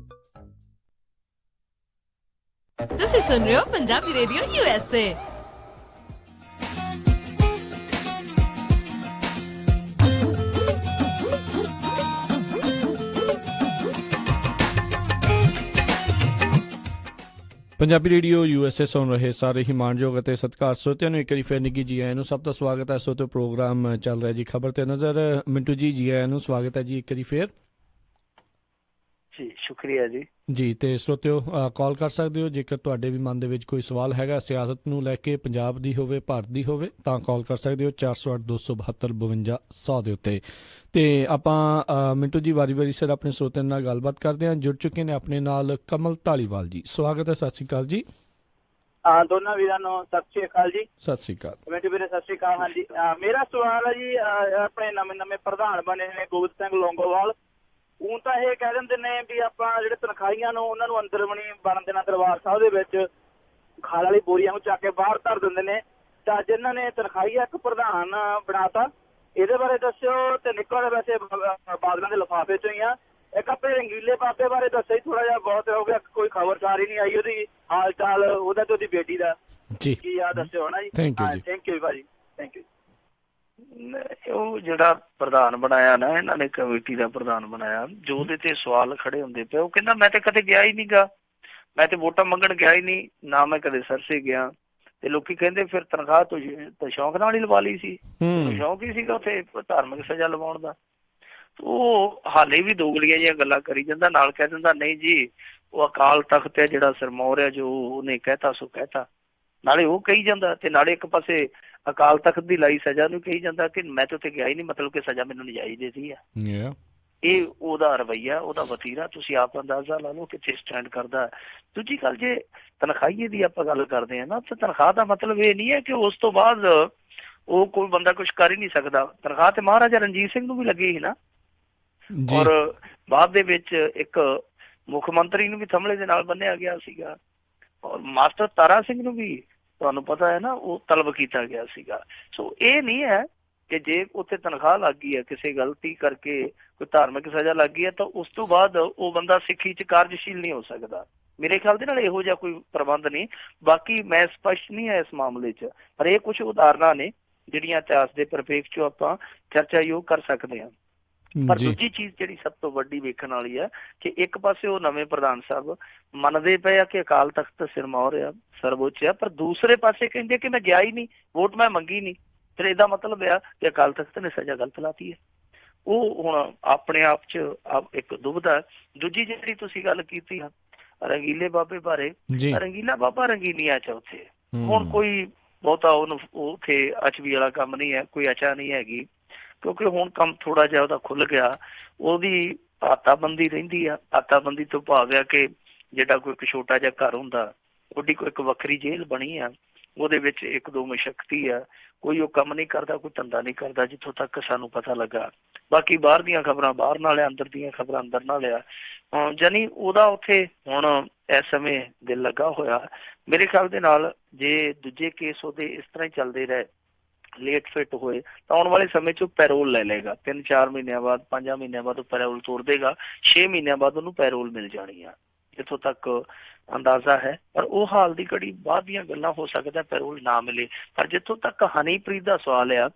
ਤੁਸੀਂ ਸੁਣ ਰਹੇ ਹੋ Punjabi radio USA। Punjabi radio USA ਸੁਣ ਰਹੇ ਸਾਰੇ ਹੀ ਮਾਣਯੋਗ ਅਤੇ ਸਤਿਕਾਰ ਸਰੋਤਿਆਂ ਨੂੰ ਇੱਕ ਵਾਰੀ ਫਿਰ ਨਿੱਘੀ ਜੀ ਆਇਆਂ ਨੂੰ। ਸਭ ਦਾ ਸਵਾਗਤ ਹੈ। ਸੋ ਤੇ ਪ੍ਰੋਗਰਾਮ ਚੱਲ ਰਿਹਾ ਜੀ ਖਬਰ ਤੇ ਨਜ਼ਰ। ਮਿੰਟੂ ਜੀ ਆਇਆਂ ਨੂੰ ਸਵਾਗਤ ਹੈ ਜੀ ਇੱਕ ਵਾਰੀ ਫਿਰ ਜੀ। ਸ਼ੁਕਰੀਆ ਜੀ। ਤੇ ਸਰੋਤਿਓ ਕਾਲ ਕਰ ਸਕਦੇ ਹੋ ਜੇਕਰ ਤੁਹਾਡੇ ਵੀ ਮਨ ਦੇ ਵਿੱਚ ਕੋਈ ਸਵਾਲ ਹੈਗਾ ਸਿਆਸਤ ਨੂੰ ਲੈ ਕੇ, ਪੰਜਾਬ ਦੀ ਹੋਵੇ ਭਾਰਤ ਦੀ ਹੋਵੇ, ਤਾਂ ਕਾਲ ਕਰ ਸਕਦੇ ਹੋ 408 272 52 100 ਦੇ ਉੱਤੇ। ਤੇ ਆਪਾਂ ਮਿੰਟੂ ਜੀ ਵਾਰੀ ਸਿਰ ਆਪਣੇ ਸਰੋਤਿਆਂ ਨਾਲ ਗੱਲਬਾਤ ਕਰਦੇ ਹਾਂ। ਜੁੜ ਚੁੱਕੇ ਨੇ ਆਪਣੇ ਨਾਲ ਕਮਲ ਧਾਲੀਵਾਲ ਜੀ। ਸਵਾਗਤ ਹੈ। ਸਤਿ ਸ਼੍ਰੀ ਅਕਾਲ ਜੀ। ਦੋਨਾਂ ਵੀਰਾਂ ਨੂੰ ਸਤਿ ਸ਼੍ਰੀ ਅਕਾਲ ਜੀ। ਸਤਿ ਸ਼੍ਰੀ ਅਕਾਲ ਕਮੇਟੀ ਵੀਰੇ ਸਤਿ ਸ਼੍ਰੀ ਅਕਾਲ। ਹਾਂਜੀ, ਮੇਰਾ ਸਵਾਲ ਹੈ ਜੀ, ਆਪਣੇ ਨਵੇਂ ਪ੍ਰਧਾਨ ਬਣੇ ਨੇ ਗੋਬਿੰਦ ਸਿੰਘ ਲੌਂਗੋਵਾਲ, ਹੁਣ ਤਾਂ ਇਹ ਕਹਿ ਦਿੰਦੇ ਨੇ ਵੀ ਆਪਾਂ ਜਿਹੜੇ ਤਨਖਾਹੀਆਂ ਨੂੰ ਉਹਨਾਂ ਨੂੰ ਅੰਦਰ ਬਣੀ ਬਣਨ ਦੇਣਾ ਦਰਬਾਰ ਸਾਹਿਬ ਦੇ ਵਿੱਚ, ਖਾਲ ਵਾਲੀ ਬੋਰੀਆਂ ਨੂੰ ਚੱਕ ਕੇ ਬਾਹਰ ਧਰ ਦਿੰਦੇ ਨੇ। ਤਾਂ ਜਿਨ੍ਹਾਂ ਨੇ ਤਨਖਾਹੀਆ ਇੱਕ ਪ੍ਰਧਾਨ ਬਣਾਤਾ, ਇਹਦੇ ਬਾਰੇ ਦੱਸਿਓ। ਤੇ ਨਿਕਲਦੇ ਵੈਸੇ ਬਾਦਲਾਂ ਦੇ ਲਿਫਾਫੇ ਚੋਂ ਹੀ ਆ। ਇੱਕ ਆਪਣੇ ਰੰਗੀਲੇ ਬਾਬੇ ਬਾਰੇ ਦੱਸਿਆ ਥੋੜਾ ਜਿਹਾ, ਬਹੁਤ ਹੋ ਗਿਆ ਕੋਈ ਖਬਰਸਾਰ ਹੀ ਨਹੀਂ ਆਈ ਉਹਦੀ ਹਾਲ ਚਾਲ, ਉਹਦਾ ਤੇ ਉਹਦੀ ਬੇਟੀ ਦਾ ਜੀ। ਕੀ ਆ ਦੱਸਿਓ ਨਾ ਜੀ। ਥੈਂਕ ਯੂ ਭਾਜੀ, ਥੈਂਕ ਯੂ। ਉਹ ਜਿਹੜਾ ਪ੍ਰਧਾਨ ਬਣਾਇਆ ਨਾ ਇਹਨਾਂ ਨੇ, ਕਮੇਟੀ ਦਾ ਪ੍ਰਧਾਨ ਬਣਾਇਆ, ਜੋ ਉਹਦੇ ਤੇ ਸਵਾਲ ਖੜੇ ਹੁੰਦੇ ਪਏ, ਉਹ ਕਹਿੰਦਾ ਮੈਂ ਤੇ ਕਦੇ ਗਿਆ ਹੀ ਨਹੀਂਗਾ, ਮੈਂ ਤੇ ਵੋਟਾਂ ਮੰਗਣ ਗਿਆ ਹੀ ਨਹੀਂ, ਨਾ ਮੈਂ ਕਦੇ ਸਰਸੇ ਗਿਆ। ਤੇ ਲੋਕੀ ਕਹਿੰਦੇ ਫਿਰ ਤਨਖਾਹ ਤੋਂ ਸ਼ੌਂਕ ਨਾਲ ਹੀ ਲਵਾ ਲਈ ਸੀ, ਸ਼ੌਂਕ ਹੀ ਸੀਗਾ ਉੱਥੇ ਧਾਰਮਿਕ ਸਜ਼ਾ ਲਵਾਉਣ ਦਾ। ਉਹ ਹਾਲੇ ਵੀ ਦੋਗਲੀਆਂ ਜਿਹੀਆਂ ਗੱਲਾਂ ਕਰੀ ਜਾਂਦਾ, ਨਾਲ ਕਹਿ ਦਿੰਦਾ ਨਹੀਂ ਜੀ ਉਹ ਅਕਾਲ ਤਖਤ ਹੈ ਜਿਹੜਾ ਸਿਰਮੌਰ ਹੈ, ਜੋ ਉਹਨੇ ਕਹਿਤਾ ਸੋ ਕਹਿਤਾ। ਨਾਲੇ ਉਹ ਕਹੀ ਜਾਂਦਾ ਤੇ ਨਾਲੇ ਇੱਕ ਪਾਸੇ ਅਕਾਲ ਤਖਤ ਦੀ ਲਾਈ ਸਜ਼ਾ ਨੂੰ ਕਹੀ ਜਾਂਦਾ ਕਿ ਮੈਂ ਤੇ ਉੱਥੇ ਗਿਆ ਹੀ ਨਹੀਂ, ਮਤਲਬ ਕਿ ਸਜ਼ਾ ਮੈਨੂੰ ਨਜਾਇਜ਼ ਦੇਤੀ ਆ। ਇਹ ਉਹਦਾ ਰਵੱਈਆ, ਉਹਦਾ ਵਤੀਰਾ, ਤੁਸੀਂ ਆਪ ਅੰਦਾਜ਼ਾ ਲਾ ਲਓ ਕਿੱਥੇ ਸਟੈਂਡ ਕਰਦਾ। ਦੂਜੀ ਗੱਲ, ਜੇ ਤਨਖਾਹੀਏ ਦੀ ਆਪਾਂ ਗੱਲ ਕਰਦੇ ਹਾਂ ਨਾ, ਤਾਂ ਤਨਖਾਹ ਦਾ ਮਤਲਬ ਇਹ ਨਹੀਂ ਹੈ ਕਿ ਉਸ ਤੋਂ ਬਾਅਦ ਉਹ ਕੋਈ ਬੰਦਾ ਕੁਛ ਕਰ ਹੀ ਨਹੀਂ ਸਕਦਾ। ਤਨਖਾਹ ਤੇ ਮਹਾਰਾਜਾ ਰਣਜੀਤ ਸਿੰਘ ਨੂੰ ਵੀ ਲੱਗੀ ਸੀ ਨਾ, ਔਰ ਬਾਅਦ ਦੇ ਵਿੱਚ ਇੱਕ ਮੁੱਖ ਮੰਤਰੀ ਨੂੰ ਵੀ ਥੰਮਲੇ ਦੇ ਨਾਲ ਬੰਨਿਆ ਗਿਆ ਸੀਗਾ, ਔਰ ਮਾਸਟਰ ਤਾਰਾ ਸਿੰਘ ਨੂੰ ਵੀ ਤੁਹਾਨੂੰ ਪਤਾ ਹੈ ਨਾ ਉਹ ਤਲਬ ਕੀਤਾ ਗਿਆ ਸੀਗਾ। ਸੋ ਇਹ ਨਹੀਂ ਹੈ ਕਿ ਜੇ ਉੱਥੇ ਤਨਖਾਹ ਲੱਗ ਗਈ ਹੈ, ਕਿਸੇ ਗਲਤੀ ਕਰਕੇ ਕੋਈ ਧਾਰਮਿਕ ਸਜ਼ਾ ਲੱਗ ਗਈ ਹੈ, ਤਾਂ ਉਸ ਤੋਂ ਬਾਅਦ ਉਹ ਬੰਦਾ ਸਿੱਖੀ 'ਚ ਕਾਰਜਸ਼ੀਲ ਨਹੀਂ ਹੋ ਸਕਦਾ। ਮੇਰੇ ਖਿਆਲ ਦੇ ਨਾਲ ਇਹੋ ਜਿਹਾ ਕੋਈ ਪ੍ਰਬੰਧ ਨਹੀਂ। ਬਾਕੀ ਮੈਂ ਸਪਸ਼ਟ ਨਹੀਂ ਹੈ ਇਸ ਮਾਮਲੇ 'ਚ, ਪਰ ਇਹ ਕੁਛ ਉਦਾਹਰਨਾਂ ਨੇ ਜਿਹੜੀਆਂ ਇਤਿਹਾਸ ਦੇ ਪਰਿਪੇਖ 'ਚੋਂ ਆਪਾਂ ਚਰਚਾਯੋਗ ਕਰ ਸਕਦੇ ਹਾਂ। ਪਰ ਦੂਜੀ ਚੀਜ਼ ਜਿਹੜੀ ਸਭ ਤੋਂ ਵੱਡੀ ਵੇਖਣ ਵਾਲੀ ਆ ਕਿ ਇੱਕ ਪਾਸੇ ਉਹ ਨਵੇਂ ਪ੍ਰਧਾਨ ਸਾਹਿਬ ਮੰਨਦੇ ਪਏ ਆ ਕਿ ਅਕਾਲ ਤਖਤ ਸਿਰਮੌਰ ਆ, ਸਰਵਉੱਚ ਆ, ਪਰ ਦੂਸਰੇ ਪਾਸੇ ਕਹਿੰਦੇ ਕਿ ਮੈਂ ਗਿਆ ਹੀ ਨਹੀਂ, ਵੋਟ ਮੈਂ ਮੰਗੀ ਨਹੀਂ। ਫਿਰ ਇਹਦਾ ਮਤਲਬ ਆ ਕਿ ਅਕਾਲ ਤਖਤ ਨੇ ਸਜ਼ਾ ਗਲਤ ਲਾਤੀ ਹੈ। ਉਹ ਹੁਣ ਆਪਣੇ ਆਪ 'ਚ ਇੱਕ ਦੁਬਿਧਾ। ਦੂਜੀ ਜਿਹੜੀ ਤੁਸੀਂ ਗੱਲ ਕੀਤੀ ਆ ਰੰਗੀਲੇ ਬਾਬੇ ਬਾਰੇ, ਰੰਗੀਲਾ ਬਾਬਾ ਰੰਗੀਨੀਆਂ 'ਚ ਉੱਥੇ ਹੁਣ ਕੋਈ ਬਹੁਤਾ ਉਹਨੂੰ ਉੱਥੇ ਅਚਵੀ ਵਾਲਾ ਕੰਮ ਨਹੀਂ ਹੈ, ਕੋਈ ਅਚਾ ਨਹੀਂ ਹੈਗੀ, ਕਿਉਂਕਿ ਹੁਣ ਕੰਮ ਥੋੜਾ ਜਿਹਾ ਉਹਦਾ ਖੁੱਲ ਗਿਆ। ਉਹਦੀ ਹਾਤਾਬੰਦੀ ਰਹਿੰਦੀ ਆ। ਹਾਤਾਬੰਦੀ ਤੋਂ ਭਾਵ ਆ ਕਿ ਜਿਹੜਾ ਕੋਈ ਇੱਕ ਛੋਟਾ ਜਿਹਾ ਘਰ ਹੁੰਦਾ, ਉਹਦੀ ਕੋਈ ਇੱਕ ਵੱਖਰੀ ਜੇਲ੍ਹ ਬਣੀ ਆ, ਉਹਦੇ ਵਿੱਚ ਇੱਕ ਦੋ ਮਸ਼ੱਕਤੀ ਆ, ਕੋਈ ਉਹ ਕੰਮ ਨਹੀਂ ਕਰਦਾ, ਕੋਈ ਧੰਦਾ ਨਹੀਂ ਕਰਦਾ, ਜਿੱਥੋਂ ਤੱਕ ਸਾਨੂੰ ਪਤਾ ਲੱਗਾ। ਬਾਕੀ ਬਾਹਰ ਦੀਆਂ ਖਬਰਾਂ ਬਾਹਰ ਨਾਲ ਆ, ਅੰਦਰ ਦੀਆਂ ਖਬਰਾਂ ਅੰਦਰ ਨਾਲ ਆ। ਜਾਨੀ ਉਹਦਾ ਉੱਥੇ ਹੁਣ ਇਸ ਸਮੇਂ ਦਿਲ ਲੱਗਾ ਹੋਇਆ। ਮੇਰੇ ਖਿਆਲ ਦੇ ਨਾਲ ਜੇ ਦੂਜੇ ਕੇਸ ਉਹਦੇ ਇਸ ਤਰ੍ਹਾਂ ਹੀ ਚੱਲਦੇ ਰਹੇ, ਲੇਟ ਫਿਟ ਹੋਏ, ਤਾਂ ਆਉਣ ਵਾਲੇ ਸਮੇਂ 'ਚ ਪੈਰੋਲ ਲੈ ਲਏਗਾ। 3-4 ਮਹੀਨਿਆਂ ਬਾਅਦ, 5 ਮਹੀਨਿਆਂ ਬਾਅਦ ਉਹ ਪੈਰੋਲ ਤੋੜ ਦੇਗਾ। 6 ਮਹੀਨਿਆਂ ਬਾਅਦ ਉਹਨੂੰ ਪੈਰੋਲ ਮਿਲ ਜਾਣੀ ਆ, ਜਿੱਥੋਂ ਤੱਕ ਅੰਦਾਜ਼ਾ ਹੈ। ਪਰ ਉਹ ਹਾਲ ਦੀ ਘੜੀ ਬਾਅਦ ਦੀਆਂ ਗੱਲਾਂ, ਹੋ ਸਕਦਾ ਪੈਰੋਲ ਨਾ ਮਿਲੇ। ਪਰ ਜਿੱਥੋਂ ਤੱਕ ਹਨੀਪ੍ਰੀਤ ਦਾ ਸਵਾਲ ਆ,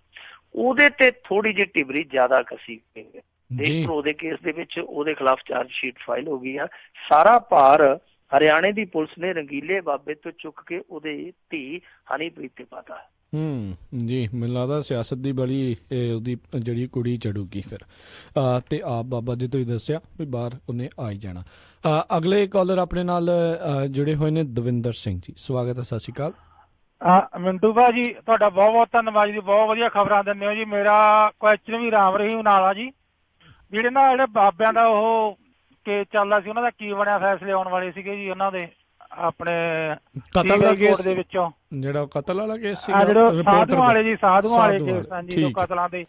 ਉਹਦੇ ਤੇ ਥੋੜੀ ਜਿਹੀ ਟਿਬਰੀ ਜ਼ਿਆਦਾ ਕਸੀ ਗਈ ਹੈ। ਦੇਸ਼ ਦੇ ਕੇਸ ਦੇ ਵਿੱਚ ਉਹਦੇ ਖਿਲਾਫ ਚਾਰਜ ਸ਼ੀਟ ਫਾਈਲ ਹੋ ਗਈ ਆ। ਸਾਰਾ ਭਾਰ ਹਰਿਆਣੇ ਦੀ ਪੁਲਿਸ ਨੇ ਰੰਗੀਲੇ ਬਾਬੇ ਤੋਂ ਚੁੱਕ ਕੇ ਉਹਦੇ ਧੀ ਹਨੀਪ੍ਰੀਤ ਤੇ ਪਾਤਾ। ਜੀ, ਮੈਨੂੰ ਲੱਗਦਾ ਸਿਆਸਤ ਦੀ ਬੜੀ ਉਹਦੀ ਜਿਹੜੀ ਕੁੜੀ ਚੜੂਗੀ ਫਿਰ। ਤੇ ਆਪ ਬਾਬਾ ਜੀ ਤੋਂ ਹੀ ਦੱਸਿਆ ਵੀ ਬਾਹਰ ਉਹਨੇ ਆ ਹੀ ਜਾਣਾ। ਅਗਲੇ ਕਾਲਰ ਆਪਣੇ ਨਾਲ ਜੁੜੇ ਹੋਏ ਨੇ ਦਵਿੰਦਰ ਸਿੰਘ ਜੀ। ਸਵਾਗਤ ਹੈ। ਸਤਿ ਸ਼੍ਰੀ ਅਕਾਲ। ਮਿੰਟੂ ਭਾਜੀ ਤੁਹਾਡਾ ਬਹੁਤ ਬਹੁਤ ਧੰਨਵਾਦ ਜੀ, ਬਹੁਤ ਵਧੀਆ ਖਬਰਾਂ ਦਿੰਦੇ ਹੋ ਜੀ। ਮੇਰਾ ਕੁਐਸਚਨ ਵੀ ਰਾਮ ਰਹੀਮ ਨਾਲ ਆ ਜੀ। ਜਿਹੜੇ ਬਾਬਿਆਂ ਦਾ ਉਹ ਕੇਸ ਚੱਲਦਾ ਸੀ, ਉਹਨਾਂ ਦਾ ਕੀ ਬਣਿਆ? ਫੈਸਲੇ ਆਉਣ ਵਾਲੇ ਸੀਗੇ ਜੀ ਉਹਨਾਂ ਦੇ, ਆਪਣੇ ਕਤਲ ਦਾ ਕੇਸ ਦੇ ਵਿੱਚੋਂ, ਜਿਹੜਾ ਕਤਲ ਵਾਲਾ ਕੇਸ ਸੀ, ਜਿਹੜੇ ਸਾਧੂਆਂ ਵਾਲੇ ਜੀ, ਸਾਧੂਆਂ ਵਾਲੇ ਕੇਸ, ਹਾਂਜੀ, ਜੋ ਕਤਲਾਂ ਦੇ,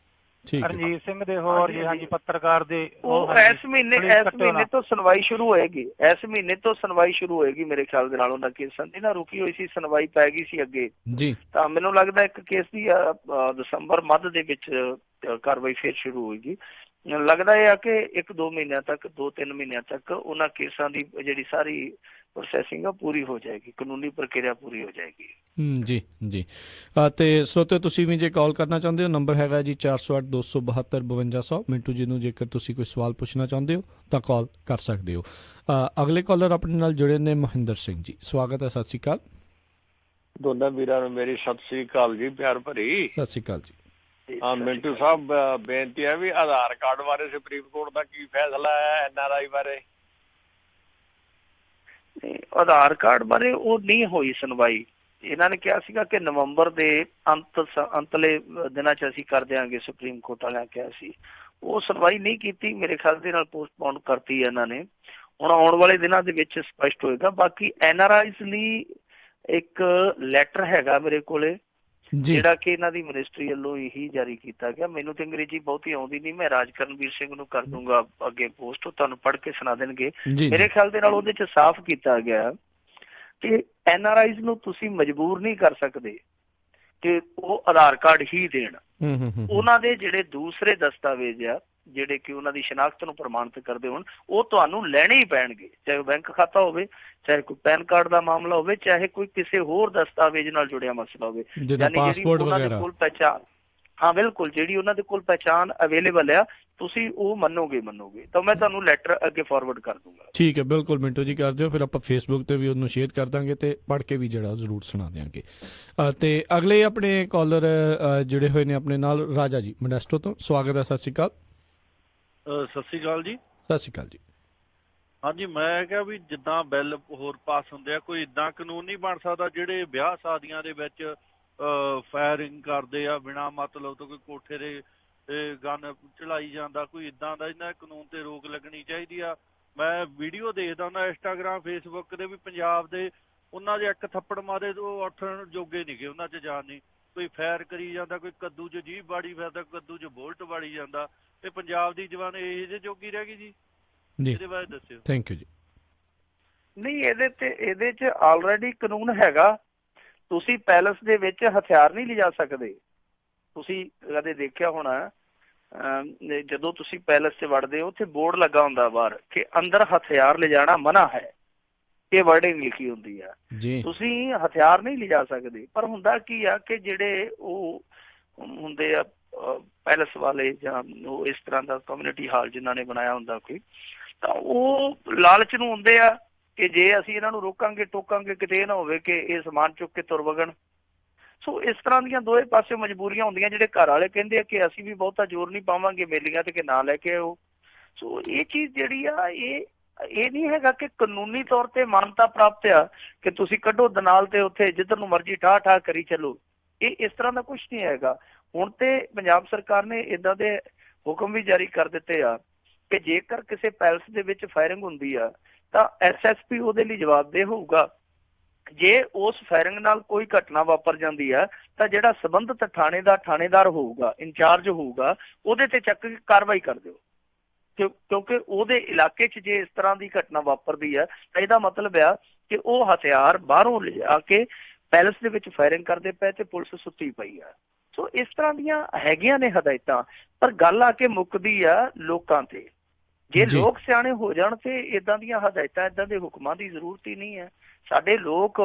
ਰਣਜੀਤ ਸਿੰਘ ਦੇ ਹੋਰ ਜੀ, ਹਾਂਜੀ, ਪੱਤਰਕਾਰ ਦੇ। ਉਹ ਇਸ ਮਹੀਨੇ ਤੋਂ ਸੁਣਵਾਈ ਸ਼ੁਰੂ ਹੋਏਗੀ। ਇਸ ਮਹੀਨੇ ਤੋਂ ਸੁਣਵਾਈ ਸ਼ੁਰੂ ਹੋਏਗੀ ਮੇਰੇ ਖਿਆਲ ਦੇ ਨਾਲ। ਉਹਨਾਂ ਕੇਸਾਂ ਦੀ ਨਾ ਰੁਕੀ ਹੋਈ ਸੀ, ਸੁਣਵਾਈ ਪੈ ਗਈ ਸੀ ਅੱਗੇ ਜੀ। ਤਾਂ ਮੈਨੂੰ ਲੱਗਦਾ ਇੱਕ ਕੇਸ ਦੀ ਦਸੰਬਰ ਮੱਧ ਦੇ ਵਿੱਚ ਕਾਰਵਾਈ ਫਿਰ ਸ਼ੁਰੂ ਹੋਏਗੀ। ਲੱਗਦਾ ਇਹ ਆ ਕਿ 1-2 ਮਹੀਨਿਆਂ ਤੱਕ, 2-3 ਮਹੀਨਿਆਂ ਤੱਕ ਉਹਨਾਂ ਕੇਸਾਂ ਦੀ ਜਿਹੜੀ ਸਾਰੀ ਪ੍ਰੋਸੈਸਿੰਗ ਆ ਪੂਰੀ ਹੋ ਜਾਏਗੀ, ਕਾਨੂੰਨੀ ਪ੍ਰਕਿਰਿਆ ਪੂਰੀ ਹੋ ਜਾਏਗੀ। ਜੀ ਜੀ। ਤੇ ਸਰੋਤੇ ਤੁਸੀਂ ਵੀ ਜੇ ਕਾਲ ਕਰਨਾ ਚਾਹੁੰਦੇ ਹੋ, ਨੰਬਰ ਹੈਗਾ ਜੀ 408 272 5200। ਮਿੰਟੂ ਜੀ ਨੂੰ ਜੇਕਰ ਤੁਸੀਂ ਕੋਈ ਸਵਾਲ ਪੁੱਛਣਾ ਚਾਹੁੰਦੇ ਹੋ ਤਾਂ ਕਾਲ ਕਰ ਸਕਦੇ ਹੋ। ਅਗਲੇ ਕਾਲਰ ਆਪਣੇ ਨਾਲ ਜੁੜੇ ਨੇ ਮਹਿੰਦਰ ਸਿੰਘ ਜੀ, ਸਵਾਗਤ ਹੈ, ਸਤਿ ਸ਼੍ਰੀ ਅਕਾਲ। ਦੋਨਾਂ ਵੀਰਾਂ ਨੂੰ ਮੇਰੀ ਸਤਿ ਸ੍ਰੀ ਅਕਾਲ ਜੀ, ਪਿਆਰ ਭਰੀ। ਸਤਿ ਸ਼੍ਰੀ ਅਕਾਲ ਜੀ। ਹਾਂ ਮਿੰਟੂ ਸਾਹਿਬ, ਬੇਨਤੀ ਹੈ ਵੀ ਆਧਾਰ ਕਾਰਡ ਬਾਰੇ ਸੁਪਰੀਮ ਕੋਰਟ ਦਾ ਕੀ ਫੈਸਲਾ ਹੈ NRI ਬਾਰੇ? ਆਧਾਰ ਕਾਰਡ ਬਾਰੇ ਉਹ ਨਹੀਂ ਹੋਈ ਸੁਣਵਾਈ। ਇਹਨਾਂ ਨੇ ਕਿਹਾ ਸੀਗਾ ਕਿ ਨਵੰਬਰ ਦੇ ਅੰਤਲੇ ਦਿਨਾਂ 'ਚ ਅਸੀਂ ਕਰ ਦਿਆਂਗੇ, ਸੁਪਰੀਮ ਕੋਰਟ ਵਾਲਿਆਂ ਕਿਹਾ ਸੀ। ਉਹ ਸੁਣਵਾਈ ਨਹੀਂ ਕੀਤੀ, ਮੇਰੇ ਖਿਆਲ ਦੇ ਨਾਲ ਪੋਸਟਪੋਨ ਕਰਤੀ ਇਹਨਾਂ ਨੇ। ਹੁਣ ਆਉਣ ਵਾਲੇ ਦਿਨਾਂ ਦੇ ਵਿੱਚ ਸਪਸ਼ਟ ਹੋਏਗਾ। ਬਾਕੀ NRIs ਲਈ ਇੱਕ ਲੈਟਰ ਹੈਗਾ ਮੇਰੇ ਕੋਲੇ, ਜਿਹੜਾ ਕਿ ਇਹਨਾਂ ਦੀ ਮਿਨਿਸਟਰੀ ਵੱਲੋਂ ਇਹੀ ਜਾਰੀ ਕੀਤਾ ਗਿਆ। ਮੈਨੂੰ ਤੇ ਅੰਗਰੇਜ਼ੀ ਬਹੁਤੀ ਆਉਂਦੀ ਨਹੀਂ, ਮੈਂ ਰਾਜ ਕਰਨਵੀਰ ਸਿੰਘ ਨੂੰ ਕਰ ਦੂੰਗਾ ਅੱਗੇ ਪੋਸਟ, ਉਹ ਤੁਹਾਨੂੰ ਪੜ੍ਹ ਕੇ ਸੁਣਾ ਦੇਣਗੇ। ਮੇਰੇ ਖਿਆਲ ਦੇ ਨਾਲ ਉਹਦੇ 'ਚ ਸਾਫ਼ ਕੀਤਾ ਗਿਆ ਕਿ NRIs ਨੂੰ ਤੁਸੀਂ ਮਜਬੂਰ ਨਹੀਂ ਕਰ ਸਕਦੇ ਕਿ ਉਹ ਆਧਾਰ ਕਾਰਡ ਹੀ ਦੇਣ। ਉਹਨਾਂ ਦੇ ਜਿਹੜੇ ਦੂਸਰੇ ਦਸਤਾਵੇਜ਼ ਆ, ਜਿਹੜੇ ਕਿ ਉਹਨਾਂ ਦੀ ਸ਼ਨਾਖਤ ਨੂੰ ਪ੍ਰਮਾਣਿਤ ਕਰਦੇ ਹੋਣ, ਉਹ ਤੁਹਾਨੂੰ ਲੈਣੇ ਹੀ ਪੈਣਗੇ, ਚਾਹੇ ਬੈਂਕ ਖਾਤਾ ਹੋਵੇ, ਚਾਹੇ ਕੋਈ ਪੈਨ ਕਾਰਡ ਦਾ ਮਾਮਲਾ ਹੋਵੇ, ਚਾਹੇ ਕੋਈ ਕਿਸੇ ਹੋਰ ਦਸਤਾਵੇਜ਼ ਨਾਲ ਜੁੜਿਆ ਮਸਲਾ ਹੋਵੇ। ਪਾਸਪੋਰਟ ਵਗੈਰਾ। ਕੋਲ ਪਹਿਚਾਣ, ਹਾਂ ਬਿਲਕੁਲ, ਜਿਹੜੀ ਉਹਨਾਂ ਦੇ ਕੋਲ ਪਹਿਚਾਣ ਅਵੇਲੇਬਲ ਆ, ਤੁਸੀਂ ਉਹ ਮੰਨੋਗੇ ਤਾਂ ਮੈਂ ਤੁਹਾਨੂੰ ਲੈਟਰ ਅੱਗੇ ਫਾਰਵਰਡ ਕਰ ਦੂੰਗਾ। ਠੀਕ ਹੈ, ਬਿਲਕੁਲ ਮਿੰਟੂ ਜੀ ਕਰ ਦਿਓ, ਫਿਰ ਆਪਾਂ ਫੇਸਬੁੱਕ ਤੇ ਵੀ ਉਹਨੂੰ ਸ਼ੇਅਰ ਕਰ ਦਾਂਗੇ ਤੇ ਪੜ੍ਹ ਕੇ ਵੀ ਜਿਹੜਾ ਜ਼ਰੂਰ ਸੁਣਾ ਦਿਆਂਗੇ। ਤੇ ਅਗਲੇ ਆਪਣੇ ਕਾਲਰ ਜੁੜੇ ਹੋਏ ਨੇ ਆਪਣੇ ਨਾਲ, ਰਾਜਾ ਜੀ ਮੋਡੈਸਟੋ ਤੋਂ, ਸਵਾਗਤ ਹੈ, ਸਤਿ ਸ਼੍ਰੀ ਅਕਾਲ। ਸਤਿ ਸ਼੍ਰੀ ਅਕਾਲ ਜੀ। ਸਤਿ ਸ਼੍ਰੀ ਅਕਾਲ ਜੀ। ਹਾਂਜੀ, ਮੈਂ ਕਿਹਾ ਵੀ ਜਿੱਦਾਂ ਬਿੱਲ ਹੋਰ ਪਾਸ ਹੁੰਦੇ ਆ, ਕੋਈ ਇੱਦਾਂ ਕਾਨੂੰਨ ਨਹੀਂ ਬਣ ਸਕਦਾ ਜਿਹੜੇ ਵਿਆਹ ਸ਼ਾਦੀਆਂ ਦੇ ਵਿੱਚ ਫਾਇਰਿੰਗ ਕਰਦੇ ਆ ਬਿਨਾਂ ਮਤਲਬ ਤੋਂ, ਕੋਈ ਕੋਠੇ ਦੇ ਗਨ ਚਲਾਈ ਜਾਂਦਾ, ਕੋਈ ਇੱਦਾਂ ਦਾ ਇਹਨਾਂ ਕਾਨੂੰਨ ਤੇ ਰੋਕ ਲੱਗਣੀ ਚਾਹੀਦੀ ਆ। ਮੈਂ ਵੀਡੀਓ ਦੇਖਦਾ ਹੁੰਦਾ ਇੰਸਟਾਗ੍ਰਾਮ ਫੇਸਬੁੱਕ ਦੇ, ਵੀ ਪੰਜਾਬ ਦੇ ਉਹਨਾਂ ਦੇ ਇੱਕ ਥੱਪੜ ਮਾਰੇ ਉਹ ਉੱਠਣ ਜੋਗੇ ਨਹੀਂਗੇ, ਉਹਨਾਂ 'ਚ ਜਾਨ ਨਹੀਂ। ਕੋਈ ਫਾਇਰ ਕਰੀ ਜਾਂਦਾ, ਕੋਈ ਕੱਦੂ 'ਚ ਜੀਭ ਬਾੜੀ ਫਿਰਦਾ, ਕੱਦੂ 'ਚ ਬੋਲਟ ਬਾੜੀ ਜਾਂਦਾ, ਤੇ ਪੰਜਾਬ ਦੀ ਜਵਾਨ ਇਹ ਜਿਹੇ ਜੋਗੀ ਰਹਿ ਗਈ ਜੀ। ਇਹਦੇ ਬਾਰੇ ਦੱਸਿਓ। ਥੈਂਕ ਯੂ ਜੀ। ਨਹੀਂ, ਇਹਦੇ 'ਚ ਆਲਰੇਡੀ ਕਾਨੂੰਨ ਹੈਗਾ। ਤੁਸੀਂ ਪੈਲਸ ਦੇ ਵਿੱਚ ਹਥਿਆਰ ਨਹੀਂ ਲਿਜਾ ਸਕਦੇ। ਤੁਸੀਂ ਕਦੇ ਦੇਖਿਆ ਹੋਣਾ, ਜਦੋਂ ਤੁਸੀਂ ਪੈਲਸ 'ਚ ਵੜਦੇ ਹੋ, ਉੱਥੇ ਬੋਰਡ ਲੱਗਾ ਹੁੰਦਾ ਬਾਹਰ ਕਿ ਅੰਦਰ ਹਥਿਆਰ ਲਿਜਾਣਾ ਮਨਾ ਹੈ, ਇਹ ਵਰਡਿੰਗ ਲਿਖੀ ਹੁੰਦੀ ਆ। ਤੁਸੀਂ ਹਥਿਆਰ ਨਹੀਂ ਲਿਜਾ ਸਕਦੇ। ਪਰ ਹੁੰਦਾ ਕੀ ਆ ਕਿ ਜਿਹੜੇ ਉਹ ਹੁੰਦੇ ਆ ਪੈਲਸ ਵਾਲੇ, ਜਾਂ ਉਹ ਇਸ ਤਰ੍ਹਾਂ ਦਾ ਕਮਿਊਨਿਟੀ ਹਾਲ ਜਿਨ੍ਹਾਂ ਨੇ ਬਣਾਇਆ ਹੁੰਦਾ ਕੋਈ, ਤਾਂ ਉਹ ਲਾਲਚ ਨੂੰ ਹੁੰਦੇ ਆ ਕਿ ਜੇ ਅਸੀਂ ਇਹਨਾਂ ਨੂੰ ਰੋਕਾਂਗੇ ਟੋਕਾਂਗੇ, ਕਿਤੇ ਇਹ ਨਾ ਹੋਵੇ ਕਿ ਇਹ ਸਮਾਨ ਚੁੱਕ ਕੇ ਤੁਰ ਵਗਣ। ਸੋ ਇਸ ਤਰ੍ਹਾਂ ਦੀਆਂ ਦੋਵੇਂ ਪਾਸੇ ਮਜਬੂਰੀਆਂ ਹੁੰਦੀਆਂ। ਜਿਹੜੇ ਘਰ ਵਾਲੇ ਕਹਿੰਦੇ ਆ ਕਿ ਅਸੀਂ ਵੀ ਬਹੁਤਾ ਜ਼ੋਰ ਨਹੀਂ ਪਾਵਾਂਗੇ ਮੇਲੀਆਂ ਤੇ ਕਿ ਨਾ ਲੈ ਕੇ ਆਓ। ਸੋ ਇਹ ਚੀਜ਼ ਜਿਹੜੀ ਆ, ਇਹ ਨਹੀਂ ਹੈਗਾ ਕਿ ਕਾਨੂੰਨੀ ਤੌਰ ਤੇ ਮਾਨਤਾ ਪ੍ਰਾਪਤ ਆ ਕਿ ਤੁਸੀਂ ਕੱਢੋ ਦਨਾਲ ਤੇ ਉੱਥੇ ਜਿੱਧਰ ਨੂੰ ਮਰਜ਼ੀ ਠਾਹ ਕਰੀ ਚੱਲੋ। ਇਹ ਇਸ ਤਰ੍ਹਾਂ ਦਾ ਕੁਝ ਨਹੀਂ ਹੈਗਾ। ਹੁਣ ਤੇ ਪੰਜਾਬ ਸਰਕਾਰ ਨੇ ਏਦਾਂ ਦੇ ਹੁਕਮ ਵੀ ਜਾਰੀ ਕਰ ਦਿੱਤੇ ਆ ਕਿ ਜੇਕਰ ਕਿਸੇ ਪੈਲਸ ਦੇ ਵਿੱਚ ਫਾਇਰਿੰਗ ਹੁੰਦੀ ਆ ਤਾਂ SSP ਉਹਦੇ ਲਈ ਜਵਾਬਦੇਹ ਹੋਊਗਾ। ਜੇ ਉਸ ਫਾਇਰਿੰਗ ਨਾਲ ਕੋਈ ਘਟਨਾ ਵਾਪਰ ਜਾਂਦੀ ਆ ਤਾਂ ਜਿਹੜਾ ਸੰਬੰਧਿਤ ਥਾਣੇ ਦਾ ਥਾਣੇਦਾਰ ਹੋਊਗਾ, ਇੰਚਾਰਜ ਹੋਊਗਾ, ਉਹਦੇ ਤੇ ਚੱਕ ਕੇ ਕਾਰਵਾਈ ਕਰ ਦਿਓ। ਕਿਉਂਕਿ ਉਹਦੇ ਇਲਾਕੇ 'ਚ ਜੇ ਇਸ ਤਰ੍ਹਾਂ ਦੀ ਘਟਨਾ ਵਾਪਰਦੀ ਆ ਤਾਂ ਇਹਦਾ ਮਤਲਬ ਆ ਕਿ ਉਹ ਹਥਿਆਰ ਬਾਹਰੋਂ ਲਿਆ ਕੇ ਪੈਲਸ ਦੇ ਵਿੱਚ ਫਾਇਰਿੰਗ ਕਰਦੇ ਪਏ ਤੇ ਪੁਲਿਸ ਸੁੱਤੀ ਪਈ ਆ। ਸੋ ਇਸ ਤਰ੍ਹਾਂ ਦੀਆਂ ਹੈਗੀਆਂ ਨੇ ਹਦਾਇਤਾਂ, ਪਰ ਗੱਲ ਆ ਕੇ ਮੁੱਕਦੀ ਆ ਲੋਕਾਂ ਤੇ। ਜੇ ਲੋਕ ਸਿਆਣੇ ਹੋ ਜਾਣ ਤੇ ਇਦਾਂ ਦੀਆਂ ਹਦਾਇਤਾਂ, ਇਦਾਂ ਦੇ ਹੁਕਮਾਂ ਦੀ ਜ਼ਰੂਰਤ ਹੀ ਨਹੀਂ ਹੈ। ਸਾਡੇ ਲੋਕ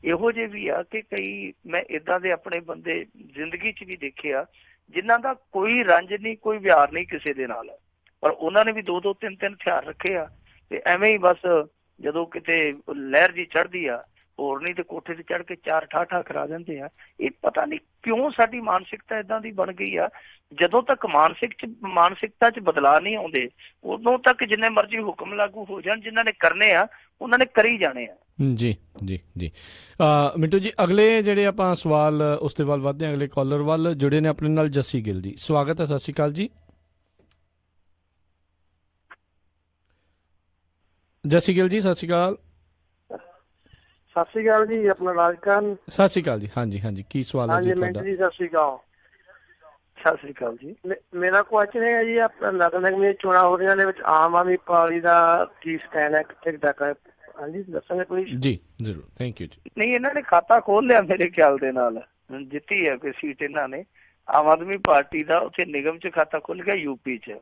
ਇਹੋ ਜਿਹੇ ਵੀ ਆ ਕਿ ਕਈ, ਮੈਂ ਇਦਾਂ ਦੇ ਆਪਣੇ ਬੰਦੇ ਜ਼ਿੰਦਗੀ 'ਚ ਵੀ ਦੇਖੇ ਆ ਜਿਨ੍ਹਾਂ ਦਾ ਕੋਈ ਰੰਜ ਨਹੀਂ, ਕੋਈ ਵਿਹਾਰ ਨਹੀਂ ਕਿਸੇ ਦੇ ਨਾਲ, ਪਰ ਉਹਨਾਂ ਨੇ ਵੀ 2-2 3-3 ਹਥਿਆਰ ਰੱਖੇ ਆ। ਤੇ ਐਵੇਂ ਹੀ ਬਸ ਜਦੋਂ ਕਿਤੇ ਲਹਿਰ ਜੀ ਚੜ੍ਹਦੀ ਆ, ਹੋਰ ਨਹੀਂ ਤੇ ਕੋਠੇ ਤੇ ਚੜ੍ਹ ਕੇ 4 ਠਾਠਾ ਕਰਾ ਦਿੰਦੇ ਆ। ਇਹ ਪਤਾ ਨਹੀਂ ਕਿਉਂ ਸਾਡੀ ਮਾਨਸਿਕਤਾ ਇਦਾਂ ਦੀ ਬਣ ਗਈ ਆ। ਜਦੋਂ ਤੱਕ ਮਾਨਸਿਕਤਾ 'ਚ ਬਦਲਾਅ ਨਹੀਂ ਆਉਂਦੇ, ਉਦੋਂ ਤੱਕ ਜਿੰਨੇ ਮਰਜ਼ੀ ਹੁਕਮ ਲਾਗੂ ਹੋ ਜਾਣ, ਜਿਨ੍ਹਾਂ ਨੇ ਕਰਨੇ ਆ ਉਹਨਾਂ ਨੇ ਕਰੀ ਜਾਣੇ ਆ। ਜੀ ਜੀ ਜੀ। ਮਿੰਟੂ ਜੀ, ਅਗਲੇ ਜਿਹੜੇ ਆਪਾਂ ਸਵਾਲ ਉਸ ਦੇ ਵੱਲ ਵੱਧਦੇ ਹਾਂ, ਅਗਲੇ ਕਾਲਰ ਵੱਲ ਜੁੜੇ ਨੇ ਆਪਣੇ ਨਾਲ ਜੱਸੀ ਗਿੱਲ ਜੀ, ਸਵਾਗਤ ਹੈ, ਸਤਿ ਸ਼੍ਰੀ ਅਕਾਲ ਜੀ। ਜੱਸੀ ਗਿੱਲ ਜੀ, ਸਤਿ ਸ਼੍ਰੀ ਅਕਾਲ। ਸਤਿ ਸ਼੍ਰੀ ਅਕਾਲ ਜੀ, ਆਪਣਾ ਰਾਜਕਾਰਨ। ਸਤਿ ਸ਼੍ਰੀ ਅਕਾਲ ਜੀ। ਹਾਂਜੀ ਹਾਂਜੀ, ਕੀ ਸਵਾਲ ਹੈ ਜੀ ਤੁਹਾਡਾ? ਹਾਂਜੀ, ਸਤਿ ਸ਼੍ਰੀ ਅਕਾਲ। ਸਤਿ ਸ਼੍ਰੀ ਅਕਾਲ ਜੀ। ਮੇਰਾ ਕੁਐਸਚਨ ਹੈ ਜੀ, ਆਪਣਾ ਨਗਰ ਨਿਗਮ ਚੋਣਾਂ ਹੋ ਰਹੀਆਂ, ਦੇ ਵਿੱਚ ਆਮ ਆਦਮੀ ਪਾਰਟੀ ਦਾ ਕੀ ਸਟੈਂਡ ਹੈ, ਕਿੱਥੇ ਤੱਕ ਹੈ? ਹਾਂਜੀ ਦੱਸਾਂਗੇ ਪਲੀਜ਼। ਜੀ ਜ਼ਰੂਰ, ਥੈਂਕ ਯੂ ਜੀ। ਨਹੀਂ, ਇਹਨਾਂ ਨੇ ਖਾਤਾ ਖੋਲ ਲਿਆ ਮੇਰੇ ਖਿਆਲ ਦੇ ਨਾਲ, ਜਿੱਤੀ ਹੈ ਕੋਈ ਸੀਟ ਇਹਨਾਂ ਨੇ ਆਮ ਆਦਮੀ ਪਾਰਟੀ ਦਾ, ਉੱਥੇ ਨਿਗਮ 'ਚ ਖਾਤਾ ਖੁੱਲ ਗਿਆ, UP 'ਚ।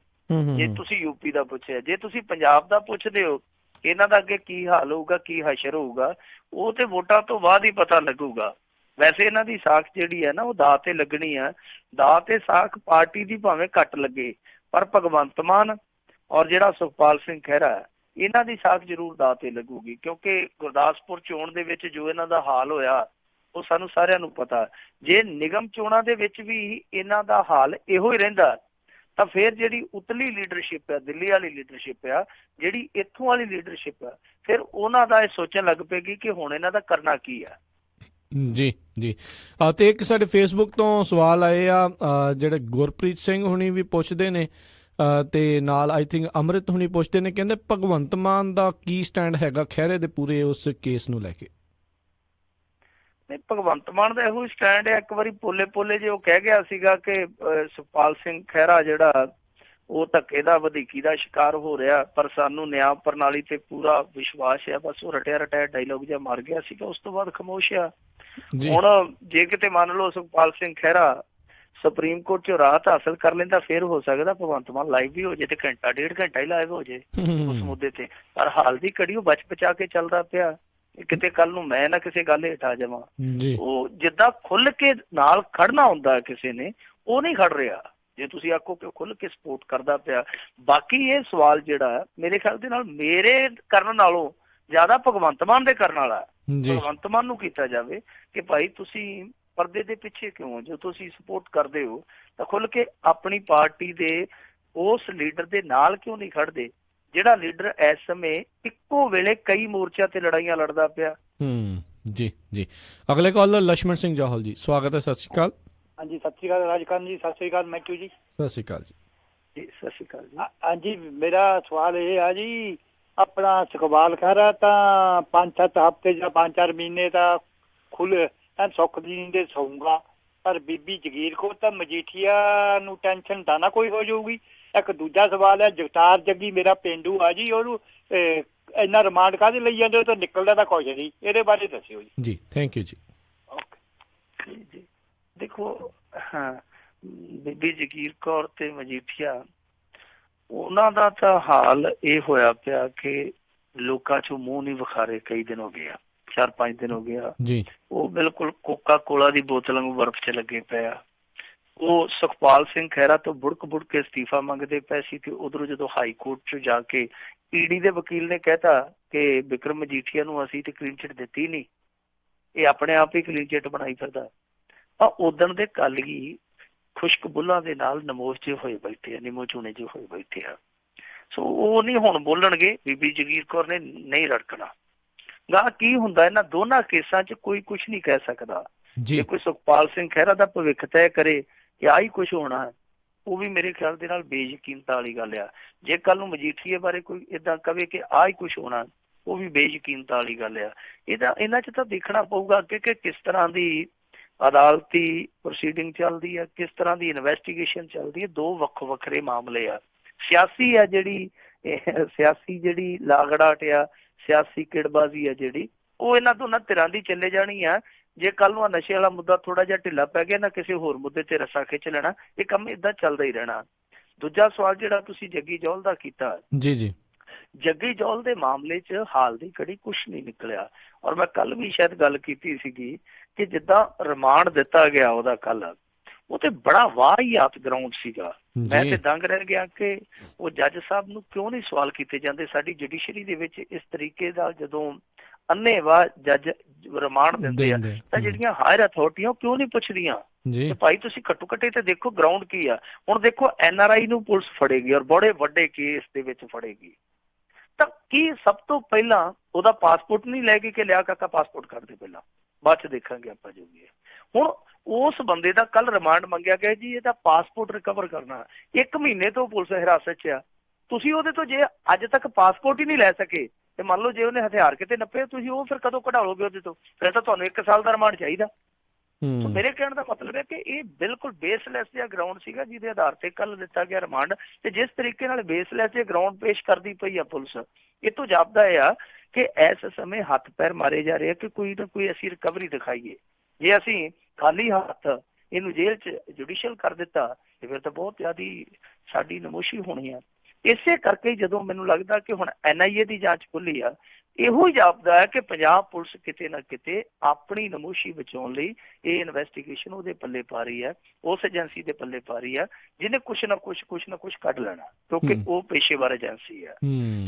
ਜੇ ਤੁਸੀਂ UP ਦਾ ਪੁੱਛਿਆ, ਜੇ ਤੁਸੀਂ ਪੰਜਾਬ ਦਾ ਪੁੱਛਦੇ ਹੋ ਇਹਨਾਂ ਦਾ ਅੱਗੇ ਕੀ ਹਾਲ ਹੋਊਗਾ, ਕੀ ਹਸ਼ਰ ਹੋਊਗਾ, ਉਹ ਤੇ ਵੋਟਾਂ ਤੋਂ ਬਾਅਦ ਹੀ ਪਤਾ ਲੱਗੂਗਾ। ਵੈਸੇ ਇਹਨਾਂ ਦੀ ਸਾਖ ਜਿਹੜੀ ਹੈ ਨਾ ਉਹ ਦਾਅ ਤੇ ਲੱਗਣੀ ਆ। ਦਾਅ ਤੇ ਸਾਖ ਪਾਰਟੀ ਦੀ ਭਾਵੇਂ ਘੱਟ ਲੱਗੇ, ਪਰ ਭਗਵੰਤ ਮਾਨ ਔਰ ਜਿਹੜਾ ਸੁਖਪਾਲ ਸਿੰਘ ਖਹਿਰਾ ਇਹਨਾਂ ਦੀ ਸਾਖ ਜ਼ਰੂਰ ਦਾਅ ਤੇ ਲੱਗੂਗੀ, ਕਿਉਂਕਿ ਗੁਰਦਾਸਪੁਰ ਚੋਣ ਦੇ ਵਿੱਚ ਜੋ ਇਹਨਾਂ ਦਾ ਹਾਲ ਹੋਇਆ ਉਹ ਸਾਨੂੰ ਸਾਰਿਆਂ ਨੂੰ ਪਤਾ। ਜੇ ਨਿਗਮ ਚੋਣਾਂ ਦੇ ਵਿੱਚ ਵੀ ਇਹਨਾਂ ਦਾ ਹਾਲ ਇਹੋ ਹੀ ਰਹਿੰਦਾ ਤਾਂ ਫਿਰ ਜਿਹੜੀ ਉਤਲੀ ਲੀਡਰਸ਼ਿਪ ਆ, ਦਿੱਲੀ ਵਾਲੀ ਲੀਡਰਸ਼ਿਪ ਆ, ਜਿਹੜੀ ਇੱਥੋਂ ਵਾਲੀ ਲੀਡਰਸ਼ਿਪ ਆ, ਫਿਰ ਉਹਨਾਂ ਦਾ ਇਹ ਸੋਚਣ ਲੱਗ ਪਏਗੀ ਕਿ ਹੁਣ ਇਹਨਾਂ ਦਾ ਕਰਨਾ ਕੀ ਆ। ਜੀ ਜੀ। ਤੇ ਇੱਕ ਸਾਡੇ ਫੇਸਬੁੱਕ ਤੋਂ ਸਵਾਲ ਆਏ ਆ, ਜਿਹੜੇ ਗੁਰਪ੍ਰੀਤ ਸਿੰਘ ਹੁਣੀ ਵੀ ਪੁੱਛਦੇ ਨੇ ਤੇ ਨਾਲ ਆਈ ਥਿੰਕ ਅੰਮ੍ਰਿਤ ਹੁਣੀ ਪੁੱਛਦੇ ਨੇ, ਕਹਿੰਦੇ ਭਗਵੰਤ ਮਾਨ ਦਾ ਕੀ ਸਟੈਂਡ ਹੈਗਾ ਖਹਿਰੇ ਦੇ ਪੂਰੇ ਉਸ ਕੇਸ ਨੂੰ ਲੈ ਕੇ? ਨਹੀਂ, ਭਗਵੰਤ ਮਾਨ ਦਾ ਇਹੋ ਸਟੈਂਡ ਹੈ। ਇੱਕ ਵਾਰੀ ਪੋਲੇ ਜੇ ਉਹ ਕਹਿ ਗਿਆ ਸੀਗਾ ਕਿ ਸੁਖਪਾਲ ਸਿੰਘ ਖਹਿਰਾ ਜਿਹੜਾ ਉਹ ਧੱਕੇ ਦਾ ਵਧੀਕੀ ਦਾ ਸ਼ਿਕਾਰ ਹੋ ਰਿਹਾ, ਪਰ ਸਾਨੂੰ ਨਿਆਂ ਪ੍ਰਣਾਲੀ ਤੇ ਪੂਰਾ ਵਿਸ਼ਵਾਸ ਹੈ। ਬਸ ਉਹ ਰਟਿਆ ਡਾਇਲੋਗ ਜਿਹਾ ਮਾਰ ਗਿਆ ਸੀਗਾ, ਉਸ ਤੋਂ ਬਾਅਦ ਖਾਮੋਸ਼ ਆ। ਹੁਣ ਜੇ ਕਿਤੇ ਮੰਨ ਲਓ ਸੁਖਪਾਲ ਸਿੰਘ ਖਹਿਰਾ ਸੁਪਰੀਮ ਕੋਰਟ 'ਚ ਰਾਹਤ ਹਾਸਲ ਕਰ ਲੈਂਦਾ, ਫਿਰ ਹੋ ਸਕਦਾ ਭਗਵੰਤ ਮਾਨ ਲਾਈਵ ਵੀ ਹੋ ਜੇ ਤੇ ਘੰਟਾ ਡੇਢ ਘੰਟਾ ਹੀ ਲਾਈਵ ਹੋ ਜੇ ਉਸ ਮੁੱਦੇ ਤੇ। ਪਰ ਹਾਲ ਦੀ ਘੜੀ ਉਹ ਬਚਾ ਕੇ ਚੱਲਦਾ ਪਿਆ, ਕਿਤੇ ਕੱਲ ਨੂੰ ਮੈਂ ਨਾ ਕਿਸੇ ਗੱਲ ਹੇਠ ਆ ਜਾਵਾਂ। ਉਹ ਜਿੱਦਾਂ ਖੁੱਲ ਕੇ ਨਾਲ ਖੜਨਾ ਹੁੰਦਾ ਕਿਸੇ ਨੇ, ਉਹ ਨਹੀਂ ਖੜ ਰਿਹਾ। ਜੇ ਤੁਸੀਂ ਆਖੋ ਕਿ ਖੁੱਲ ਕੇ ਸਪੋਰਟ ਕਰਦਾ ਪਿਆ। ਬਾਕੀ ਇਹ ਸਵਾਲ ਜਿਹੜਾ ਮੇਰੇ ਖਿਆਲ ਦੇ ਨਾਲ ਮੇਰੇ ਕਰਨ ਨਾਲੋਂ ਜ਼ਿਆਦਾ ਭਗਵੰਤ ਮਾਨ ਦੇ ਕਰਨ ਵਾਲਾ। ਭਗਵੰਤ ਮਾਨ ਨੂੰ ਕੀਤਾ ਜਾਵੇ ਕਿ ਭਾਈ ਤੁਸੀਂ ਪਰਦੇ ਦੇ ਪਿੱਛੇ ਕਿਉਂ, ਜੋ ਤੁਸੀਂ ਸਪੋਰਟ ਕਰਦੇ ਹੋ ਤਾਂ ਖੁੱਲ ਕੇ ਆਪਣੀ ਪਾਰਟੀ ਦੇ ਉਸ ਲੀਡਰ ਦੇ ਨਾਲ ਕਿਉਂ ਨਹੀਂ ਖੜਦੇ, ਜਿਹੜਾ ਲੀਡਰ ਇਸ ਸਮੇਂ ਇੱਕੋ ਵੇਲੇ ਕਈ ਮੋਰਚਿਆਂ ਤੇ ਲੜਾਈਆਂ ਲੜਦਾ ਪਿਆ। ਜੀ ਜੀ। ਅਗਲੇ ਕਾਲਰ ਲక్ష్మణ ਸਿੰਘ ਜਾਹਲ ਜੀ, ਸਵਾਗਤ ਹੈ। ਸਤਿ ਸ਼੍ਰੀ ਅਕਾਲ। ਹਾਂਜੀ, ਸਤਿ ਸ਼੍ਰੀ ਅਕਾਲ ਰਾਜਕਾਨ ਜੀ। ਸਤਿ ਸ਼੍ਰੀ ਅਕਾਲ ਮੈਕੂ ਜੀ। ਸਤਿ ਸ਼੍ਰੀ ਅਕਾਲ ਜੀ। ਸਤਿ ਸ਼੍ਰੀ ਅਕਾਲ ਜੀ। ਹਾਂਜੀ, ਮੇਰਾ ਸਵਾਲ ਇਹ ਆ ਜੀ, ਆਪਣਾ ਸੁਖਪਾਲ ਖਹਿਰਾ ਤਾਂ 5-7 ਹਫ਼ਤੇ ਜਾਂ 5-4 ਮਹੀਨੇ ਤਾਂ ਖੁੱਲ ਸੁੱਖ ਦੀ ਨੀਂਦ ਸੌਂਗਾ, ਪਰ ਬੀਬੀ ਜਗੀਰ ਕੌਰ ਤਾਂ ਮਜੀਠੀਆ ਨੂੰ ਟੈਨਸ਼ਨ ਤਾਂ ਨਾ ਕੋਈ ਹੋ ਜਾਊਗੀ। ਇੱਕ ਦੂਜਾ ਸਵਾਲ ਹੈ, ਜਗਤਾਰ ਜੱਗੀ ਮੇਰਾ ਪੇਂਡੂ ਆ ਜੀ, ਉਹਨੂੰ ਇੰਨਾ ਰਿਮਾਂਡ ਕਾਹਦੇ ਲਈ ਜਾਂਦੇ, ਉਹ ਤਾਂ ਨਿਕਲਦਾ ਤਾਂ ਕੁਝ ਨਹੀਂ, ਇਹਦੇ ਬਾਰੇ ਦੱਸਿਓ ਜੀ। ਜੀ ਥੈਂਕ ਯੂ ਜੀ। ਓਕੇ ਜੀ। ਦੇਖੋ, ਹਾਂ, ਬੀਬੀ ਜਗੀਰ ਕੌਰ ਤੇ ਮਜੀਠੀਆ ਉਹਨਾਂ ਦਾ ਤਾਂ ਹਾਲ ਇਹ ਹੋਇਆ ਪਿਆ ਕਿ ਲੋਕਾਂ ਚੋਂ ਮੂੰਹ ਨਹੀਂ ਵਿਖਾਰੇ। ਕਈ ਦਿਨ ਹੋ ਗਏ ਆ, 4-5 ਦਿਨ ਹੋ ਗਿਆ ਜੀ। ਉਹ ਬਿਲਕੁਲ ਕੋਕਾ ਕੋਲਾ ਦੀ ਬੋਤਲ ਵਾਂਗੂ ਬਰਫ਼ 'ਚ ਲੱਗੇ ਪਏ ਆ। ਉਹ ਸੁਖਪਾਲ ਸਿੰਘ ਖਹਿਰਾ ਤੋਂ ਬੁੜਕ ਕੇ ਅਸਤੀਫਾ ਮੰਗਦੇ ਪਏ ਸੀ ਤੇ ਉਧਰੋਂ ਜਦੋਂ ਹਾਈ ਕੋਰਟ 'ਚ ਜਾ ਕੇ ਈਡੀ ਦੇ ਵਕੀਲ ਨੇ ਕਹਿਤਾ ਕਿ ਬਿਕਰਮ ਮਜੀਠੀਆ ਨੂੰ ਅਸੀਂ ਤੇ ਕਲੀਨ ਚਿੱਟ ਦਿੱਤੀ ਨਹੀਂ, ਇਹ ਆਪਣੇ ਆਪ ਹੀ ਕਲੀਨ ਚਿੱਟ ਬਣਾਈ ਫਿਰਦਾ। ਉਦਣ ਦੇ ਕੱਲ ਹੀ ਖੁਸ਼ਕ ਬੁੱਲਾਂ ਦੇ ਨਾਲ ਨਮੋਸ਼ ਜਿਹੇ ਹੋਏ ਬੈਠੇ ਆ, ਨਿੰਮੋ ਚੂਣੇ ਜਿਹੇ ਹੋਏ ਬੈਠੇ ਆ। ਸੋ ਉਹ ਨਹੀਂ ਹੁਣ ਬੋਲਣਗੇ। ਬੀਬੀ ਜਗੀਰ ਕੌਰ ਨੇ ਨਹੀਂ ਰੜਕਣਾ। ਗਾ ਕੀ ਹੁੰਦਾ ਇਹਨਾਂ ਦੋਨਾਂ ਕੇਸਾਂ 'ਚ ਕੋਈ ਕੁਝ ਨਹੀਂ ਕਹਿ ਸਕਦਾ। ਜੇ ਕੋਈ ਸੁਖਪਾਲ ਸਿੰਘ ਖਹਿਰਾ ਦਾ ਭਵਿੱਖ ਤੈਅ ਕਰੇ ਕਿ ਆਹੀ ਕੁਛ ਹੋਣਾ ਹੈ, ਉਹ ਵੀ ਮੇਰੇ ਖਿਆਲ ਦੇ ਨਾਲ ਬੇਯਕੀਨਤਾ ਵਾਲੀ ਗੱਲ ਆ। ਜੇ ਕੱਲ ਨੂੰ ਮਜੀਠੀਏ ਬਾਰੇ ਕੋਈ ਏਦਾਂ ਕਵੇ ਕਿ ਆਹ ਹੀ ਕੁਛ ਹੋਣਾ, ਉਹ ਵੀ ਬੇਯਕੀਨਤਾ ਵਾਲੀ ਗੱਲ ਆ। ਇਹਨਾਂ 'ਚ ਤਾਂ ਦੇਖਣਾ ਪਊਗਾ ਕਿ ਕਿਸ ਤਰ੍ਹਾਂ ਦੀ ਅਦਾਲਤੀ ਪ੍ਰੋਸੀਡਿੰਗ ਚੱਲਦੀ ਹੈ, ਕਿਸ ਤਰ੍ਹਾਂ ਦੀ ਇਨਵੈਸਟੀਗੇਸ਼ਨ ਚੱਲਦੀ ਹੈ। ਦੋ ਵੱਖੋ ਵੱਖਰੇ ਮਾਮਲੇ ਆ। ਸਿਆਸੀ ਜਿਹੜੀ ਲਾਗੜਾਟ ਆ, ਸਿਆਸੀ ਕਿੜਬਾਜ਼ੀ ਆ ਜਿਹੜੀ, ਉਹ ਇਹਨਾਂ ਦੋਨਾਂ ਧਿਰਾਂ ਦੀ ਚੱਲੇ ਜਾਣੀ ਆ। ਜੇ ਕੱਲ ਨੂੰ ਨਸ਼ੇ ਵਾਲਾ ਮੁੱਦਾ ਥੋੜਾ ਜਿਹਾ ਢਿੱਲਾ ਪੈ ਗਿਆ ਨਾ, ਕਿਸੇ ਹੋਰ ਮੁੱਦੇ ਤੇ ਰੱਸਾ ਖਿੱਚ ਲੈਣਾ, ਇਹ ਕੰਮ ਏਦਾਂ ਚੱਲਦਾ ਹੀ ਰਹਿਣਾ। ਦੂਜਾ ਸਵਾਲ ਜਿਹੜਾ ਤੁਸੀਂ ਜੱਗੀ ਜੌਹਲ ਦਾ ਕੀਤਾ, ਜੀ ਜੱਗੀ ਜੌਹਲ ਦੇ ਮਾਮਲੇ 'ਚ ਹਾਲ ਦੀ ਘੜੀ ਕੁਛ ਨਹੀਂ ਨਿਕਲਿਆ। ਔਰ ਮੈਂ ਕੱਲ ਵੀ ਸ਼ਾਇਦ ਗੱਲ ਕੀਤੀ ਸੀਗੀ ਕਿ ਜਿੱਦਾਂ ਰਿਮਾਂਡ ਦਿੱਤਾ ਗਿਆ ਉਹਦਾ ਕੱਲ, ਉਹ ਤੇ ਬੜਾ ਵਾਹੀਆਤ ਗਰਾਊਂਡ ਸੀਗਾ। ਮੈਂ ਤੇ ਦੰਗ ਰਹਿ ਗਿਆ ਕਿ ਉਹ ਜੱਜ ਸਾਹਿਬ ਨੂੰ ਕਿਉਂ ਨਹੀਂ ਸਵਾਲ ਕੀਤੇ ਜਾਂਦੇ। ਸਾਡੀ ਜੁਡੀਸ਼ਰੀ ਦੇ ਵਿੱਚ ਇਸ ਤਰੀਕੇ ਦਾ ਜਦੋਂ ਅੰਨ੍ਹੇਵਾਹ ਜੱਜ ਰਿਮਾਂਡ ਦਿੰਦੇ ਆ ਤਾਂ ਜਿਹੜੀਆਂ ਹਾਇਰ ਅਥਾਰਟੀਆਂ ਕਿਉਂ ਨਹੀਂ ਪੁੱਛਦੀਆਂ ਭਾਈ ਤੁਸੀਂ ਘੱਟੋ ਘੱਟੇ ਤੇ ਦੇਖੋ ਗਰਾਊਂਡ ਕੀ ਆ। ਹੁਣ ਦੇਖੋ NRI ਨੂੰ ਪੁਲਿਸ ਫੜੇਗੀ ਔਰ ਬੜੇ ਵੱਡੇ ਕੇਸ ਦੇ ਵਿੱਚ ਫੜੇਗੀ, ਤਾਂ ਕੀ ਸਭ ਤੋਂ ਪਹਿਲਾਂ ਉਹਦਾ ਪਾਸਪੋਰਟ ਨਹੀਂ ਲੈ ਗਈ ਕਿ ਲਿਆ ਕਾਕਾ ਪਾਸਪੋਰਟ ਕਰ ਦੇ, ਪਹਿਲਾਂ ਬਾਅਦ ਚ ਦੇਖਾਂਗੇ ਆਪਾਂ ਜੋ ਵੀ ਹੈ। ਹੁਣ ਉਸ ਬੰਦੇ ਦਾ ਕੱਲ ਰਿਮਾਂਡ ਮੰਗਿਆ ਗਿਆ ਜੀ, ਇਹਦਾ ਪਾਸਪੋਰਟ ਰਿਕਵਰ ਕਰਨਾ। 1 ਮਹੀਨੇ ਤੋਂ ਪੁਲਿਸ ਹਿਰਾਸਤ 'ਚ ਆ। ਤੁਸੀਂ ਉਹਦੇ ਤੋਂ ਜੇ ਅੱਜ ਤੱਕ ਪਾਸਪੋਰਟ ਹੀ ਨਹੀਂ ਲੈ ਸਕੇ ਤੇ ਮੰਨ ਲਓ ਜੇ ਉਹਨੇ ਹਥਿਆਰ ਕਿਤੇ ਨੱਪੇ, ਤੁਸੀਂ ਉਹ ਫਿਰ ਕਦੋਂ ਕਢਾਓਗੇ ਉਹਦੇ ਤੋਂ? ਫਿਰ ਤਾਂ ਤੁਹਾਨੂੰ 1 ਸਾਲ ਦਾ ਰਿਮਾਂਡ ਚਾਹੀਦਾ। ਮੇਰੇ ਕਹਿਣ ਦਾ ਮਤਲਬ ਹੈ ਕਿ ਇਹ ਬਿਲਕੁਲ ਬੇਸਲੈਸ ਜਿਹਾ ਗਰਾਊਂਡ ਸੀਗਾ ਜਿਹਦੇ ਆਧਾਰ ਤੇ ਕੱਲ ਦਿੱਤਾ ਗਿਆ ਰਿਮਾਂਡ। ਤੇ ਜਿਸ ਤਰੀਕੇ ਨਾਲ ਬੇਸਲੈਸ ਜਿਹਾ ਗਰਾਊਂਡ ਪੇਸ਼ ਕਰਦੀ ਪਈ ਆ ਪੁਲਿਸ, ਇਹ ਤੋਂ ਜਾਪਦਾ ਆ ਕਿ ਇਸ ਸਮੇਂ ਹੱਥ ਪੈਰ ਮਾਰੇ ਜਾ ਰਹੇ ਆ ਕਿ ਕੋਈ ਨਾ ਕੋਈ ਅਸੀਂ ਰਿਕਵਰੀ ਦਿਖਾਈਏ। ਜੇ ਅਸੀਂ ਖਾਲੀ ਹੱਥ ਇਹਨੂੰ ਜੇਲ੍ਹ 'ਚ ਜੁਡੀਸ਼ੀਅਲ ਕਰ ਦਿੱਤਾ ਤੇ ਫਿਰ ਤਾਂ ਬਹੁਤ ਜ਼ਿਆਦਾ ਸਾਡੀ ਨਮੋਸ਼ੀ ਹੋਣੀ ਆ। ਇਸੇ ਕਰਕੇ ਜਦੋਂ ਮੈਨੂੰ ਲੱਗਦਾ ਕਿ ਹੁਣ NIA ਦੀ ਜਾਂਚ ਖੁੱਲੀ ਆ, ਇਹੋ ਹੀ ਜਾਪਦਾ ਹੈ ਕਿ ਪੰਜਾਬ ਪੁਲਿਸ ਕਿਤੇ ਨਾ ਕਿਤੇ ਆਪਣੀ ਨਮੋਸ਼ੀ ਬਚਾਉਣ ਲਈ ਇਹ ਇਨਵੈਸਟੀਗੇਸ਼ਨ ਉਹਦੇ ਪੱਲੇ ਪਾ ਰਹੀ ਹੈ, ਉਸ ਏਜੰਸੀ ਦੇ ਪੱਲੇ ਪਾ ਰਹੀ ਹੈ ਜਿਹਨੇ ਕੁਛ ਨਾ ਕੁਛ ਕੱਢ ਲੈਣਾ, ਕਿਉਂਕਿ ਉਹ ਪੇਸ਼ੇਵਰ ਏਜੰਸੀ ਹੈ।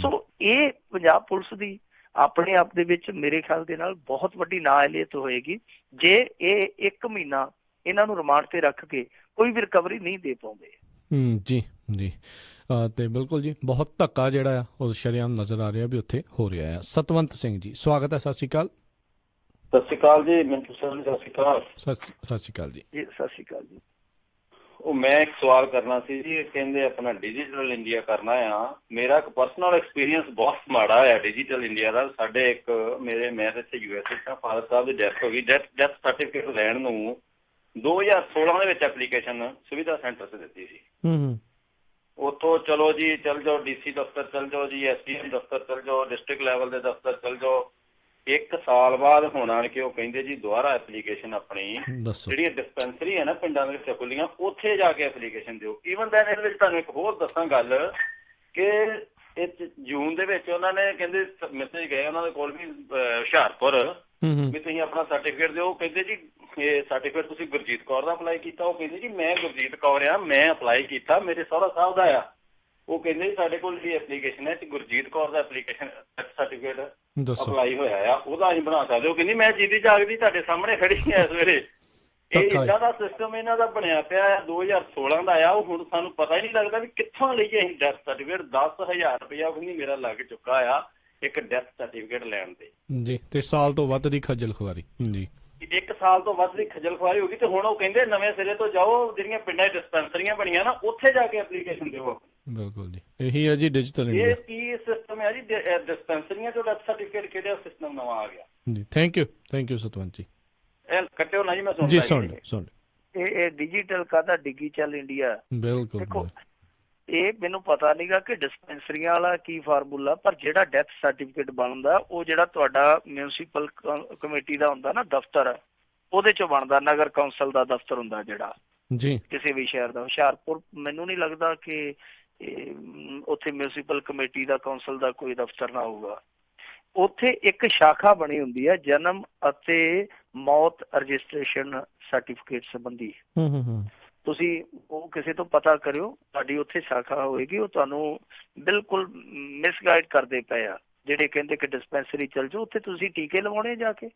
ਸੋ ਇਹ ਪੰਜਾਬ ਪੁਲਿਸ ਦੀ ਆਪਣੇ ਆਪ ਦੇ ਵਿੱਚ ਮੇਰੇ ਖਿਆਲ ਦੇ ਨਾਲ ਬਹੁਤ ਵੱਡੀ ਨਾਅਹਲੀਅਤ ਹੋਏਗੀ ਜੇ ਇਹ 1 ਮਹੀਨਾ ਇਹਨਾਂ ਨੂੰ ਰਿਮਾਂਡ ਤੇ ਰੱਖ ਕੇ ਕੋਈ ਵੀ ਰਿਕਵਰੀ ਨਹੀਂ ਦੇ ਪਾਉਂਦੇ। ਜੀ ਜੀ ਤੇ ਬਿਲਕੁਲ ਜੀ, ਬਹੁਤ ਧੱਕਾ ਜਿਹੜਾ ਆ ਉਹ ਸ਼ਰੇਆਮ ਨਜ਼ਰ ਆ ਰਿਹਾ ਵੀ ਉੱਥੇ ਹੋ ਰਿਹਾ ਹੈ। ਸਤਵੰਤ ਸਿੰਘ ਜੀ ਸਵਾਗਤ ਹੈ, ਸਤਿ ਸ਼੍ਰੀ ਅਕਾਲ। ਸਤਿ ਸ਼੍ਰੀ ਅਕਾਲ ਜੀ ਮਿੰਟੂ ਸਰ, ਸਤਿ ਸ਼੍ਰੀ ਅਕਾਲ। ਸਤਿ ਸ਼੍ਰੀ ਅਕਾਲ ਜੀ। ਸਤਿ ਸ਼੍ਰੀ ਅਕਾਲ ਜੀ। ਉਹ ਮੈਂ ਇੱਕ ਸਵਾਲ ਕਰਨਾ ਸੀ ਜੀ, ਕਹਿੰਦੇ ਆਪਣਾ ਡਿਜੀਟਲ ਇੰਡੀਆ ਕਰਨਾ ਆ। ਮੇਰਾ ਇੱਕ ਪਰਸਨਲ ਐਕਸਪੀਰੀਅੰਸ ਬਹੁਤ ਮਾੜਾ ਆ ਡਿਜੀਟਲ ਇੰਡੀਆ ਦਾ। ਸਾਡੇ ਇੱਕ ਮੈਂ ਇੱਥੇ USA ਫਾਦਰ ਸਾਹਿਬ ਦੀ ਡੈਥ ਹੋ ਗਈ। ਡੈਥ ਸਰਟੀਫਿਕੇਟ ਲੈਣ ਨੂੰ 2016 ਦੇ ਵਿੱਚ ਐਪਲੀਕੇਸ਼ਨ ਸੁਵਿਧਾ ਸੈਂਟਰ 'ਚ ਦਿੱਤੀ ਸੀ। ਉੱਥੋਂ ਚਲੋ ਜੀ ਚੱਲ ਜਾਓ, DC ਦਫ਼ਤਰ ਚੱਲ ਜਾਓ ਜੀ, SDM ਦਫ਼ਤਰ ਚੱਲ ਜਾਓ, ਡਿਸਟ੍ਰਿਕਟ ਲੈਵਲ ਦੇ ਦਫ਼ਤਰ ਚੱਲ ਜਾਓ। 1 ਸਾਲ ਬਾਅਦ ਹੁਣ ਆਣ ਕੇ ਉਹ ਕਹਿੰਦੇ ਜੀ ਦੁਬਾਰਾ ਐਪਲੀਕੇਸ਼ਨ ਆਪਣੀ ਜਿਹੜੀਆਂ ਡਿਸਪੈਂਸਰੀ ਹੈ ਨਾ ਪਿੰਡਾਂ ਦੇ ਵਿੱਚ ਖੁੱਲੀਆਂ, ਉੱਥੇ ਜਾ ਕੇ ਐਪਲੀਕੇਸ਼ਨ ਦਿਓ। ਈਵਨ ਦੈਨ ਇਹਦੇ ਵਿੱਚ ਤੁਹਾਨੂੰ ਇੱਕ ਹੋਰ ਦੱਸਾਂ ਗੱਲ ਕਿ ਇਹ ਜੂਨ ਦੇ ਵਿੱਚ ਉਹਨਾਂ ਨੇ ਕਹਿੰਦੇ ਮੈਸੇਜ ਗਏ ਉਹਨਾਂ ਦੇ ਕੋਲ ਵੀ ਹੁਸ਼ਿਆਰਪੁਰ ਵੀ ਤੁਸੀਂ ਆਪਣਾ ਸਰਟੀਫਿਕੇਟ ਦਿਓ। ਕਹਿੰਦੇ ਜੀ ਇਹ ਸਰਟੀਫਿਕੇਟ ਤੁਸੀਂ ਗੁਰਜੀਤ ਕੌਰ ਦਾ ਅਪਲਾਈ ਕੀਤਾ? ਉਹ ਕਹਿੰਦੇ ਜੀ ਮੈਂ ਗੁਰਜੀਤ ਕੌਰ ਆ, ਮੈਂ ਅਪਲਾਈ ਕੀਤਾ, ਮੇਰੇ ਸਹੁਰਾ ਸਾਹਿਬ ਦਾ ਆ। ਉਹ ਕਹਿੰਦੇ ਜੀ ਸਾਡੇ ਕੋਲ ਜਿਹੜੀ ਐਪਲੀਕੇਸ਼ਨ ਹੈ ਗੁਰਜੀਤ ਕੌਰ ਦਾ ਐਪਲੀਕੇਸ਼ਨ ਸਰਟੀਫਿਕੇਟ ਅਪਲਾਈ ਹੋਇਆ ਆ, ਉਹਦਾ ਅਸੀਂ ਬਣਾ ਸਕਦੇ ਹੋ। ਕਹਿੰਦੀ ਮੈਂ ਜੀਦੀ ਜਾਗਦੀ ਤੁਹਾਡੇ ਸਾਹਮਣੇ ਖੜੀ ਆ ਇਸ ਵੇਲੇ। ਇਹ ਏਦਾਂ ਦਾ ਸਿਸਟਮ ਇਹਨਾਂ ਦਾ ਬਣਿਆ ਪਿਆ ਆ, 2016 ਦਾ ਆ। ਉਹ ਹੁਣ ਸਾਨੂੰ ਪਤਾ ਹੀ ਨਹੀਂ ਲੱਗਦਾ ਵੀ ਕਿੱਥੋਂ ਲਈਏ ਅਸੀਂ ਡੈਥ ਸਰਟੀਫਿਕੇਟ। 10,000 ਰੁਪਇਆ ਵੀ ਮੇਰਾ ਲੱਗ ਚੁੱਕਾ ਆ ਇੱਕ ਡੈਥ ਸਰਟੀਫਿਕੇਟ ਲੈਣ ਤੇ ਜੀ, ਤੇ ਸਾਲ ਤੋਂ ਵੱਧ ਦੀ ਖੱਜਲ ਖੁਆਰੀ ਜੀ, 1 ਸਾਲ ਤੋਂ ਵੱਧ ਦੀ ਖੱਜਲ ਖੁਆਰੀ ਹੋ ਗਈ। ਤੇ ਹੁਣ ਉਹ ਕਹਿੰਦੇ ਨਵੇਂ ਸਿਰੇ ਤੋਂ ਜਾਓ, ਜਿਹੜੀਆਂ ਪਿੰਡਾਂ 'ਚ ਡਿਸਪੈਂਸਰੀਆਂ ਬਣੀਆਂ ਨਾ ਉੱਥੇ ਜਾ ਕੇ ਐਪਲੀਕੇਸ਼ਨ ਦਿਓ। ਬਿਲਕੁਲ ਜੀ, ਇਹੀ ਹੈ ਜੀ ਡਿਜੀਟਲ ਇੰਡੀਆ। ਇਹ ਕੀ ਸਿਸਟਮ ਹੈ ਜੀ? ਡਿਸਪੈਂਸਰੀਆਂ ਚੋਂ ਡੈਥ ਸਰਟੀਫਿਕੇਟ ਕਿਹੜਾ ਸਿਸਟਮ ਨਵਾਂ ਆ ਗਿਆ ਜੀ? ਥੈਂਕ ਯੂ ਸਤਵੰਤ ਜੀ। ਇਹ ਕੱਟਿਓ ਨਾ ਜੀ, ਮੈਂ ਜੀ ਸੁਣ ਇਹ ਡਿਜੀਟਲ ਕਾਹਦਾ ਡਿਜੀਟਲ ਇੰਡੀਆ? ਬਿਲਕੁਲ ਦੇਖੋ ਇਹ ਮੈਨੂੰ ਪਤਾ ਨਹੀਂਗਾ ਕਿ ਡਿਸਪੈਂਸਰੀਆਂ ਵਾਲਾ ਕੀ ਫਾਰਮੂਲਾ, ਪਰ ਜਿਹੜਾ ਡੈਥ ਸਰਟੀਫਿਕੇਟ ਬਣਦਾ ਉਹ ਜਿਹੜਾ ਤੁਹਾਡਾ ਮਿਊਨਿਸਪਲ ਕਮੇਟੀ ਦਾ ਹੁੰਦਾ ਨਾ ਦਫ਼ਤਰ, ਉਹਦੇ ਚੋਂ ਬਣਦਾ। ਨਗਰ ਕੌਂਸਲ ਦਾ ਦਫ਼ਤਰ ਹੁੰਦਾ ਜਿਹੜਾ ਜੀ ਕਿਸੇ ਵੀ ਸ਼ਹਿਰ ਦਾ। ਹੁਸ਼ਿਆਰਪੁਰ ਮੈਨੂੰ ਨਹੀਂ ਲੱਗਦਾ ਕਿ ਉੱਥੇ ਮਿਊਨਿਸਪਲ ਕਮੇਟੀ ਦਾ ਕੌਂਸਲ ਦਾ ਕੋਈ ਦਫ਼ਤਰ ਨਾ ਹੋਊਗਾ। ਉੱਥੇ ਇੱਕ ਸ਼ਾਖਾ ਬਣੀ ਹੁੰਦੀ ਹੈ ਜਨਮ ਅਤੇ ਮੌਤ ਰਜਿਸਟ੍ਰੇਸ਼ਨ ਸਰਟੀਫਿਕੇਟ ਸੰਬੰਧੀ। ਤੁਸੀਂ ਉਹ ਕਿਸੇ ਤੋਂ ਪਤਾ ਕਰਿਓ, ਤੁਹਾਡੀ ਉੱਥੇ ਸ਼ਾਖਾ ਹੋਏਗੀ। ਉਹ ਤੁਹਾਨੂੰ ਬਿਲਕੁਲ ਮਿਸਗਾਈਡ ਕਰਦੇ ਪਏ ਆ ਜਿਹੜੇ ਕਹਿੰਦੇ ਕਿ ਡਿਸਪੈਂਸਰੀ ਚੱਲ ਜਾਓ, ਉੱਥੇ ਤੁਸੀਂ ਟੀਕੇ ਲਵਾਉਣੇ ਜਾ ਕੇ।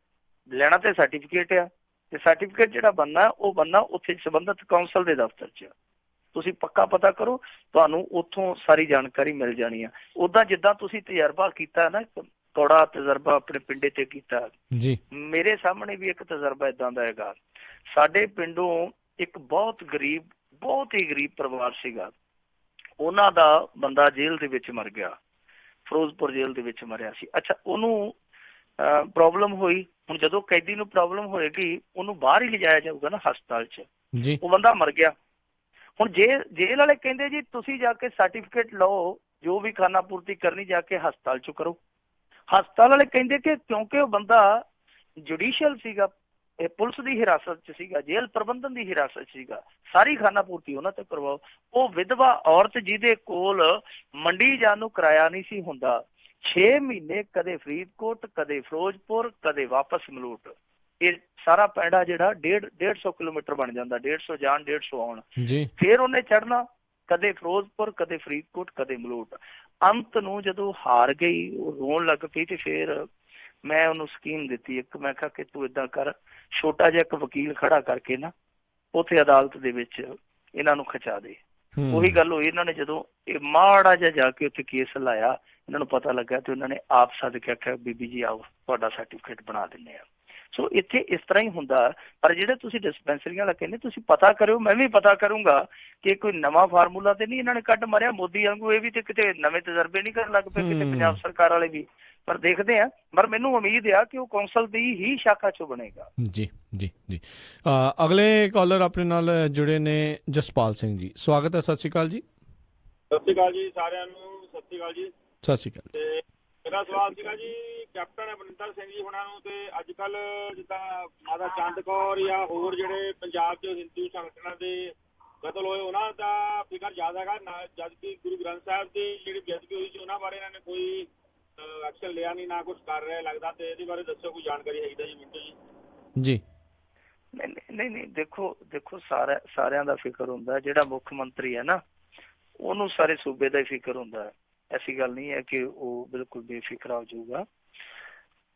ਲੈਣਾ ਤੇ ਸਰਟੀਫਿਕੇਟ ਆ, ਤੇ ਸਰਟੀਫਿਕੇਟ ਜਿਹੜਾ ਬਣਨਾ ਉਹ ਬਣਨਾ ਉੱਥੇ ਸੰਬੰਧਿਤ ਕੌਂਸਲ ਦੇ ਦਫ਼ਤਰ 'ਚ। ਤੁਸੀਂ ਪੱਕਾ ਪਤਾ ਕਰੋ, ਤੁਹਾਨੂੰ ਉੱਥੋਂ ਸਾਰੀ ਜਾਣਕਾਰੀ ਮਿਲ ਜਾਣੀ ਆ। ਉੱਦਾਂ ਜਿੱਦਾਂ ਤੁਸੀਂ ਤਜਰਬਾ ਕੀਤਾ ਨਾ, ਥੋੜਾ ਤਜਰਬਾ ਆਪਣੇ ਪਿੰਡੇ ਤੇ ਕੀਤਾ ਜੀ, ਮੇਰੇ ਸਾਹਮਣੇ ਵੀ ਇੱਕ ਤਜਰਬਾ ਏਦਾਂ ਦਾ ਹੈਗਾ। ਸਾਡੇ ਪਿੰਡੋਂ ਇੱਕ ਬਹੁਤ ਹੀ ਗਰੀਬ ਪਰਿਵਾਰ ਸੀਗਾ, ਉਹਨਾਂ ਦਾ ਬੰਦਾ ਜੇਲ੍ਹ ਦੇ ਵਿੱਚ ਮਰ ਗਿਆ, ਫਿਰੋਜ਼ਪੁਰ ਜੇਲ੍ਹ ਦੇ ਵਿੱਚ ਮਰਿਆ ਸੀ। ਅੱਛਾ, ਉਹਨੂੰ ਪ੍ਰੋਬਲਮ ਹੋਈ। ਹੁਣ ਜਦੋਂ ਕੈਦੀ ਨੂੰ ਪ੍ਰੋਬਲਮ ਹੋਏਗੀ ਉਹਨੂੰ ਬਾਹਰ ਹੀ ਲਿਜਾਇਆ ਜਾਊਗਾ ਨਾ ਹਸਪਤਾਲ 'ਚ। ਉਹ ਬੰਦਾ ਮਰ ਗਿਆ। ਹੁਣ ਜੇਲ੍ਹ ਵਾਲੇ ਕਹਿੰਦੇ ਜੀ ਤੁਸੀਂ ਜਾ ਕੇ ਸਰਟੀਫਿਕੇਟ ਲਓ, ਜੋ ਵੀ ਖਾਨਾ ਪੂਰਤੀ ਕਰਨੀ ਜਾ ਕੇ ਹਸਪਤਾਲ 'ਚ ਕਰੋ। ਹਸਪਤਾਲ ਵਾਲੇ ਕਹਿੰਦੇ ਕਿ ਕਿਉਂਕਿ ਉਹ ਬੰਦਾ ਜੁਡੀਸ਼ੀਅਲ ਸੀਗਾ, ਇਹ ਪੁਲਿਸ ਦੀ ਹਿਰਾਸਤ 'ਚ ਸੀਗਾ, ਜੇਲ੍ਹ ਪ੍ਰਬੰਧਨ ਦੀ ਹਿਰਾਸਤ 'ਚ ਸੀਗਾ, ਸਾਰੀ ਖਾਨਾ ਪੂਰਤੀ ਉਹਨਾਂ ਤੇ ਕਰਵਾਓ। ਉਹ ਵਿਧਵਾ ਔਰਤ ਜਿਹਦੇ ਕੋਲ ਮੰਡੀ ਜਾਣ ਨੂੰ ਕਿਰਾਇਆ ਨਹੀਂ ਸੀ ਹੁੰਦਾ, 6 ਮਹੀਨੇ ਕਦੇ ਫਰੀਦਕੋਟ, ਕਦੇ ਫਿਰੋਜ਼ਪੁਰ, ਕਦੇ ਵਾਪਸ ਮਲੂਟ। ਇਹ ਸਾਰਾ ਪੈਂਡਾ ਜਿਹੜਾ 150 ਕਿਲੋਮੀਟਰ ਬਣ ਜਾਂਦਾ, 150 ਜਾਣ 150 ਆਉਣ। ਫਿਰ ਉਹਨੇ ਚੜ੍ਹਨਾ ਕਦੇ ਫਿਰੋਜ਼ਪੁਰ, ਕਦੇ ਫਰੀਦਕੋਟ, ਕਦੇ ਮਲੂਟ। ਅੰਤ ਨੂੰ ਜਦੋਂ ਹਾਰ ਗਈ, ਉਹ ਰੋਣ ਲੱਗ ਪਈ, ਤੇ ਫਿਰ ਮੈਂ ਉਹਨੂੰ ਸਕੀਮ ਦਿੱਤੀ ਇੱਕ। ਮੈਂ ਕਿਹਾ ਕਿ ਤੂੰ ਏਦਾਂ ਕਰ, ਛੋਟਾ ਜਿਹਾ ਇੱਕ ਵਕੀਲ ਖੜਾ ਕਰਕੇ ਨਾ ਉੱਥੇ ਅਦਾਲਤ ਦੇ ਵਿੱਚ ਇਹਨਾਂ ਨੂੰ ਖਿਚਾ ਦੇ। ਉਹੀ ਗੱਲ ਹੋਈ। ਇਹਨਾਂ ਨੇ ਜਦੋਂ ਇਹ ਮਾੜਾ ਜਿਹਾ ਜਾ ਕੇ ਉੱਥੇ ਕੇਸ ਲਾਇਆ, ਇਹਨਾਂ ਨੂੰ ਪਤਾ ਲੱਗਾ ਤੇ ਉਹਨਾਂ ਨੇ ਆਪ ਸੱਦ ਕੇ ਆਖਿਆ ਬੀਬੀ ਜੀ ਆਓ ਤੁਹਾਡਾ ਸਰਟੀਫਿਕੇਟ ਬਣਾ ਦਿੰਦੇ ਆ। ਸੋ ਇੱਥੇ ਇਸ ਤਰ੍ਹਾਂ ਹੀ ਹੁੰਦਾ। ਪਰ ਜਿਹੜੇ ਤੁਸੀਂ ਡਿਸਪੈਂਸਰੀਆਂ ਵਾਲਾ ਕਹਿੰਦੇ, ਤੁਸੀਂ ਪਤਾ ਕਰਿਓ, ਮੈਂ ਵੀ ਪਤਾ ਕਰੂੰਗਾ ਕਿ ਕੋਈ ਨਵਾਂ ਫਾਰਮੂਲਾ ਤੇ ਨਹੀਂ ਇਹਨਾਂ ਨੇ ਕੱਢ ਮਾਰਿਆ ਮੋਦੀ ਵਾਂਗੂ। ਇਹ ਵੀ ਤੇ ਕਿਤੇ ਨਵੇਂ ਤਜਰਬੇ ਨਹੀਂ ਕਰਨ ਲੱਗ ਪਏ ਕਿਤੇ ਪੰਜਾਬ ਸਰਕਾਰ ਵਾਲੇ ਵੀ। ਪਰ ਦੇਖਦੇ ਆ, ਪਰ ਮੈਨੂੰ ਉਮੀਦ ਆ ਕਿ ਉਹ ਕੌਂਸਲ ਦੀ ਹੀ ਸ਼ਾਖਾ ਚੋਂ ਬਣੇਗਾ। ਜੀ ਜੀ ਜੀ। ਅਗਲੇ ਕਾਲਰ ਆਪਣੇ ਨਾਲ ਜੁੜੇ ਨੇ ਜਸਪਾਲ ਸਿੰਘ ਜੀ, ਸਵਾਗਤ ਹੈ। ਸਤਿ ਸ਼੍ਰੀ ਅਕਾਲ ਜੀ। ਸਤਿ ਸ਼੍ਰੀ ਅਕਾਲ ਜੀ ਸਾਰਿਆਂ ਨੂੰ। ਸਤਿ ਸ਼੍ਰੀ ਅਕਾਲ ਜੀ। ਸਤਿ ਸ਼੍ਰੀ ਅਕਾਲ। ਤੇ ਮੇਰਾ ਸਵਾਲ ਸੀਗਾ ਜੀ ਕੈਪਟਨ ਅਮਰਿੰਦਰ ਸਿੰਘ ਜੀ ਹੁਣਾਂ ਨੂੰ, ਤੇ ਅੱਜ ਕੱਲ੍ਹ ਜਿੱਦਾਂ ਮਾਤਾ ਚੰਦ ਕੌਰ ਜਾਂ ਹੋਰ ਜਿਹੜੇ ਪੰਜਾਬ 'ਚ ਹਿੰਦੂ ਸੰਗਠਨਾਂ ਦੇ ਕਤਲ ਹੋਏ ਉਹਨਾਂ ਦਾ ਫਿਕਰ ਜ਼ਿਆਦਾ ਹੈਗਾ ਜਦ ਕਿ ਗੁਰੂ ਗ੍ਰੰਥ ਸਾਹਿਬ ਦੀ ਜਿਹੜੀ ਬੇਅਦਬੀ ਹੋਈ ਸੀ ਉਹਨਾਂ ਬਾਰੇ ਇਹਨਾਂ ਨੇ ਕੋਈ ਐਕਸ਼ਨ ਲਿਆ ਨਹੀਂ, ਨਾ ਕੁਝ ਕਰ ਰਿਹਾ ਲੱਗਦਾ। ਤੇ ਇਹਦੇ ਬਾਰੇ ਦੱਸੋ, ਕੋਈ ਜਾਣਕਾਰੀ ਹੈਗੀ ਤਾਂ ਜੀ ਮਿੰਟੂ ਜੀ। ਜੀ ਨਹੀਂ ਦੇਖੋ ਸਾਰਿਆਂ ਦਾ ਫਿਕਰ ਹੁੰਦਾ। ਜਿਹੜਾ ਮੁੱਖ ਮੰਤਰੀ ਹੈ ਨਾ, ਉਹਨੂੰ ਸਾਰੇ ਸੂਬੇ ਦਾ ਹੀ ਫਿਕਰ ਹੁੰਦਾ ਹੈ। ਐਸੀ ਗੱਲ ਨਹੀਂ ਹੈ ਕਿ ਉਹ ਬਿਲਕੁਲ ਬੇਫਿਕਰਾ ਹੋ ਜਾਊਗਾ।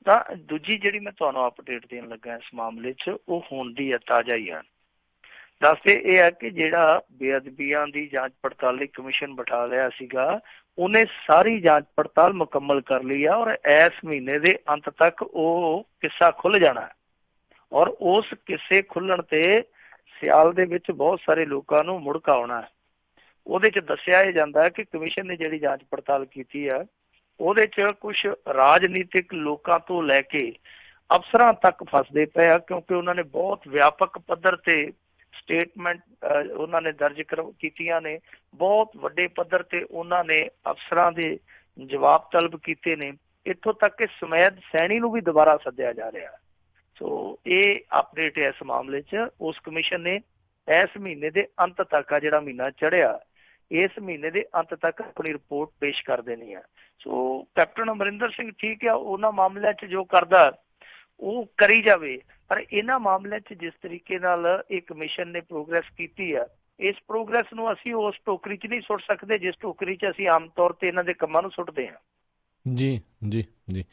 ਤਾਂ ਦੂਜੀ ਜਿਹੜੀ ਮੈਂ ਤੁਹਾਨੂੰ ਅਪਡੇਟ ਦੇਣ ਲੱਗਾ ਇਸ ਮਾਮਲੇ 'ਚ, ਉਹ ਹੁਣ ਦੀ ਹੈ, ਤਾਜ਼ਾ ਹੀ ਆ। ਦੱਸਦੇ ਇਹ ਹੈ ਕਿ ਜਿਹੜਾ ਬੇਅਦਬੀਆਂ ਦੀ ਜਾਂਚ ਪੜਤਾਲ ਲਈ ਕਮਿਸ਼ਨ ਬਿਠਾ ਲਿਆ ਸੀਗਾ, ਉਹਨੇ ਸਾਰੀ ਜਾਂਚ ਪੜਤਾਲ ਮੁਕੰਮਲ ਕਰ ਲਈ ਆ ਔਰ ਇਸ ਮਹੀਨੇ ਦੇ ਅੰਤ ਤੱਕ ਉਹ ਕਿੱਸਾ ਖੁੱਲ ਜਾਣਾ ਹੈ। ਔਰ ਉਸ ਕਿੱਸੇ ਖੁੱਲਣ ਤੇ ਸਿਆਲ ਦੇ ਵਿੱਚ ਬਹੁਤ ਸਾਰੇ ਲੋਕਾਂ ਨੂੰ ਮੁੜਕਾ ਆਉਣਾ ਹੈ। ਉਹਦੇ 'ਚ ਦੱਸਿਆ ਇਹ ਜਾਂਦਾ ਹੈ ਕਿ ਕਮਿਸ਼ਨ ਨੇ ਜਿਹੜੀ ਜਾਂਚ ਪੜਤਾਲ ਕੀਤੀ ਹੈ, ਉਹਦੇ 'ਚ ਕੁਝ ਰਾਜਨੀਤਿਕ ਲੋਕਾਂ ਤੋਂ ਲੈ ਕੇ ਅਫਸਰਾਂ ਤੱਕ ਫਸਦੇ ਪਏ ਆ, ਕਿਉਂਕਿ ਉਹਨਾਂ ਨੇ ਬਹੁਤ ਵਿਆਪਕ ਪੱਧਰ ਤੇ ਸਟੇਟਮੈਂਟ ਉਹਨਾਂ ਨੇ ਦਰਜ ਕੀਤੀਆਂ ਨੇ। ਬਹੁਤ ਵੱਡੇ ਪੱਧਰ ਤੇ ਉਹਨਾਂ ਨੇ ਅਫਸਰਾਂ ਦੇ ਜਵਾਬ ਤਲਬ ਕੀਤੇ ਨੇ। ਇੱਥੋਂ ਤੱਕ ਕਿ ਸਮੈਦ ਸੈਣੀ ਨੂੰ ਵੀ ਦੁਬਾਰਾ ਸੱਦਿਆ ਜਾ ਰਿਹਾ। ਸੋ ਇਹ ਅਪਡੇਟ ਹੈ ਇਸ ਮਾਮਲੇ 'ਚ। ਉਸ ਕਮਿਸ਼ਨ ਨੇ ਇਸ ਮਹੀਨੇ ਦੇ ਅੰਤ ਤੱਕ, ਆ ਜਿਹੜਾ ਮਹੀਨਾ ਚੜਿਆ, ਇਸ ਮਹੀਨੇ ਦੇ ਅੰਤ ਤੱਕ ਆਪਣੀ ਰਿਪੋਰਟ ਪੇਸ਼ ਕਰ ਦੇਣੀ ਹੈ। ਸੋ ਕੈਪਟਨ ਅਮਰਿੰਦਰ ਸਿੰਘ ਠੀਕ ਆ, ਉਹਨਾਂ ਮਾਮਲਿਆਂ 'ਚ ਜੋ ਕਰਦਾ ਉਹ ਕਰੀ ਜਾਵੇ, ਪਰ ਇਹਨਾਂ ਮਾਮਲਿਆਂ 'ਚ ਜਿਸ ਤਰੀਕੇ ਨਾਲ ਇਹ ਕਮਿਸ਼ਨ ਨੇ ਪ੍ਰੋਗਰੈਸ ਕੀਤੀ ਆ, ਇਸ ਪ੍ਰੋਗਰੈਸ ਨੂੰ ਅਸੀਂ ਉਸ ਟੋਕਰੀ 'ਚ ਨਹੀਂ ਸੁੱਟ ਸਕਦੇ ਜਿਸ ਟੋਕਰੀ 'ਚ ਅਸੀਂ ਆਮ ਤੌਰ ਤੇ ਇਹਨਾਂ ਦੇ ਕੰਮਾਂ ਨੂੰ ਸੁੱਟਦੇ ਹਾਂ। ਜੀ ਜੀ ਜੀ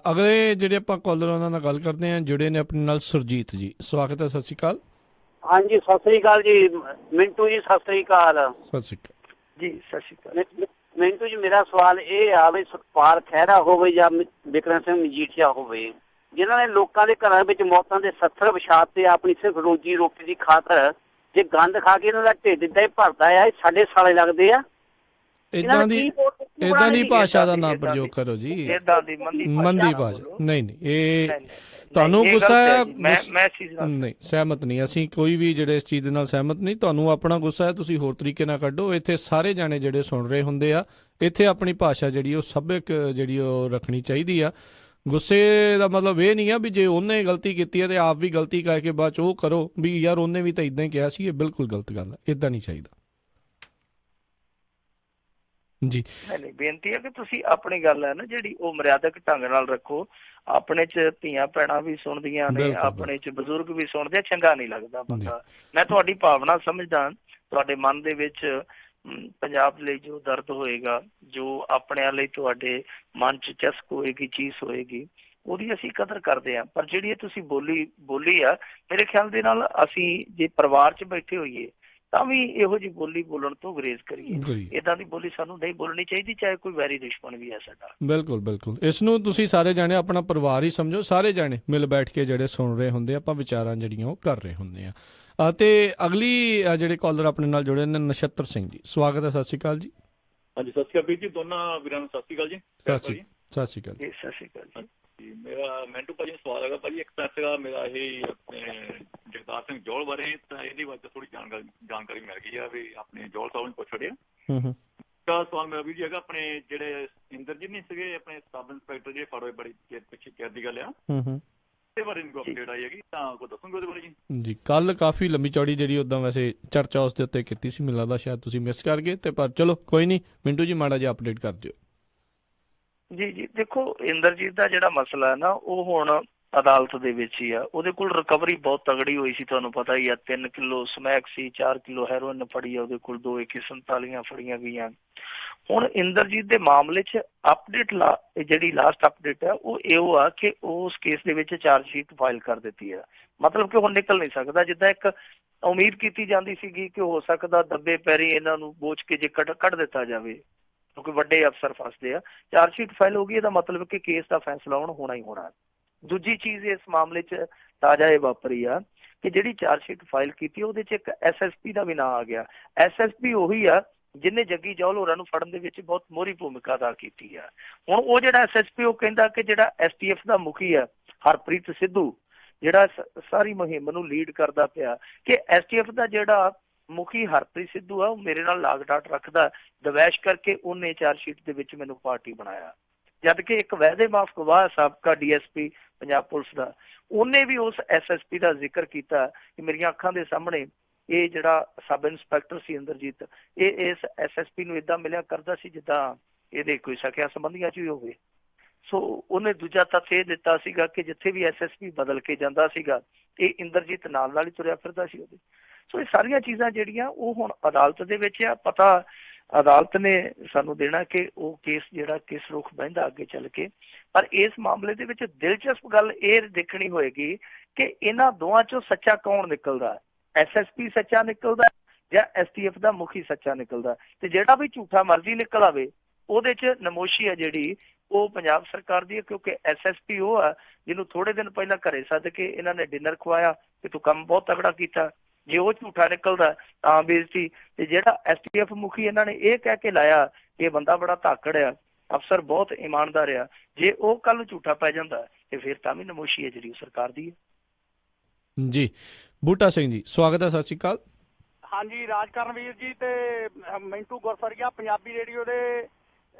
ਅਗਲੇ ਜਿਹੜੇ ਆਪਾਂ ਕਾਲਰ ਉਹਨਾਂ ਨਾਲ ਗੱਲ ਕਰਦੇ ਹਾਂ, ਜੁੜੇ ਨੇ ਆਪਣੇ ਨਾਲ ਸੁਰਜੀਤ ਜੀ। ਸਵਾਗਤ ਹੈ, ਸਤਿ ਸ਼੍ਰੀ ਅਕਾਲ। ਹਾਂਜੀ ਸਤਿ ਸ੍ਰੀ ਅਕਾਲ ਜੀ ਮਿੰਟੂ ਜੀ, ਸਤਿ ਸ੍ਰੀ ਅਕਾਲ। ਸਤਿ ਸ਼੍ਰੀ ਅਕਾਲ ਜੀ। ਸਤਿ ਸ਼੍ਰੀ ਅਕਾਲ ਮਿੰਟੂ ਜੀ। ਮੇਰਾ ਸਵਾਲ ਇਹ ਆ ਵੀ ਸੁਖਪਾਲ ਖਹਿਰਾ ਹੋਵੇ ਜਾਂ ਬਿਕਰਮ ਸਿੰਘ ਮਜੀਠੀਆ ਹੋਵੇ, ਜਿਨ੍ਹਾਂ ਨੇ ਲੋਕਾਂ ਦੇ ਘਰਾਂ ਵਿੱਚ ਮੌਤਾਂ ਦੇ 70 ਵਿਛਾਤੇ ਆਪਣੀ ਸਿਰਫ ਰੋਜੀ ਰੋਟੀ ਦੀ ਖਾਤਰ, ਜੇ ਗੰਦ ਖਾ ਕੇ ਇਹਨਾਂ ਦਾ ਢਿੱਡ ਏਦਾਂ ਹੀ ਭਰਦਾ ਆ, ਇਹ ਸਾਡੇ ਸਾਲੇ ਲੱਗਦੇ ਆ। ਇਦਾਂ ਦੀ ਭਾਸ਼ਾ ਦਾ ਨਾ ਪ੍ਰਯੋਗ ਕਰੋ ਜੀ, ਮੰਦੀ ਭਾਸ਼ਾ ਨਹੀਂ। ਇਹ ਤੁਹਾਨੂੰ ਗੁੱਸਾ ਹੈ? ਨਹੀਂ, ਸਹਿਮਤ ਨਹੀਂ ਅਸੀਂ, ਕੋਈ ਵੀ ਜਿਹੜੇ ਇਸ ਚੀਜ਼ ਦੇ ਨਾਲ ਸਹਿਮਤ ਨਹੀਂ। ਤੁਹਾਨੂੰ ਆਪਣਾ ਗੁੱਸਾ ਹੈ, ਤੁਸੀਂ ਹੋਰ ਤਰੀਕੇ ਨਾਲ ਕੱਢੋ। ਇੱਥੇ ਸਾਰੇ ਜਾਣੇ ਜਿਹੜੇ ਸੁਣ ਰਹੇ ਹੁੰਦੇ ਆ, ਇੱਥੇ ਆਪਣੀ ਭਾਸ਼ਾ ਜਿਹੜੀ ਉਹ ਸਭਿਅਕ ਜਿਹੜੀ ਉਹ ਰੱਖਣੀ ਚਾਹੀਦੀ ਆ। ਗੁੱਸੇ ਦਾ ਮਤਲਬ ਇਹ ਨਹੀਂ ਆ ਵੀ ਜੇ ਉਹਨੇ ਗਲਤੀ ਕੀਤੀ ਹੈ ਤੇ ਆਪ ਵੀ ਗਲਤੀ ਕਰਕੇ ਬਾਅਦ 'ਚ ਉਹ ਕਰੋ ਵੀ ਯਾਰ ਉਹਨੇ ਵੀ ਤਾਂ ਇਦਾਂ ਹੀ ਕਿਹਾ ਸੀ। ਇਹ ਬਿਲਕੁਲ ਗਲਤ ਗੱਲ ਹੈ, ਇਦਾਂ ਨਹੀਂ ਚਾਹੀਦਾ ਜੀ। ਨਹੀਂ, ਬੇਨਤੀ ਹੈ ਕਿ ਤੁਸੀਂ ਆਪਣੀ ਗੱਲ ਹੈ ਨਾ ਜਿਹੜੀ ਉਹ ਮਰਿਆਦਕ ਢੰਗ ਨਾਲ ਰੱਖੋ। ਆਪਣੇ 'ਚ ਧੀਆਂ ਭੈਣਾਂ ਵੀ ਸੁਣਦੀਆਂ ਨੇ, ਆਪਣੇ 'ਚ ਬਜ਼ੁਰਗ ਵੀ ਸੁਣਦੇ ਆ, ਚੰਗਾ ਨਹੀਂ ਲੱਗਦਾ ਬੰਦਾ। ਮੈਂ ਤੁਹਾਡੀ ਭਾਵਨਾ ਸਮਝਦਾ, ਤੁਹਾਡੇ ਮਨ ਦੇ ਵਿੱਚ ਪੰਜਾਬ ਲਈ ਜੋ ਦਰਦ ਹੋਏਗਾ, ਜੋ ਆਪਣਿਆਂ ਲਈ ਤੁਹਾਡੇ ਮਨ 'ਚ ਚਸਕ ਹੋਏਗੀ, ਚੀਜ਼ ਹੋਏਗੀ, ਉਹਦੀ ਅਸੀਂ ਕਦਰ ਕਰਦੇ ਹਾਂ। ਪਰ ਜਿਹੜੀ ਤੁਸੀਂ ਬੋਲੀ ਆ, ਮੇਰੇ ਖਿਆਲ ਦੇ ਨਾਲ ਅਸੀਂ ਜੇ ਪਰਿਵਾਰ 'ਚ ਬੈਠੇ ਹੋਈਏ ਤਾਂ ਵੀ ਇਹੋ ਜਿਹੀ ਬੋਲੀ ਬੋਲਣ ਤੋਂ ਗੁਰੇਜ਼ ਕਰੀਏ। ਏਦਾਂ ਦੀ ਬੋਲੀ ਸਾਨੂੰ ਨਹੀਂ ਬੋਲਣੀ ਚਾਹੀਦੀ, ਚਾਹੇ ਕੋਈ ਵੈਰੀ ਦੁਸ਼ਮਣ ਵੀ ਹੈ ਸਾਡਾ। ਬਿਲਕੁਲ ਇਸ ਨੂੰ ਤੁਸੀਂ ਸਾਰੇ ਜਾਣੇ ਆਪਣਾ ਪਰਿਵਾਰ ਹੀ ਸਮਝੋ। ਸਾਰੇ ਜਾਣੇ ਮਿਲ ਬੈਠ ਕੇ ਜਿਹੜੇ ਸੁਣ ਰਹੇ ਹੁੰਦੇ, ਆਪਾਂ ਵਿਚਾਰਾਂ ਜਿਹੜੀਆਂ ਉਹ ਕਰ ਰਹੇ ਹੁੰਦੇ ਆ। ਤੇ ਅਗਲੀ ਜਿਹੜੇ ਕਾਲਰ ਆਪਣੇ ਨਾਲ ਜੁੜੇ ਨੇ, ਨਛੱਤਰ ਸਿੰਘ ਜੀ। ਸਵਾਗਤ ਹੈ, ਸਤਿ ਸ਼੍ਰੀ ਅਕਾਲ ਜੀ। ਹਾਂਜੀ ਸਤਿ ਸ਼੍ਰੀ ਅਕਾਲ ਵੀਰ ਜੀ, ਦੋਨਾਂ ਵੀਰਾਂ ਨੂੰ ਸਤਿ ਸ਼੍ਰੀ ਅਕਾਲ ਜੀ। ਸਤਿ ਸ਼੍ਰੀ ਅਕਾਲ ਜੀ। ਸਤਿ ਸ਼੍ਰੀ ਅਕਾਲ ਜੀ। ਮੇਰਾ ਮਿੰਟੂ ਭਾਜੀ ਨੂੰ ਸਵਾਲ ਹੈਗਾ ਭਾਜੀ, ਇੱਕ ਤਾਂ ਸੀਗਾ ਮੇਰਾ ਇਹ ਆਪਣੇ ਜਗਤਾਰ ਸਿੰਘ ਜੌਲ ਬਾਰੇ, ਤਾਂ ਇਹਦੀ ਵਜ੍ਹਾ ਥੋੜੀ ਜਾਣਕਾਰੀ ਮਿਲ ਗਈ ਆ ਵੀ ਆਪਣੇ ਜੌਲ ਸਾਹਿਬ ਨੂੰ ਪੁੱਛ ਛੜਿਆ। ਤਾਂ ਸਵਾਲ ਮੇਰਾ ਵੀਰ ਜੀ ਹੈਗਾ, ਆਪਣੇ ਜਿਹੜੇ ਇੰਦਰਜੀਤ ਨਹੀਂ ਸੀਗੇ ਆਪਣੇ ਸਬ ਇੰਸਪੈਕਟਰ ਜਿਹੜੇ ਫੜੋਏ ਬੜੀ ਪਿੱਛੇ ਕਹਿ ਦੀ ਗੱਲ ਆ, ਇਹਦੇ ਬਾਰੇ ਕੋਈ ਅਪਡੇਟ ਆਈ ਹੈਗੀ ਤਾਂ ਕੋਈ ਦੱਸੋਗੇ ਉਹਦੇ ਬਾਰੇ ਜੀ? ਜੀ ਕੱਲ ਕਾਫੀ ਲੰਮੀ ਚੌੜੀ ਜਿਹੜੀ ਉਦਾਂ ਵੈਸੇ ਚਰਚਾ ਉਸ ਦੇ ਉੱਤੇ ਕੀਤੀ ਸੀ, ਮੈਨੂੰ ਲੱਗਦਾ ਸ਼ਾਇਦ ਤੁਸੀਂ ਮਿਸ ਕਰ ਗਏ ਤੇ, ਪਰ ਚਲੋ ਕੋਈ ਨਹੀਂ, ਮਿੰਟੂ ਜੀ ਮਾੜਾ ਜਿਹਾ ਅਪਡੇਟ ਕਰ ਦਿਓ। ਜੀ ਦੇਖੋ, ਇੰਦਰਜੀਤ ਦਾ ਜਿਹੜਾ ਮਸਲਾ ਹੈ ਨਾ, ਉਹ ਹੁਣ ਅਦਾਲਤ ਦੇ ਵਿੱਚ ਹੀ ਆ। ਉਹਦੇ ਕੋਲ ਰਿਕਵਰੀ ਬਹੁਤ ਤਗੜੀ ਹੋਈ ਸੀ, ਤੁਹਾਨੂੰ ਪਤਾ ਹੀ ਆ। 3 ਕਿਲੋ ਸਮੈਕ ਸੀ, 4 ਕਿਲੋ ਹੈਰੋਇਨ ਫੜੀ ਆ ਉਹਦੇ ਕੋਲ, 2 AK-47 ਫੜੀਆਂ ਗਈਆਂ। ਹੁਣ ਇੰਦਰਜੀਤ ਦੇ ਮਾਮਲੇ 'ਚ ਅਪਡੇਟ ਜਿਹੜੀ ਲਾਸਟ ਅਪਡੇਟ ਹੈ ਉਹ ਇਹੋ ਆ ਕਿ ਉਸ ਕੇਸ ਦੇ ਵਿੱਚ ਚਾਰਜ ਸ਼ੀਟ ਫਾਈਲ ਕਰ ਦਿੱਤੀ ਹੈ। ਮਤਲਬ ਕਿ ਹੁਣ ਨਿਕਲ ਨਹੀਂ ਸਕਦਾ। ਜਿੱਦਾਂ ਇੱਕ ਉਮੀਦ ਕੀਤੀ ਜਾਂਦੀ ਸੀਗੀ ਕਿ ਹੋ ਸਕਦਾ ਦੱਬੇ ਪੈਰੀ ਇਹਨਾਂ ਨੂੰ ਬੋਚ ਕੇ ਜੇ ਕੱਢ ਦਿੱਤਾ ਜਾਵੇ, ਕਿਉਂਕਿ ਵੱਡੇ ਅਫਸਰ ਫਸਦੇ ਆ। ਚਾਰਜ ਸ਼ੀਟ ਫਾਈਲ ਹੋ ਗਈ, ਇਹਦਾ ਮਤਲਬ ਕਿ ਕੇਸ ਦਾ ਫੈਸਲਾ ਹੁਣ ਹੋਣਾ ਹੀ ਹੋਣਾ। ਦੂਜੀ ਚੀਜ਼ ਇਸ ਮਾਮਲੇ 'ਚ ਤਾਜ਼ਾ ਇਹ ਵਾਪਰੀ ਆ ਕਿ ਜਿਹੜੀ ਚਾਰਜ ਸ਼ੀਟ ਫਾਈਲ ਕੀਤੀ ਉਹਦੇ 'ਚ ਇੱਕ SSP ਦਾ ਵੀ ਨਾਂ ਆ ਗਿਆ। SSP ਉਹੀ ਆ ਜਿਹਨੇ ਜੱਗੀ ਜੌਲ ਹੋਰਾਂ ਨੂੰ ਫੜਨ ਦੇ ਵਿੱਚ ਬਹੁਤ ਮੋਹਰੀ ਭੂਮਿਕਾ ਅਦਾ ਕੀਤੀ ਆ। ਹੁਣ ਉਹ ਜਿਹੜਾ SSP ਉਹ ਕਹਿੰਦਾ ਕਿ ਜਿਹੜਾ STF ਦਾ ਮੁਖੀ ਆ ਹਰਪ੍ਰੀਤ ਸਿੱਧੂ, ਜਿਹੜਾ ਸਾਰੀ ਮੁਹਿੰਮ ਨੂੰ ਲੀਡ ਕਰਦਾ ਪਿਆ, ਕਿ STF ਦਾ ਜਿਹੜਾ ਮੁਖੀ ਹਰਪ੍ਰੀਤ ਸਿੱਧੂ ਆ ਉਹ ਮੇਰੇ ਨਾਲ ਲਾਗ ਡਾਟ ਰੱਖਦਾ, ਦਵੈਸ਼ ਕਰਕੇ ਉਹਨੇ ਚਾਰਜ ਸ਼ੀਟ ਦੇ ਵਿੱਚ ਮੈਨੂੰ ਪਾਰਟੀ ਬਣਾਇਆ। ਜਦ ਕਿ ਇੱਕ ਵਾਅਦੇ ਮਾਫ ਗਵਾਹ ਸਾਬਕਾ DSP ਪੰਜਾਬ ਪੁਲਿਸ ਦਾ, ਉਹਨੇ ਵੀ ਉਸ SSP ਦਾ ਜ਼ਿਕਰ ਕੀਤਾ ਕਿ ਮੇਰੀਆਂ ਅੱਖਾਂ ਦੇ ਸਾਹਮਣੇ ਇਹ ਜਿਹੜਾ ਸਬ ਇੰਸਪੈਕਟਰ ਸੀ ਇੰਦਰਜੀਤ, ਇਹ ਇਸ SSP ਨੂੰ ਇਦਾਂ ਮਿਲਿਆ ਕਰਦਾ ਸੀ ਜਿੱਦਾਂ ਇਹਦੇ ਕੋਈ ਸਕਿਆ ਸੰਬੰਧੀਆਂ 'ਚ ਹੀ ਹੋਵੇ। ਸੋ ਉਹਨੇ ਦੂਜਾ ਤੱਥ ਇਹ ਦਿੱਤਾ ਸੀਗਾ ਕਿ ਜਿੱਥੇ ਵੀ SSP ਬਦਲ ਕੇ ਜਾਂਦਾ ਸੀਗਾ ਇਹ ਇੰਦਰਜੀਤ ਨਾਲ ਨਾਲ ਹੀ ਤੁਰਿਆ ਫਿਰਦਾ ਸੀ ਉਹਦੇ। ਸੋ ਇਹ ਸਾਰੀਆਂ ਚੀਜ਼ਾਂ ਜਿਹੜੀਆਂ ਉਹ ਹੁਣ ਅਦਾਲਤ ਦੇ ਵਿੱਚ ਆ। ਪਤਾ ਅਦਾਲਤ ਨੇ ਸਾਨੂੰ ਦੇਣਾ ਕਿ ਉਹ ਕੇਸ ਜਿਹੜਾ ਕਿਸ ਰੁਖ ਬਹਿੰਦਾ ਅੱਗੇ ਚੱਲ ਕੇ। ਪਰ ਇਸ ਮਾਮਲੇ ਦੇ ਵਿੱਚ ਦਿਲਚਸਪ ਗੱਲ ਇਹ ਦੇਖਣੀ ਹੋਏਗੀ ਕਿ ਇਹਨਾਂ ਦੋਵਾਂ ਚੋਂ ਸੱਚਾ ਕੌਣ ਨਿਕਲਦਾ, SSP ਸੱਚਾ ਨਿਕਲਦਾ ਜਾਂ STF ਦਾ ਮੁਖੀ ਸੱਚਾ ਨਿਕਲਦਾ। ਤੇ ਜਿਹੜਾ ਵੀ ਝੂਠਾ ਮਰਜ਼ੀ ਨਿਕਲ ਆਵੇ ਉਹਦੇ 'ਚ ਨਮੋਸ਼ੀ ਆ ਜਿਹੜੀ ਉਹ ਪੰਜਾਬ ਸਰਕਾਰ ਦੀ ਹੈ, ਕਿਉਂਕਿ SSP ਉਹ ਆ ਜਿਹਨੂੰ ਥੋੜੇ ਦਿਨ ਪਹਿਲਾਂ ਘਰੇ ਸੱਦ ਕੇ ਇਹਨਾਂ ਨੇ ਡਿਨਰ ਖਵਾਇਆ ਕਿ ਤੂੰ ਕੰਮ ਬਹੁਤ ਤਗੜਾ ਕੀਤਾ। ਜੇ ਉਹ ਝੂਠਾ ਨਿਕਲਦਾ ਤਾਂ ਬੇਇੱਜ਼ਤੀ। ਤੇ ਜਿਹੜਾ STF ਮੁਖੀ ਇਹਨਾਂ ਨੇ ਇਹ ਕਹਿ ਕੇ ਲਾਇਆ ਕਿ ਇਹ ਬੰਦਾ ਬੜਾ ਧਾਕੜ ਆ, ਅਫਸਰ ਬਹੁਤ ਇਮਾਨਦਾਰ ਆ, ਜੇ ਉਹ ਕੱਲ ਨੂੰ ਝੂਠਾ ਪੈ ਜਾਂਦਾ ਤੇ ਫਿਰ ਤਾਂ ਵੀ ਨਮੋਸ਼ੀ ਹੈ ਜਿਹੜੀ ਸਰਕਾਰ ਦੀ ਹੈ। ਜੀ ਬੂਟਾ ਸਿੰਘ ਜੀ ਸਵਾਗਤ ਹੈ, ਸਤਿ ਸ਼੍ਰੀ ਅਕਾਲ। ਹਾਂਜੀ ਰਾਜਕਰਨਵੀਰ ਜੀ ਤੇ ਮਿੰਟੂ ਗੁਰਸਰੀਆ ਪੰਜਾਬੀ ਰੇਡੀਓ ਦੇ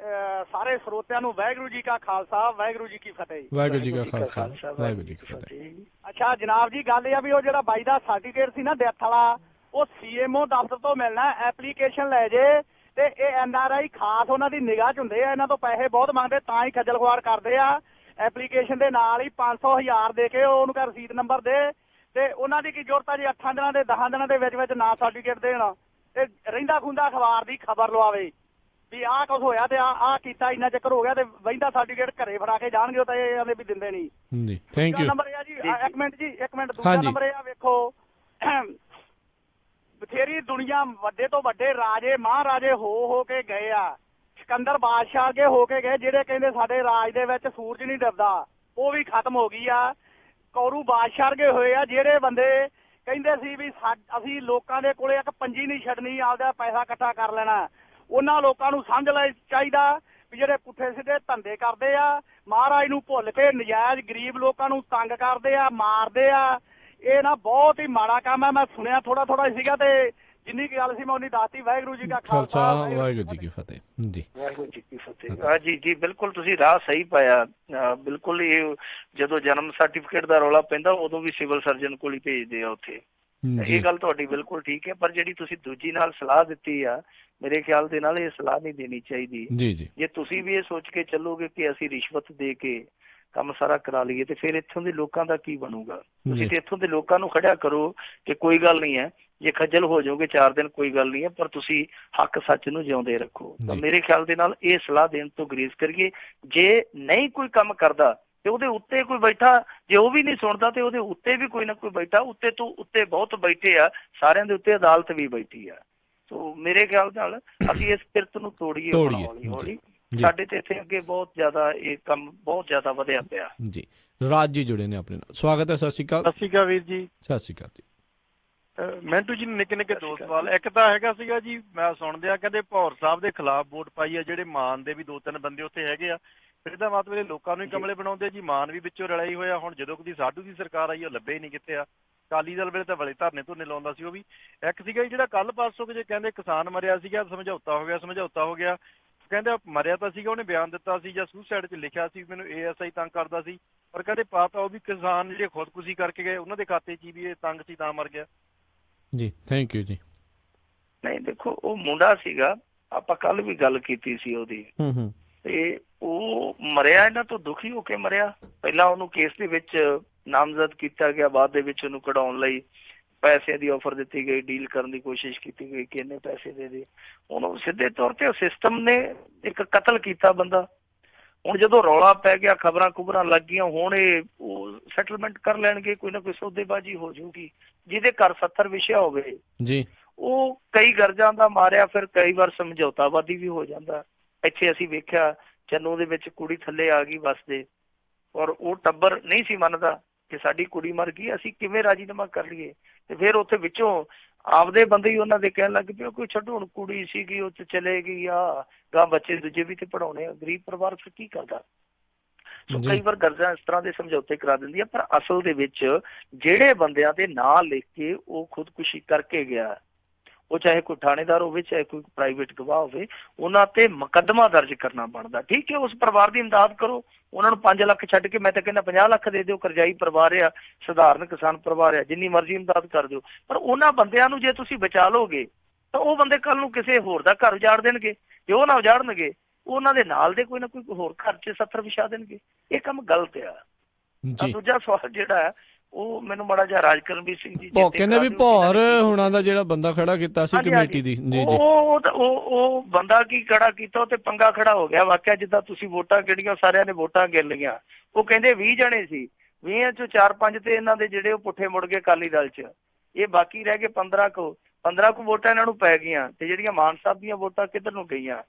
ਸਾਰੇ ਸਰੋਤਿਆਂ ਨੂੰ ਵਾਹਿਗੁਰੂ ਜੀ ਕਾ ਖਾਲਸਾ ਵਾਹਿਗੁਰੂ ਜੀ ਕੀ ਫਤਿਹ। ਵਾਹਿਗੁਰੂ ਜੀ ਕਾ ਖਾਲਸਾ ਵਾਹਿਗੁਰੂ ਜੀ ਕੀ ਫਤਿਹ। ਅੱਛਾ ਜਨਾਬ ਜੀ, ਗੱਲ ਇਹ ਆ ਵੀ ਉਹ ਜਿਹੜਾ ਬਾਈ ਦਾ ਸਰਟੀਫਿਕੇਟ ਸੀ ਨਾ ਡੈਥ ਵਾਲਾ, ਉਹ CMO ਦਫ਼ਤਰ ਤੋਂ ਮਿਲਣਾ। ਐਪਲੀਕੇਸ਼ਨ ਲੈ ਜੇ ਤੇ ਇਹ NRI ਖਾਸ ਉਹਨਾਂ ਦੀ ਨਿਗਾਹ 'ਚ ਹੁੰਦੇ ਆ, ਇਹਨਾਂ ਤੋਂ ਪੈਸੇ ਬਹੁਤ ਮੰਗਦੇ ਤਾਂ ਹੀ ਖੱਜਲ ਖੁਆਰ ਕਰਦੇ ਆ। ਐਪਲੀਕੇਸ਼ਨ ਦੇ ਨਾਲ ਹੀ 500,000 ਦੇ ਕੇ ਉਹਨੂੰ ਕਹ ਰਸੀਦ ਨੰਬਰ ਦੇ, ਤੇ ਉਹਨਾਂ ਦੀ ਕੀ ਜ਼ਰੂਰਤ ਆ ਜੀ 8 ਦਿਨਾਂ ਦੇ 10 ਦਿਨਾਂ ਦੇ ਵਿੱਚ ਨਾ ਸਰਟੀਫਿਕੇਟ ਦੇਣ ਤੇ ਰਹਿੰਦਾ ਖੁੰਦਾ ਅਖਬਾਰ ਦੀ ਖਬਰ ਲਵਾਵੇ ਵੀ ਆਹ ਕੁਝ ਹੋਇਆ ਤੇ ਆਹ ਕੀਤਾ, ਇੰਨਾ ਚੱਕਰ ਹੋ ਗਿਆ ਤੇ ਵਹਿੰਦਾ ਸਰਟੀਫਿਕੇਟ ਘਰੇ ਫੜਾ ਕੇ ਜਾਣਗੇ ਤਾਂ ਇਹ ਆਂਦੇ ਵੀ ਦਿੰਦੇ ਨਹੀਂ। ਜੀ ਥੈਂਕ ਯੂ। ਨੰਬਰ ਆ ਜੀ ਇੱਕ ਮਿੰਟ ਦੂਜਾ ਨੰਬਰ ਇਹ ਆ ਵੇਖੋ, ਬਥੇਰੀ ਦੁਨੀਆ ਵੱਡੇ ਤੋਂ ਵੱਡੇ ਰਾਜੇ ਮਹਾਰਾਜੇ ਹੋ ਕੇ ਗਏ ਆ। ਸਿਕੰਦਰ ਬਾਦਸ਼ਾਹ ਅੱਗੇ ਹੋ ਕੇ ਗਏ ਜਿਹੜੇ ਕਹਿੰਦੇ ਸਾਡੇ ਰਾਜ ਦੇ ਵਿੱਚ ਸੂਰਜ ਨਹੀਂ ਡੁੱਬਦਾ, ਉਹ ਵੀ ਖਤਮ ਹੋ ਗਈ ਆ। ਕੌਰੂ ਬਾਦਸ਼ਾਹ ਅੱਗੇ ਹੋਏ ਆ ਜਿਹੜੇ ਬੰਦੇ ਕਹਿੰਦੇ ਸੀ ਵੀ ਅਸੀਂ ਲੋਕਾਂ ਦੇ ਕੋਲੇ ਇੱਕ ਪੰਜੀ ਨਹੀਂ ਛੱਡਣੀ, ਆਪਦਾ ਪੈਸਾ ਇਕੱਠਾ ਕਰ ਲੈਣਾ। ਉਹਨਾਂ ਲੋਕਾਂ ਨੂੰ ਸਮਝ ਲੈ ਚਾਹੀਦਾ ਵੀ ਜਿਹੜੇ ਪੁੱਠੇ ਸਿੱਧੇ ਧੰਦੇ ਕਰਦੇ ਆ, ਮਹਾਰਾਜ ਨੂੰ ਭੁੱਲ ਕੇ ਨਜਾਇਜ਼ ਗਰੀਬ ਲੋਕਾਂ ਨੂੰ ਤੰਗ ਕਰਦੇ ਆ, ਮਾਰਦੇ ਆ। ਇਹ ਨਾ ਬਹੁਤ ਹੀ ਮਾੜਾ ਕੰਮ ਹੈ। ਮੈਂ ਸੁਣਿਆ ਥੋੜਾ ਹੀ ਸੀਗਾ ਤੇ ਜਿੰਨੀ ਕੀ ਗੱਲ ਸੀ ਮੈਂ ਉਨੀ ਦੱਸਤੀ। ਵਾਹਿਗੁਰੂ ਜੀ ਕਾ ਖਾਲਸਾ ਵਾਹਿਗੁਰੂ ਜੀ ਕੀ ਫਤਿਹ। ਜੀ ਵਾਹਿਗੁਰੂ ਜੀ ਕੀ ਫਤਿਹ। ਜੀ ਜੀ ਬਿਲਕੁਲ ਤੁਸੀਂ ਰਾਹ ਸਹੀ ਪਾਇਆ। ਬਿਲਕੁਲ ਇਹ ਜਦੋਂ ਜਨਮ ਸਰਟੀਫਿਕੇਟ ਦਾ ਰੌਲਾ ਪੈਂਦਾ ਉਦੋਂ ਵੀ ਸਿਵਲ ਸਰਜਨ ਕੋਲ ਹੀ ਭੇਜਦੇ ਆ ਉੱਥੇ। ਇਹ ਗੱਲ ਤੁਹਾਡੀ ਬਿਲਕੁਲ ਠੀਕ ਹੈ। ਪਰ ਜਿਹੜੀ ਤੁਸੀਂ ਦੂਜੀ ਨਾਲ ਸਲਾਹ ਦਿੱਤੀ ਆ, ਮੇਰੇ ਖਿਆਲ ਦੇ ਨਾਲ ਇਹ ਸਲਾਹ ਨਹੀਂ ਦੇਣੀ ਚਾਹੀਦੀ। ਜੇ ਤੁਸੀਂ ਵੀ ਇਹ ਸੋਚ ਕੇ ਚੱਲੋਗੇ ਕਿ ਅਸੀਂ ਰਿਸ਼ਵਤ ਦੇ ਕੇ ਕੰਮ ਸਾਰਾ ਕਰਾ ਲਈਏ ਤੇ ਫਿਰ ਇੱਥੋਂ ਦੇ ਲੋਕਾਂ ਦਾ ਕੀ ਬਣੂਗਾ। ਤੁਸੀਂ ਤੇ ਇੱਥੋਂ ਦੇ ਲੋਕਾਂ ਨੂੰ ਖੜਿਆ ਕਰੋ ਕਿ ਕੋਈ ਗੱਲ ਨਹੀਂ ਹੈ, ਜੇ ਖੱਜਲ ਹੋ ਜਾਓਗੇ 4 ਦਿਨ ਕੋਈ ਗੱਲ ਨਹੀਂ ਹੈ, ਪਰ ਤੁਸੀਂ ਹੱਕ ਸੱਚ ਨੂੰ ਜਿਉਂਦੇ ਰੱਖੋ। ਤਾਂ ਮੇਰੇ ਖਿਆਲ ਦੇ ਨਾਲ ਇਹ ਸਲਾਹ ਦੇਣ ਤੋਂ ਗੁਰੇਜ਼ ਕਰੀਏ। ਜੇ ਨਹੀਂ ਕੋਈ ਕੰਮ ਕਰਦਾ ਤੇ ਉਹਦੇ ਉੱਤੇ ਕੋਈ ਬੈਠਾ, ਜੇ ਉਹ ਵੀ ਨਹੀਂ ਸੁਣਦਾ ਤੇ ਉਹਦੇ ਉੱਤੇ ਵੀ ਕੋਈ ਨਾ ਕੋਈ ਬੈਠਾ। ਉੱਤੇ ਤੋਂ ਉੱਤੇ ਬਹੁਤ ਬੈਠੇ ਆ, ਸਾਰਿਆਂ ਦੇ ਉੱਤੇ ਅਦਾਲਤ ਵੀ ਬੈਠੀ ਆ। ਸੋ ਮੇਰੇ ਖਿਆਲ ਨਾਲ ਅਸੀਂ ਇਸ ਪਿਰਤ ਨੂੰ ਤੋੜੀਏ ਹੌਲੀ ਹੌਲੀ। ਸਾਡੇ ਤੇ ਇੱਥੇ ਅੱਗੇ ਬਹੁਤ ਜ਼ਿਆਦਾ ਇਹ ਕੰਮ ਬਹੁਤ ਜ਼ਿਆਦਾ ਵਧਿਆ ਪਿਆ। ਜੀ ਰਾਜ ਜੀ ਜੁੜੇ ਨੇ ਆਪਣੇ ਨਾਲ, ਸਵਾਗਤ ਹੈ, ਸਤਿ ਸ਼੍ਰੀ ਅਕਾਲ। ਸਤਿ ਸ਼੍ਰੀ ਅਕਾਲ ਵੀਰ ਜੀ। ਸਤਿ ਸ਼੍ਰੀ ਅਕਾਲ ਜੀ। ਮਿੰਟੂ ਜੀ ਨਿੱਕੇ 2 ਸਵਾਲ। ਇੱਕ ਤਾਂ ਹੈਗਾ ਸੀਗਾ ਜੀ, ਮੈਂ ਸੁਣਦਿਆ ਕਹਿੰਦੇ ਭੌਰ ਸਾਹਿਬ ਦੇ ਖਿਲਾਫ ਵੋਟ ਪਾਈ ਆ, ਜਿਹੜੇ ਮਾਨ ਦੇ ਵੀ 2-3 ਬੰਦੇ ਉੱਥੇ ਹੈਗੇ ਆ। ਫਿਰ ਇਹਦਾ ਮਤਲਬ ਇਹ ਲੋਕਾਂ ਨੂੰ ਹੀ ਕਮਲੇ ਬਣਾਉਂਦੇ ਜੀ। ਮਾਨ ਵੀ ਵਿੱਚੋਂ ਰਲਿਆ ਹੀ ਹੋਇਆ। ਹੁਣ ਜਦੋਂ ਕਦੀ ਸਾਧੂ ਦੀ ਸਰਕਾਰ ਆਈ ਉਹ ਲੱਭੇ ਹੀ ਨਹੀਂ ਕਿੱਥੇ ਆ। ਅਕਾਲੀ ਦਲ ਵੇਲੇ ਤਾਂ ਬੜੇ ਧਰਨੇ ਲਾਉਂਦਾ ਸੀ ਉਹ ਵੀ। ਇੱਕ ਸੀਗਾ ਜਿਹੜਾ ਕੱਲ ਪਾਸੋਂ ਜੇ ਕਹਿੰਦੇ ਕਿਸਾਨ ਮਰਿਆ ਸੀਗਾ, ਸਮਝੌਤਾ ਹੋ ਗਿਆ। ਕਹਿੰਦੇ ਮਰਿਆ ਤਾਂ ਸੀਗਾ, ਉਹਨੇ ਬਿਆਨ ਦਿੱਤਾ ਸੀ ਜਾਂ ਸੁਸਾਈਡ 'ਚ ਲਿਖਿਆ ਸੀ ਮੈਨੂੰ ASI ਤੰਗ ਕਰਦਾ ਸੀ, ਪਰ ਕਹਿੰਦੇ ਪਤਾ ਉਹ ਵੀ ਕਿਸਾਨ ਜਿਹੜੇ ਖੁਦਕੁਸ਼ੀ ਕਰਕੇ ਗਏ ਉਹਨਾਂ ਦੇ ਖਾਤੇ 'ਚ ਵੀ ਇਹ ਤੰਗ ਸੀ ਤਾਂ ਮਰ ਗਿਆ। ਜੀ ਥੈਂਕ ਯੂ ਜੀ। ਨਹੀਂ ਦੇਖੋ, ਉਹ ਮੁੰਡਾ ਸੀਗਾ, ਆਪਾਂ ਕੱਲ ਵੀ ਗੱਲ ਕੀਤੀ ਸੀ ਉਹਦੀ, ਤੇ ਉਹ ਮਰਿਆ ਇਹਨਾਂ ਤੋਂ ਦੁਖੀ ਹੋ ਕੇ ਮਰਿਆ। ਪਹਿਲਾਂ ਉਹਨੂੰ ਕੇਸ ਦੇ ਵਿੱਚ ਨਾਮਜ਼ਦ ਕੀਤਾ ਗਿਆ, ਬਾਅਦ ਦੇ ਵਿੱਚ ਉਹਨੂੰ ਕਢਾਉਣ ਲਈ ਪੈਸੇ ਦੀ ਆਫਰ ਦਿੱਤੀ ਗਈ, ਡੀਲ ਕਰਨ ਦੀ ਕੋਸ਼ਿਸ਼ ਕੀਤੀ ਗਈ ਕਿ ਇੰਨੇ ਪੈਸੇ ਦੇ ਦੇ। ਉਹਨੂੰ ਸਿੱਧੇ ਤੌਰ ਤੇ ਸਿਸਟਮ ਨੇ ਇੱਕ ਕਤਲ ਕੀਤਾ ਬੰਦਾ। ਹੁਣ ਜਦੋਂ ਰੌਲਾ ਪੈ ਗਿਆ, ਖਬਰਾਂ ਲੱਗ ਗਈਆਂ, ਹੁਣ ਇਹ ਉਹ ਸੈਟਲਮੈਂਟ ਕਰ ਲੈਣਗੇ, ਕੋਈ ਨਾ ਕੋਈ ਸੌਦੇਬਾਜ਼ੀ ਹੋ ਜਾਊਗੀ। ਜਿਹਦੇ ਘਰ 70 ਵਿਸ਼ਾ ਹੋਵੇ ਜੀ, ਉਹ ਕਈ ਗਰਜਾਂ ਦਾ ਮਾਰਿਆ, ਫਿਰ ਕਈ ਵਾਰ ਸਮਝੌਤਾਵਾਦੀ ਵੀ ਹੋ ਜਾਂਦਾ। ਇੱਥੇ ਅਸੀਂ ਵੇਖਿਆ ਚੰਨੂ ਦੇ ਵਿੱਚ ਕੁੜੀ ਥੱਲੇ ਆ ਗਈ ਬੱਸ ਦੇ, ਔਰ ਉਹ ਟੱਬਰ ਨਹੀਂ ਸੀ ਮੰਨਦਾ ਕਿ ਸਾਡੀ ਕੁੜੀ ਮਰ ਗਈ, ਅਸੀਂ ਕਿਵੇਂ ਰਾਜੀਨਾਮਾ ਕਰ ਲਈਏ। ਤੇ ਫਿਰ ਉੱਥੇ ਵਿੱਚੋਂ ਆਪਦੇ ਬੰਦੇ ਹੀ ਉਹਨਾਂ ਦੇ ਕਹਿਣ ਲੱਗ ਪਏ ਕੋਈ ਛੱਡੋ, ਹੁਣ ਕੁੜੀ ਸੀਗੀ ਉਹ ਤੇ ਚਲੇ ਗਈ ਆ, ਗਾਂ ਬੱਚੇ ਦੂਜੇ ਵੀ ਤੇ ਪੜਾਉਣੇ ਆ। ਗਰੀਬ ਪਰਿਵਾਰ ਫਿਰ ਕੀ ਕਰਦਾ। ਸੋ ਕਈ ਵਾਰ ਗਰਜਾਂ ਇਸ ਤਰ੍ਹਾਂ ਦੇ ਸਮਝੌਤੇ ਕਰਾ ਦਿੰਦੀਆਂ, ਪਰ ਅਸਲ ਦੇ ਵਿੱਚ ਜਿਹੜੇ ਬੰਦਿਆਂ ਦੇ ਨਾਂ ਲਿਖ ਕੇ ਉਹ ਖੁਦਕੁਸ਼ੀ ਕਰਕੇ ਗਿਆ, ਉਹ ਚਾਹੇ ਕੋਈ ਥਾਣੇਦਾਰ ਹੋਵੇ ਚਾਹੇ ਕੋਈ ਪ੍ਰਾਈਵੇਟ ਗਵਾਹ ਹੋਵੇ, ਉਹਨਾਂ ਤੇ ਮੁਕੱਦਮਾ ਦਰਜ ਕਰਨਾ ਬਣਦਾ। ਠੀਕ ਹੈ, ਉਸ ਪਰਿਵਾਰ ਦੀ ਇਮਦਾਦ ਕਰੋ, ਉਹਨਾਂ ਨੂੰ 5 ਲੱਖ ਛੱਡ ਕੇ ਮੈਂ ਤਾਂ ਕਹਿੰਦਾ 50 ਲੱਖ ਦੇ ਦਿਓ। ਕਰਜ਼ਾਈ ਪਰਿਵਾਰ ਆ, ਸਧਾਰਨ ਕਿਸਾਨ ਪਰਿਵਾਰ ਆ, ਜਿੰਨੀ ਮਰਜ਼ੀ ਇਮਦਾਦ ਕਰ ਦਿਓ। ਪਰ ਉਹਨਾਂ ਬੰਦਿਆਂ ਨੂੰ ਜੇ ਤੁਸੀਂ ਬਚਾ ਲਓਗੇ ਤਾਂ ਉਹ ਬੰਦੇ ਕੱਲ ਨੂੰ ਕਿਸੇ ਹੋਰ ਦਾ ਘਰ ਉਜਾੜ ਦੇਣਗੇ। ਜੇ ਉਹ ਨਾ ਉਜਾੜਨਗੇ, ਉਹਨਾਂ ਦੇ ਨਾਲ ਦੇ ਕੋਈ ਨਾ ਕੋਈ ਹੋਰ ਘਰ 'ਚ ਸੱਥਰ ਵਿਛਾ ਦੇਣਗੇ। ਇਹ ਕੰਮ ਗਲਤ ਆ। ਦੂਜਾ ਸਵਾਲ ਜਿਹੜਾ ਹੈ ਉਹ ਮੈਨੂੰ ਮਾੜਾ ਜਿਹਾ ਰਾਜਕਰਨਵੀਰ ਸਿੰਘ ਜੀ ਕਹਿੰਦੇ ਵੀ ਭੌਰ ਹੁਣਾਂ ਦਾ ਜਿਹੜਾ ਬੰਦਾ ਖੜਾ ਕੀਤਾ ਸੀ ਕਮੇਟੀ ਦੀ, ਜੀ ਜੀ, ਉਹ ਬੰਦਾ ਕੀ ਖੜਾ ਕੀਤਾ, ਉਹ ਤੇ ਪੰਗਾ ਖੜਾ ਹੋ ਗਿਆ। ਵਾਕਿਆ ਜਿੱਦਾਂ ਤੁਸੀਂ ਵੋਟਾਂ ਕਿਹੜੀਆਂ, ਸਾਰਿਆਂ ਨੇ ਵੋਟਾਂ ਗਿਣ ਲਈਆਂ। ਉਹ ਕਹਿੰਦੇ 20 ਜਣੇ ਸੀ, 20 ਚੋਂ 4-5 ਤੇ ਇਹਨਾਂ ਦੇ ਜਿਹੜੇ ਉਹ ਪੁੱਠੇ ਮੁੜ ਗਏ ਅਕਾਲੀ ਦਲ 'ਚ, ਇਹ ਬਾਕੀ ਰਹਿ ਗਏ 15 ਕੁ ਵੋਟਾਂ ਇਹਨਾਂ ਨੂੰ ਪੈ ਗਈਆਂ। ਤੇ ਜਿਹੜੀਆਂ ਮਾਨ ਸਾਹਿਬ ਦੀਆਂ ਵੋਟਾਂ ਕਿੱਧਰ ਨੂੰ ਗਈਆਂ।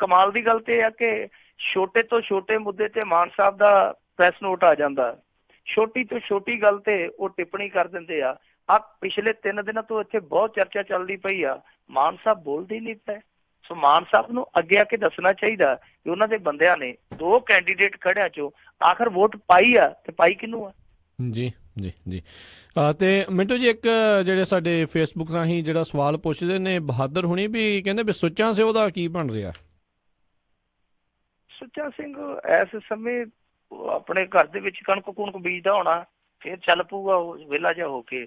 ਕਮਾਲ ਦੀ ਗੱਲ ਤੇ ਇਹ ਆ ਕਿ ਛੋਟੇ ਤੋਂ ਛੋਟੇ ਮੁੱਦੇ ਤੇ ਮਾਨ ਸਾਹਿਬ ਦਾ ਪ੍ਰੈਸ ਨੋਟ ਆ ਜਾਂਦਾ, ਛੋਟੀ ਤੋਂ ਛੋਟੀ ਗੱਲ ਤੇ ਉਹ ਟਿੱਪਣੀ ਕਰ ਦਿੰਦੇ ਆ। ਪਿਛਲੇ 3 ਦਿਨਾਂ ਤੋਂ ਇੱਥੇ ਬਹੁਤ ਚਰਚਾ ਚੱਲਦੀ ਪਈ ਆ, ਮਾਨ ਸਾਹਿਬ ਬੋਲਦੇ ਹੀ ਨਹੀਂ ਪਏ। ਸੋ ਮਾਨ ਸਾਹਿਬ ਨੂੰ ਅੱਗੇ ਆ ਕੇ ਦੱਸਣਾ ਚਾਹੀਦਾ ਕਿ ਉਹਨਾਂ ਦੇ ਬੰਦਿਆਂ ਨੇ 2 ਕੈਂਡੀਡੇਟ ਖੜਿਆਂ ਚੋਂ ਆਖਰ ਵੋਟ ਪਾਈ ਆ ਤੇ ਪਾਈ ਕਿਹਨੂੰ ਆ। ਜੀ ਜੀ ਜੀ। ਤੇ ਮਿੰਟੂ ਜੀ, ਇੱਕ ਜਿਹੜੇ ਸਾਡੇ ਫੇਸਬੁੱਕ ਰਾਹੀਂ ਜਿਹੜਾ ਸਵਾਲ ਪੁੱਛਦੇ ਨੇ ਬਹਾਦਰ ਹੁਣੀ ਵੀ ਕਹਿੰਦੇ ਵੀ ਸੁੱਚਾ ਸਿੰਘ ਉਹਦਾ ਕੀ ਬਣ ਰਿਹਾ? ਸੁੱਚਾ ਸਿੰਘ ਇਸ ਸਮੇਂ ਆਪਣੇ ਘਰ ਦੇ ਵਿੱਚ ਕਣਕ ਕੁਣਕ ਬੀਜਦਾ ਹੋਣਾ, ਫਿਰ ਚੱਲ ਪਊਗਾ ਉਹ ਵਿਹਲਾ ਜਿਹਾ ਹੋ ਕੇ।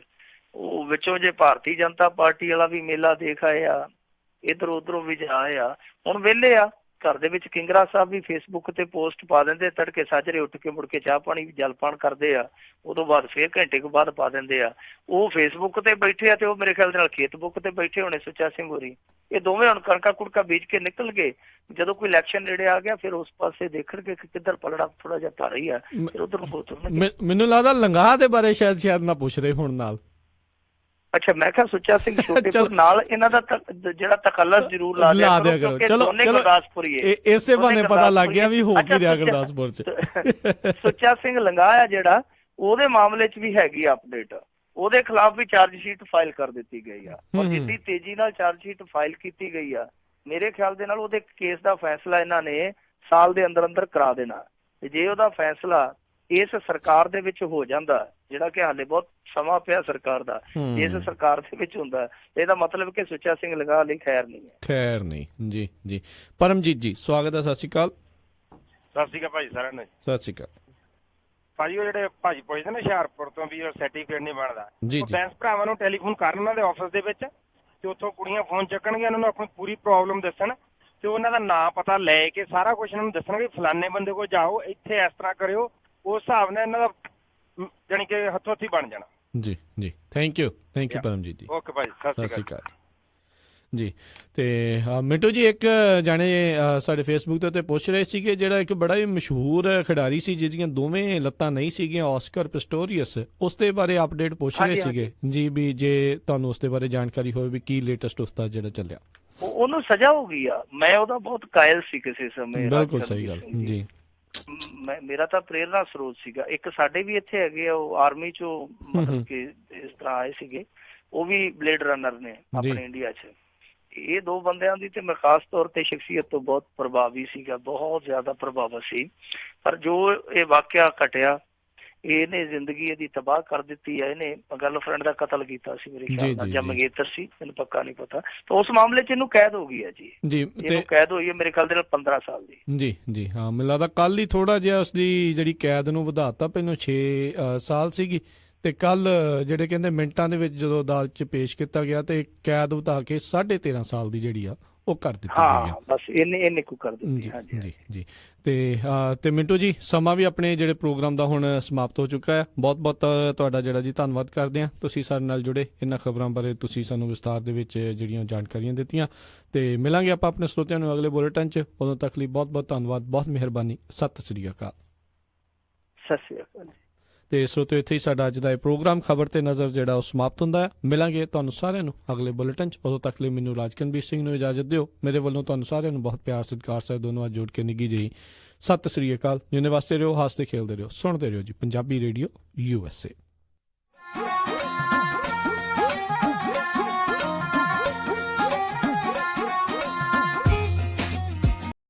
ਉਹ ਵਿੱਚੋਂ ਜੇ ਭਾਰਤੀ ਜਨਤਾ ਪਾਰਟੀ ਵਾਲਾ ਵੀ ਮੇਲਾ ਦੇਖ ਆਏ ਆ, ਇੱਧਰ ਉੱਧਰੋਂ ਵੀ ਜਾ ਆਏ ਆ, ਹੁਣ ਵਿਹਲੇ ਆ। ਘਰ ਦੇ ਵਿੱਚ ਕਿੰਗਰਾ ਸਾਹਿਬ ਵੀ ਫੇਸਬੁੱਕ ਤੇ ਪੋਸਟ ਪਾ ਦਿੰਦੇ, ਤੜਕੇ ਸਾਜਰੇ ਉੱਠ ਕੇ ਮੁੜ ਕੇ ਚਾਹ ਪਾਣੀ ਜਲਪਾਨ ਕਰਦੇ ਆ, ਉਦੋਂ ਬਾਅਦ ਫਿਰ ਘੰਟੇ ਕੁ ਬਾਅਦ ਪਾ ਦਿੰਦੇ ਆ। ਉਹ ਫੇਸਬੁੱਕ ਤੇ ਬੈਠੇ ਆ ਤੇ ਉਹ ਮੇਰੇ ਖਿਆਲ ਦੇ ਨਾਲ ਖੇਤ ਬੁੱਕ ਤੇ ਬੈਠੇ ਹੋਣੇ ਸੁੱਚਾ ਸਿੰਘ ਹੋਰੀ। ਇਹ ਦੋਵੇਂ ਹੁਣ ਕਣਕਾ ਕੁੜਕਾ ਬੀਜ ਕੇ ਨਿਕਲ ਗਏ, ਜਦੋਂ ਕੋਈ ਇਲੈਕਸ਼ਨ ਨੇੜੇ ਆ ਗਿਆ ਫਿਰ ਉਸ ਪਾਸੇ ਦੇਖਣਗੇ ਕਿ ਕਿੱਧਰ ਪਲੜਾ ਥੋੜਾ ਜਿਹਾ ਭਾਰੀ ਆ, ਫਿਰ ਉਧਰ ਨੂੰ ਤੁਰਨਗੇ। ਮੈਨੂੰ ਲੱਗਦਾ ਲੰਗਾਹ ਦੇ ਬਾਰੇ ਸ਼ਾਇਦ ਨਾ ਪੁੱਛ ਰਹੇ ਹੁਣ ਨਾਲ। ਅੱਛਾ, ਮੈਂ ਕਿਹਾ ਸੁੱਚਾ ਸਿੰਘ ਛੋਟੇਪੁਰ ਨਾਲ ਇਹਨਾਂ ਦਾ ਜਿਹੜਾ ਤਖੱਲਸ ਜ਼ਰੂਰ ਲਾ ਦਿਆ ਕਰੋ। ਚਲੋ ਗੁਰਦਾਸਪੁਰੀ ਇਸੇ ਬਹਾਨੇ ਪਤਾ ਲੱਗ ਗਿਆ ਵੀ ਹੋ ਕੀ ਰਿਹਾ ਗੁਰਦਾਸਪੁਰ 'ਚ। ਸੁੱਚਾ ਸਿੰਘ ਲੰਗਾਹ ਆ ਜਿਹੜਾ, ਉਹਦੇ ਮਾਮਲੇ 'ਚ ਵੀ ਹੈਗੀ ਅਪਡੇਟ। ਉਹਦੇ ਖਿਲਾਫ ਵੀ ਚਾਰਜ ਸ਼ੀਟ ਫਾਈਲ ਕਰ ਦਿੱਤੀ ਗਈ ਆ, ਔਰ ਜਿੰਨੀ ਤੇਜ਼ੀ ਨਾਲ ਚਾਰਜ ਸ਼ੀਟ ਫਾਈਲ ਕੀਤੀ ਗਈ ਆ, ਮੇਰੇ ਖਿਆਲ ਦੇ ਨਾਲ ਉਹਦੇ ਕੇਸ ਦਾ ਫੈਸਲਾ ਇਹਨਾਂ ਨੇ ਸਾਲ ਦੇ ਅੰਦਰ ਅੰਦਰ ਕਰਾ ਦੇਣਾ। ਤੇ ਜੇ ਉਹਦਾ ਫੈਸਲਾ ਇਸ ਸਰਕਾਰ ਦੇ ਵਿੱਚ ਹੋ ਜਾਂਦਾ, ਜਿਹੜਾ ਕਿ ਹਾਲੇ ਬਹੁਤ ਸਮਾਂ ਪਿਆ ਸਰਕਾਰ ਦਾ, ਇਸ ਸਰਕਾਰ ਦੇ ਵਿੱਚ ਹੁੰਦਾ, ਇਹਦਾ ਮਤਲਬ ਕਿ ਸੁੱਚਾ ਸਿੰਘ ਲੰਗਾਹ ਲਈ ਖੈਰ ਨਹੀਂ ਹੈ। ਖੈਰ ਨਹੀਂ। ਜੀ ਜੀ। ਪਰਮਜੀਤ ਜੀ ਸਵਾਗਤ ਹੈ, ਸਤਿ ਸ਼੍ਰੀ ਅਕਾਲ। ਸਤਿ ਸ਼੍ਰੀ ਅਕਾਲ ਭਾਜੀ ਸਾਰਿਆਂ ਨੂੰ। ਸਤਿ ਸ਼੍ਰੀ ਅਕਾਲ ਭਾਜੀ। ਉਹ ਜਿਹੜੇ ਭਾਜੀ ਪੁੱਛਦੇ ਨੇ ਹੁਸ਼ਿਆਰਪੁਰ ਤੋਂ ਵੀ ਉਹ ਸਰਟੀਫਿਕੇਟ ਨਹੀਂ ਬਣਦਾ, ਜੀ ਬੈਂਸ ਭਰਾਵਾਂ ਨੂੰ ਟੈਲੀਫੋਨ ਕਰਨ ਉਹਨਾਂ ਦੇ ਆਫਿਸ ਦੇ ਵਿੱਚ, ਤੇ ਉੱਥੋਂ ਕੁੜੀਆਂ ਫੋਨ ਚੱਕਣਗੀਆਂ, ਉਹਨਾਂ ਨੂੰ ਆਪਣੀ ਪੂਰੀ ਪ੍ਰੋਬਲਮ ਦੱਸਣ ਤੇ ਉਹਨਾਂ ਦਾ ਨਾਂ ਪਤਾ ਲੈ ਕੇ ਸਾਰਾ ਕੁਝ ਇਹਨਾਂ ਨੂੰ ਦੱਸਣਗੇ, ਫਲਾਨੇ ਬੰਦੇ ਕੋਲ ਜਾਓ, ਇੱਥੇ ਇਸ ਤਰ੍ਹਾਂ ਕਰਿਓ, ਉਸ ਹਿਸਾਬ ਨਾਲ ਇਹਨਾਂ ਦਾ ਜਾਣੀ ਕਿ ਹੱਥੋਂ ਹੱਥੀ ਬਣ ਜਾਣਾ। ਜੀ ਜੀ। ਥੈਂਕ ਯੂ ਪਰਮਜੀਤ ਜੀ। ਓਕੇ ਭਾਜੀ, ਸਤਿ ਸ਼੍ਰੀ ਅਕਾਲ ਜੀ। ਤੇ ਮਿੰਟੂ ਜੀ, ਇੱਕ ਜਾਣੇ ਸਾਡੇ ਫੇਸਬੁੱਕ ਦੇ ਉੱਤੇ ਪੁੱਛ ਰਹੇ ਸੀਗੇ, ਜਿਹੜਾ ਇੱਕ ਬੜਾ ਹੀ ਮਸ਼ਹੂਰ ਖਿਡਾਰੀ ਸੀ ਜਿਹਦੀਆਂ ਦੋਵੇਂ ਲੱਤਾਂ ਨਹੀਂ ਸੀਗੀਆਂ, ਆਸਕਰ ਪਿਸਟੋਰੀਅਸ, ਉਸ ਦੇ ਬਾਰੇ ਅਪਡੇਟ ਪੁੱਛ ਰਹੇ ਸੀਗੇ ਜੀ, ਵੀ ਜੇ ਤੁਹਾਨੂੰ ਉਸ ਦੇ ਬਾਰੇ ਜਾਣਕਾਰੀ ਹੋਵੇ ਵੀ ਕੀ ਲੇਟੈਸਟ ਉਸ ਦਾ ਜਿਹੜਾ ਚੱਲਿਆ। ਉਹਨੂੰ ਸਜ਼ਾ ਹੋ ਗਈ ਆ। ਮੈਂ ਉਹਦਾ ਬਹੁਤ ਕਾਇਲ ਸੀ ਕਿਸੇ ਸਮੇਂ। ਬਿਲਕੁਲ ਸਹੀ ਗੱਲ ਜੀ। ਮੇਰਾ ਤਾਂ ਪ੍ਰੇਰਨਾ ਸਰੋਤ ਸੀਗਾ। ਇੱਕ ਸਾਡੇ ਵੀ ਇੱਥੇ ਹੈਗੇ ਆ, ਉਹ ਆਰਮੀ ਚੋਂ ਮਤਲਬ ਕਿ ਇਸ ਤਰ੍ਹਾਂ ਆਏ ਸੀਗੇ, ਉਹ ਵੀ ਬਲੇਡ ਰਨਰ ਨੇ ਆਪਣੇ ਇੰਡੀਆ 'ਚ। ਇਹ 2 ਬੰਦਿਆਂ ਦੀ ਤੇ ਮੈਂ ਖਾਸ ਤੌਰ ਤੇ ਸ਼ਖਸੀਅਤ ਤੋਂ ਬਹੁਤ ਪ੍ਰਭਾਵੀ ਸੀਗਾ, ਬਹੁਤ ਜ਼ਿਆਦਾ ਪ੍ਰਭਾਵਿਤ ਸੀ। ਪਰ ਜੋ ਇਹ ਵਾਕਿਆ ਘਟਿਆ, ਇਹਨੇ ਜ਼ਿੰਦਗੀ ਇਹਦੀ ਤਬਾਹ ਕਰ ਦਿੱਤੀ ਹੈ। ਇਹਨੇ ਗਰਲਫ੍ਰੈਂਡ ਦਾ ਕਤਲ ਕੀਤਾ ਸੀ ਮੇਰੇ ਖਿਆਲ ਨਾਲ, ਜਾਂ ਮੰਗੇਤਰ ਸੀ, ਮੈਨੂੰ ਪੱਕਾ ਨਹੀਂ ਪਤਾ। ਤਾਂ ਉਸ ਮਾਮਲੇ 'ਚ ਇਹਨੂੰ ਕੈਦ ਹੋ ਗਈ ਹੈ ਜੀ। ਇਹਨੂੰ ਕੈਦ ਹੋਈ ਹੈ ਮੇਰੇ ਖਿਆਲ ਦੇ ਨਾਲ 15 ਸਾਲ ਦੀ। ਜੀ ਜੀ। ਹਾਂ, ਮੈਨੂੰ ਲੱਗਦਾ ਕੱਲ ਹੀ ਥੋੜਾ ਜਿਹਾ ਉਸਦੀ ਜਿਹੜੀ ਕੈਦ ਨੂੰ ਵਧਾਤਾ, ਪਹਿਲਾਂ 6 ਸਾਲ ਸੀਗੀ, ਤੇ ਕੱਲ ਜਿਹੜੇ ਕਹਿੰਦੇ ਮਿੰਟਾਂ ਦੇ ਵਿੱਚ ਜਦੋਂ ਅਦਾਲਤ 'ਚ ਪੇਸ਼ ਕੀਤਾ ਗਿਆ ਤੇ ਕੈਦ ਵਧਾ ਕੇ 13.5 ਸਾਲ ਦੀ ਜਿਹੜੀ ਆ ਉਹ ਕਰ ਦਿੱਤੀ ਗਈ ਆ। ਬਸ ਇਹਨੇ ਕੁ ਕਰ ਦਿੱਤੀ। ਜੀ ਜੀ। ਤੇ ਮਿੰਟੂ ਜੀ, ਸਮਾਂ ਵੀ ਆਪਣੇ ਜਿਹੜੇ ਪ੍ਰੋਗਰਾਮ ਦਾ ਹੁਣ ਸਮਾਪਤ ਹੋ ਚੁੱਕਾ ਹੈ। ਬਹੁਤ ਬਹੁਤ ਤੁਹਾਡਾ ਜਿਹੜਾ ਜੀ ਧੰਨਵਾਦ ਕਰਦੇ ਹਾਂ, ਤੁਸੀਂ ਸਾਡੇ ਨਾਲ ਜੁੜੇ, ਇਹਨਾਂ ਖਬਰਾਂ ਬਾਰੇ ਤੁਸੀਂ ਸਾਨੂੰ ਵਿਸਤਾਰ ਦੇ ਵਿੱਚ ਜਿਹੜੀਆਂ ਜਾਣਕਾਰੀਆਂ ਦਿੱਤੀਆਂ। ਤੇ ਮਿਲਾਂਗੇ ਆਪਾਂ ਆਪਣੇ ਸਰੋਤਿਆਂ ਨੂੰ ਅਗਲੇ ਬੁਲੇਟਿਨ 'ਚ। ਉਦੋਂ ਤੱਕ ਲਈ ਬਹੁਤ ਬਹੁਤ ਧੰਨਵਾਦ, ਬਹੁਤ ਮਿਹਰਬਾਨੀ। ਸਤਿ ਸ੍ਰੀ ਅਕਾਲ। ਸਤਿ ਸ੍ਰੀ ਅਕਾਲ। ਤੇ ਸਰੋਤਿਓ, ਇੱਥੇ ਹੀ ਸਾਡਾ ਅੱਜ ਦਾ ਇਹ ਪ੍ਰੋਗਰਾਮ ਖਬਰ ਤੇ ਨਜ਼ਰ ਜਿਹੜਾ ਉਹ ਸਮਾਪਤ ਹੁੰਦਾ ਹੈ। ਮਿਲਾਂਗੇ ਤੁਹਾਨੂੰ ਸਾਰਿਆਂ ਨੂੰ ਅਗਲੇ ਬੁਲੇਟਿਨ 'ਚ। ਉਦੋਂ ਤੱਕ ਲਈ ਮੈਨੂੰ ਰਾਜਕਨਵੀਰ ਸਿੰਘ ਨੂੰ ਇਜਾਜ਼ਤ ਦਿਓ। ਮੇਰੇ ਵੱਲੋਂ ਤੁਹਾਨੂੰ ਸਾਰਿਆਂ ਨੂੰ ਬਹੁਤ ਪਿਆਰ ਸਤਿਕਾਰ ਸਾਹਿਬ ਦੋਨੋਂ ਅੱਜ ਜੋੜ ਕੇ ਨਿੱਘੀ ਜਿਹੀ ਸਤਿ ਸ੍ਰੀ ਅਕਾਲ। ਜਿੰਨੇ ਵਾਸਤੇ ਰਹੋ, ਹੱਸਦੇ ਖੇਲਦੇ ਰਹੋ, ਸੁਣਦੇ ਰਹੋ ਜੀ ਪੰਜਾਬੀ ਰੇਡੀਓ USA।